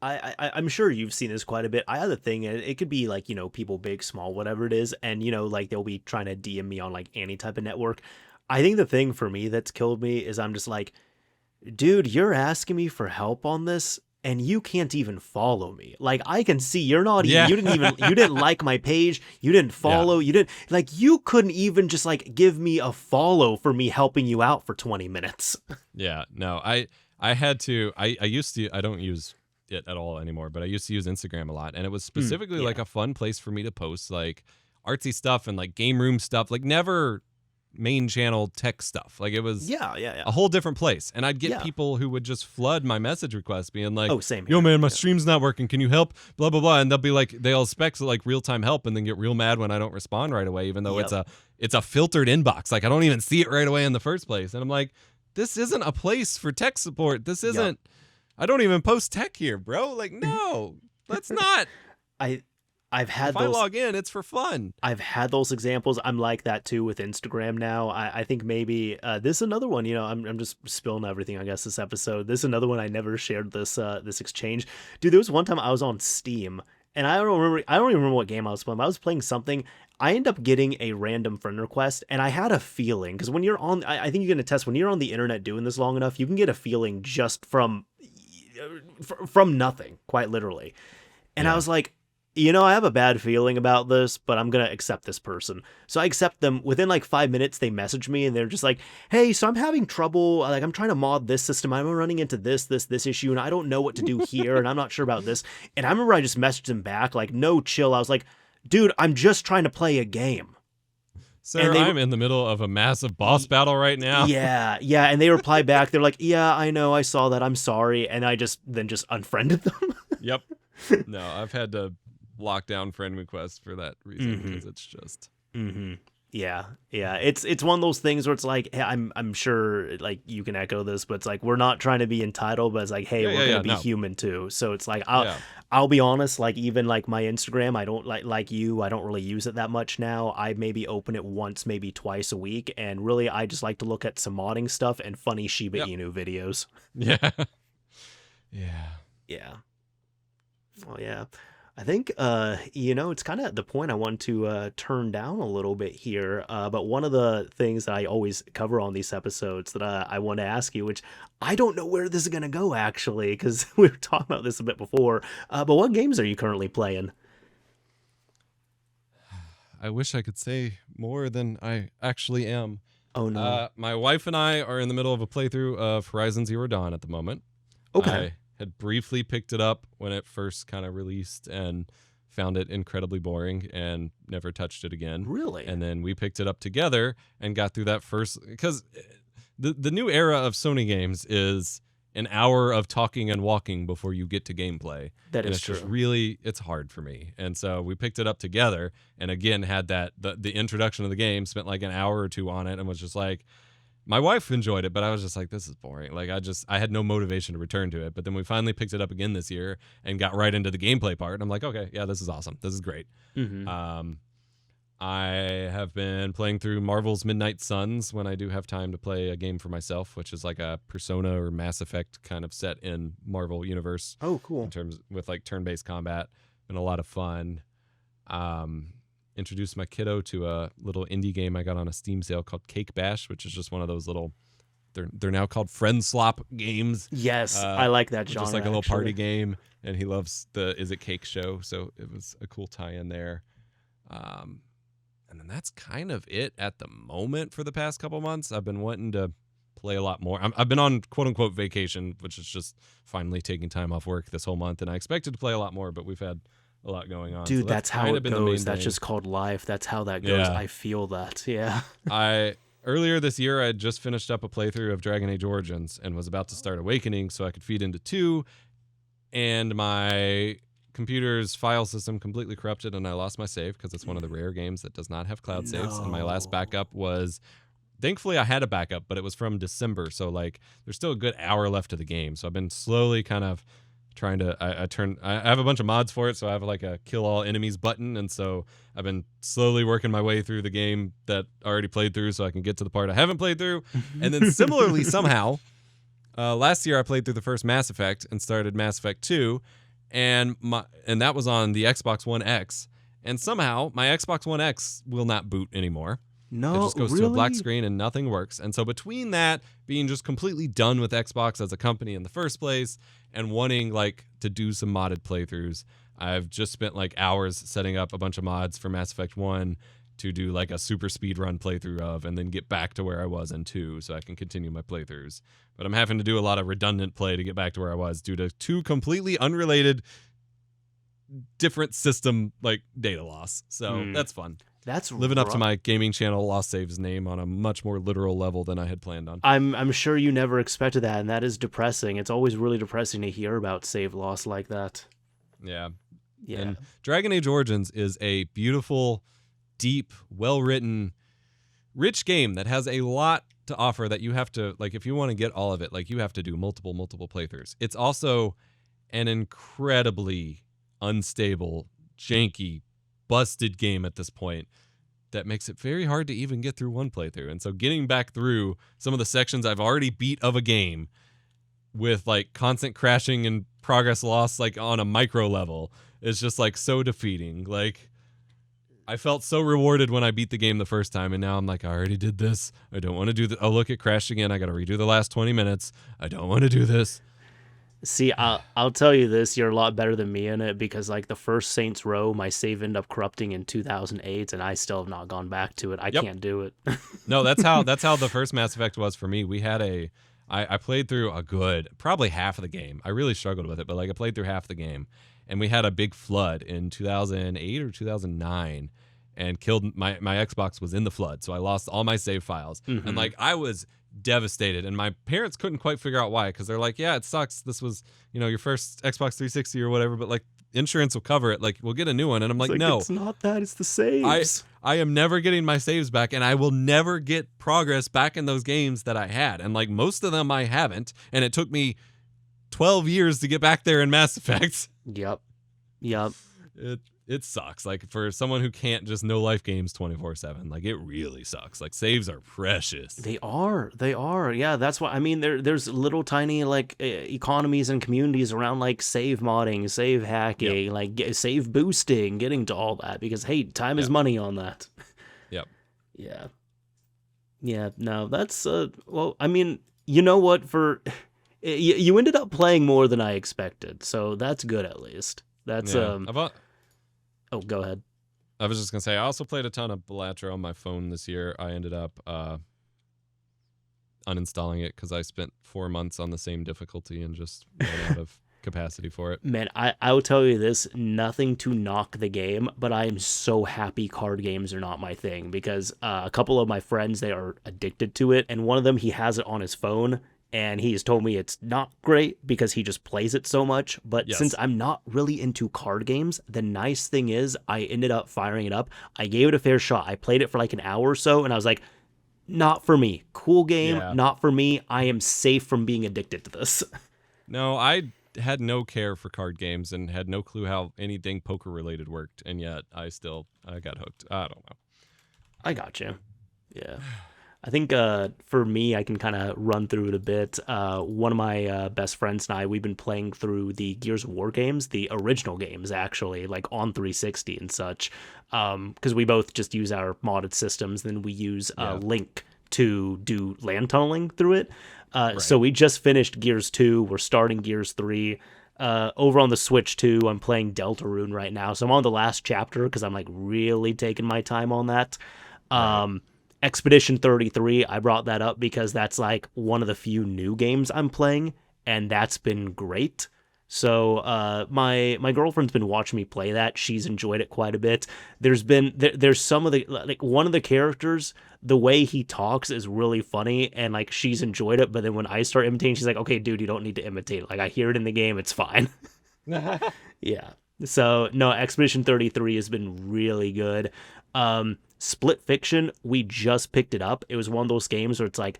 I'm sure you've seen this quite a bit. I have a thing, it could be like, people big, small, whatever it is. And, like they'll be trying to DM me on like any type of network. I think the thing for me that's killed me is I'm just like, dude, you're asking me for help on this and you can't even follow me. Like I can see you're not even, you didn't like my page. You didn't follow. You didn't like, you couldn't even just like give me a follow for me helping you out for 20 minutes. Yeah, no, I had to, I used to, I don't use it at all anymore, but I used to use Instagram a lot. And it was specifically like a fun place for me to post like artsy stuff and like game room stuff, like never main channel tech stuff. Like it was a whole different place. And I'd get people who would just flood my message requests being like, same here. Yo man, my stream's not working. Can you help? Blah, blah, blah. And they'll be like, they'll expect like real-time help and then get real mad when I don't respond right away, even though it's a filtered inbox. Like I don't even see it right away in the first place. And I'm like, this isn't a place for tech support. This isn't, I don't even post tech here, bro. Like, no, that's not. I've had if I log in, it's for fun. I've had those examples. I'm like that too with Instagram now. I think maybe this is another one. I'm just spilling everything, I guess, this episode. This is another one I never shared this exchange. Dude, there was one time I was on Steam and I don't even remember what game I was playing. I was playing something. I end up getting a random friend request, and I had a feeling because when you're on, I think you can attest when you're on the internet doing this long enough, you can get a feeling just from nothing, quite literally. And I was like, I have a bad feeling about this, but I'm going to accept this person. So I accept them. Within like 5 minutes, they message me and they're just like, hey, so I'm having trouble. Like I'm trying to mod this system. I'm running into this issue and I don't know what to do here. And I'm not sure about this. And I remember I just messaged them back like, no, chill. I was like, dude, I'm just trying to play a game. Sir, I'm in the middle of a massive boss battle right now. Yeah. And they replied back. They're like, yeah, I know. I saw that. I'm sorry. And I just unfriended them. Yep. No, I've had to lock down friend requests for that reason because it's just. Yeah. It's one of those things where it's like, hey, I'm sure like you can echo this, but it's like we're not trying to be entitled, but it's like, hey, we're gonna be human too. So it's like I'll be honest, like even like my Instagram, I don't like you, I don't really use it that much now. I maybe open it once, maybe twice a week, and really I just like to look at some modding stuff and funny Shiba Inu videos. Yeah. Well, yeah. I think, it's kind of the point I want to turn down a little bit here. But one of the things that I always cover on these episodes that I want to ask you, which I don't know where this is going to go, actually, because we were talking about this a bit before. But what games are you currently playing? I wish I could say more than I actually am. Oh, no. My wife and I are in the middle of a playthrough of Horizon Zero Dawn at the moment. Okay. I had briefly picked it up when it first kind of released and found it incredibly boring and never touched it again. Really? And then we picked it up together and got through that first, because the new era of Sony games is an hour of talking and walking before you get to gameplay. That is it's true. Just really, it's hard for me. And so we picked it up together and again had the introduction of the game, spent like an hour or two on it and was just like, my wife enjoyed it, but I was just like, this is boring. Like I had no motivation to return to it. But then we finally picked it up again this year and got right into the gameplay part. And I'm like, okay, yeah, this is awesome. This is great. Mm-hmm. I have been playing through Marvel's Midnight Suns when I do have time to play a game for myself, which is like a Persona or Mass Effect kind of set in Marvel universe. Oh, cool. In terms with like turn-based combat. Been a lot of fun. Introduced my kiddo to a little indie game I got on a Steam sale called Cake Bash, which is just one of those little, they're now called friend slop games. Yes, I like that genre. Just like a little party game, and he loves the Is It Cake show, so it was a cool tie-in there. And then that's kind of it at the moment for the past couple months. I've been wanting to play a lot more. I've been on quote-unquote vacation, which is just finally taking time off work this whole month, and I expected to play a lot more, but we've had a lot going on. Dude, so that's how it goes. That's just called life. That's how that goes. Yeah. I feel that. Yeah. Earlier this year, I had just finished up a playthrough of Dragon Age Origins and was about to start Awakening so I could feed into 2, and my computer's file system completely corrupted and I lost my save because it's one of the rare games that does not have cloud saves. And my last backup was, thankfully I had a backup, but it was from December. So like there's still a good hour left of the game. So I've been slowly kind of trying to, I have a bunch of mods for it. So I have like a kill all enemies button. And so I've been slowly working my way through the game that I already played through so I can get to the part I haven't played through. And then similarly, somehow, last year I played through the first Mass Effect and started Mass Effect 2. And that was on the Xbox One X. And somehow my Xbox One X will not boot anymore. No, it just goes to a black screen and nothing works. And so between that being just completely done with Xbox as a company in the first place and wanting like to do some modded playthroughs, I've just spent like hours setting up a bunch of mods for Mass Effect 1 to do like a super speed run playthrough of, and then get back to where I was in 2 so I can continue my playthroughs. But I'm having to do a lot of redundant play to get back to where I was due to 2 completely unrelated different system like data loss. So that's fun. That's living up to my gaming channel Lost Saves name on a much more literal level than I had planned on. I'm sure you never expected that, and that is depressing. It's always really depressing to hear about save loss like that. Yeah. Yeah. And Dragon Age Origins is a beautiful, deep, well-written, rich game that has a lot to offer that you have to, like, if you want to get all of it, like, you have to do multiple playthroughs. It's also an incredibly unstable, janky, busted game at this point that makes it very hard to even get through one playthrough. And so getting back through some of the sections I've already beat of a game with like constant crashing and progress loss like on a micro level is just like so defeating. Like I felt so rewarded when I beat the game the first time, and now I'm like, I already did this. I don't want to do that. Oh, look, it crashed again. I got to redo the last 20 minutes. I don't want to do this. See, I'll tell you this, you're a lot better than me in it, because like the first Saints Row, my save ended up corrupting in 2008, and I still have not gone back to it. I can't do it. No, that's how the first Mass Effect was for me. We had I played through a good, probably half of the game. I really struggled with it, but like I played through half the game, and we had a big flood in 2008 or 2009 and killed my Xbox was in the flood. So I lost all my save files. Mm-hmm. And like I was devastated, and my parents couldn't quite figure out why, because they're like, yeah, it sucks, this was, you know, your first Xbox 360 or whatever, but like insurance will cover it, like we'll get a new one. And I'm like, no, it's not that, it's the saves. I am never getting my saves back, and I will never get progress back in those games that I had, and like most of them I haven't, and it took me 12 years to get back there in Mass Effect. Yep. It sucks. Like for someone who can't just no life games 24/7, like it really sucks. Like saves are precious. They are. Yeah, that's why. I mean, there's little tiny like economies and communities around like save modding, save hacking, like save boosting, getting to all that, because hey, time is money on that. Yep. Yeah. No, that's well, I mean, you know what? For you ended up playing more than I expected, so that's good at least. That's Oh, go ahead. I was just going to say, I also played a ton of Balatro on my phone this year. I ended up uninstalling it because I spent 4 months on the same difficulty and just ran out of capacity for it. Man, I will tell you this, nothing to knock the game, but I am so happy card games are not my thing, because a couple of my friends, they are addicted to it, and one of them, he has it on his phone, and he's told me it's not great because he just plays it so much. But since I'm not really into card games, the nice thing is I ended up firing it up. I gave it a fair shot. I played it for like an hour or so, and I was like, not for me. Cool game, not for me. I am safe from being addicted to this. No, I had no care for card games and had no clue how anything poker related worked, and yet I got hooked. I don't know. I got you. Yeah. I think for me, I can kind of run through it a bit. One of my best friends and I, we've been playing through the Gears of War games, the original games, actually, like on 360 and such, because we both just use our modded systems. Then we use Yeah. Link to do land tunneling through it. So Right. we just finished Gears 2. We're starting Gears 3. Over on the Switch too, I'm playing Deltarune right now. So I'm on the last chapter because I'm like really taking my time on that. Right. Um, Expedition 33, I brought that up because that's like one of the few new games I'm playing, and that's been great. So my girlfriend's been watching me play that. She's enjoyed it quite a bit. There's some of the, like, one of the characters, the way he talks is really funny, and like she's enjoyed it. But then when I start imitating, she's like, "Okay, dude, you don't need to imitate it. Like I hear it in the game, it's fine." Yeah. So no, Expedition 33 has been really good. Split Fiction, we just picked it up. It was one of those games where it's like,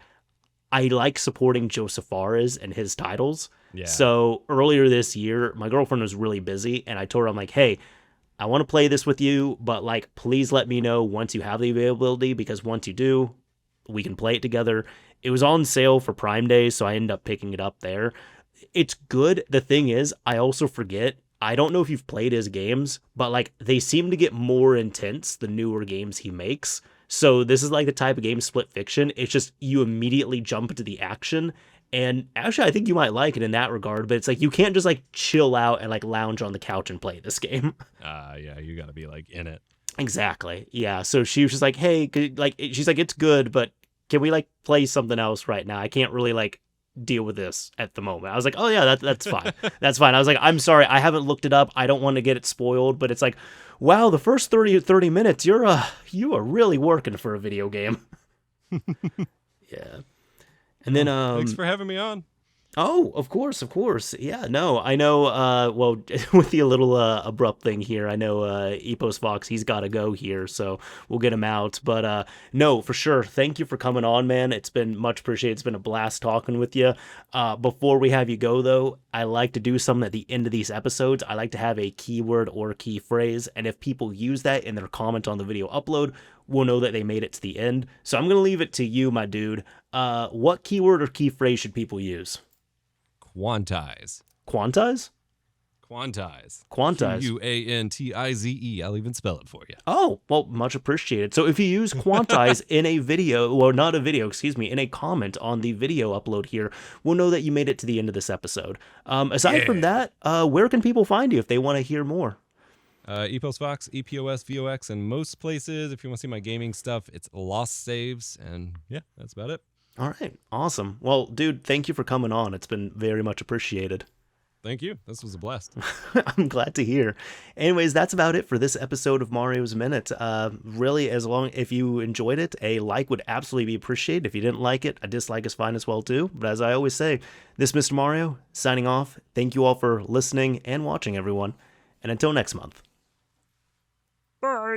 I like supporting Joseph Fares and his titles. Yeah. So earlier this year, my girlfriend was really busy, and I told her, I'm like, hey, I want to play this with you, but like, please let me know once you have the availability, because once you do, we can play it together. It was on sale for Prime Day, so I ended up picking it up there. It's good. The thing is, I also forget. I don't know if you've played his games, but like they seem to get more intense the newer games he makes. So this is like the type of game, Split Fiction. It's just you immediately jump into the action. And actually, I think you might like it in that regard, but it's like you can't just like chill out and like lounge on the couch and play this game. Yeah, you got to be like in it. Exactly. Yeah. So she was just like, hey, like, she's like, it's good, but can we like play something else right now? I can't really like deal with this at the moment. I was like, oh yeah, that's fine. That's fine. I was like, I'm sorry, I haven't looked it up. I don't want to get it spoiled, but it's like, wow, the first 30 minutes, you are really working for a video game. Yeah. And then Well, thanks for having me on. oh, of course, of course. Yeah, no, I know, well, with the little abrupt thing here, I know EposVox, he's got to go here, so we'll get him out. But no, for sure, thank you for coming on, man. It's been much appreciated. It's been a blast talking with you. Before we have you go, though, I like to do something at the end of these episodes. I like to have a keyword or key phrase, and if people use that in their comment on the video upload, we'll know that they made it to the end. So I'm going to leave it to you, my dude. What keyword or key phrase should people use? Quantize. Quantize? Quantize. Quantize. Quantize. I'll even spell it for you. Oh, well, much appreciated. So if you use quantize in a video, or not a video, excuse me, in a comment on the video upload here, we'll know that you made it to the end of this episode. Aside from that, where can people find you if they want to hear more? EposVox, EposVox, and most places. If you want to see my gaming stuff, it's Lost Saves. And yeah, that's about it. All right, awesome. Well, dude, thank you for coming on. It's been very much appreciated. Thank you. This was a blast. I'm glad to hear. Anyways, that's about it for this episode of Mario's Minute. Really, if you enjoyed it, a like would absolutely be appreciated. If you didn't like it, a dislike is fine as well too. But as I always say, this Mr. Mario signing off. Thank you all for listening and watching, everyone. And until next month. Bye.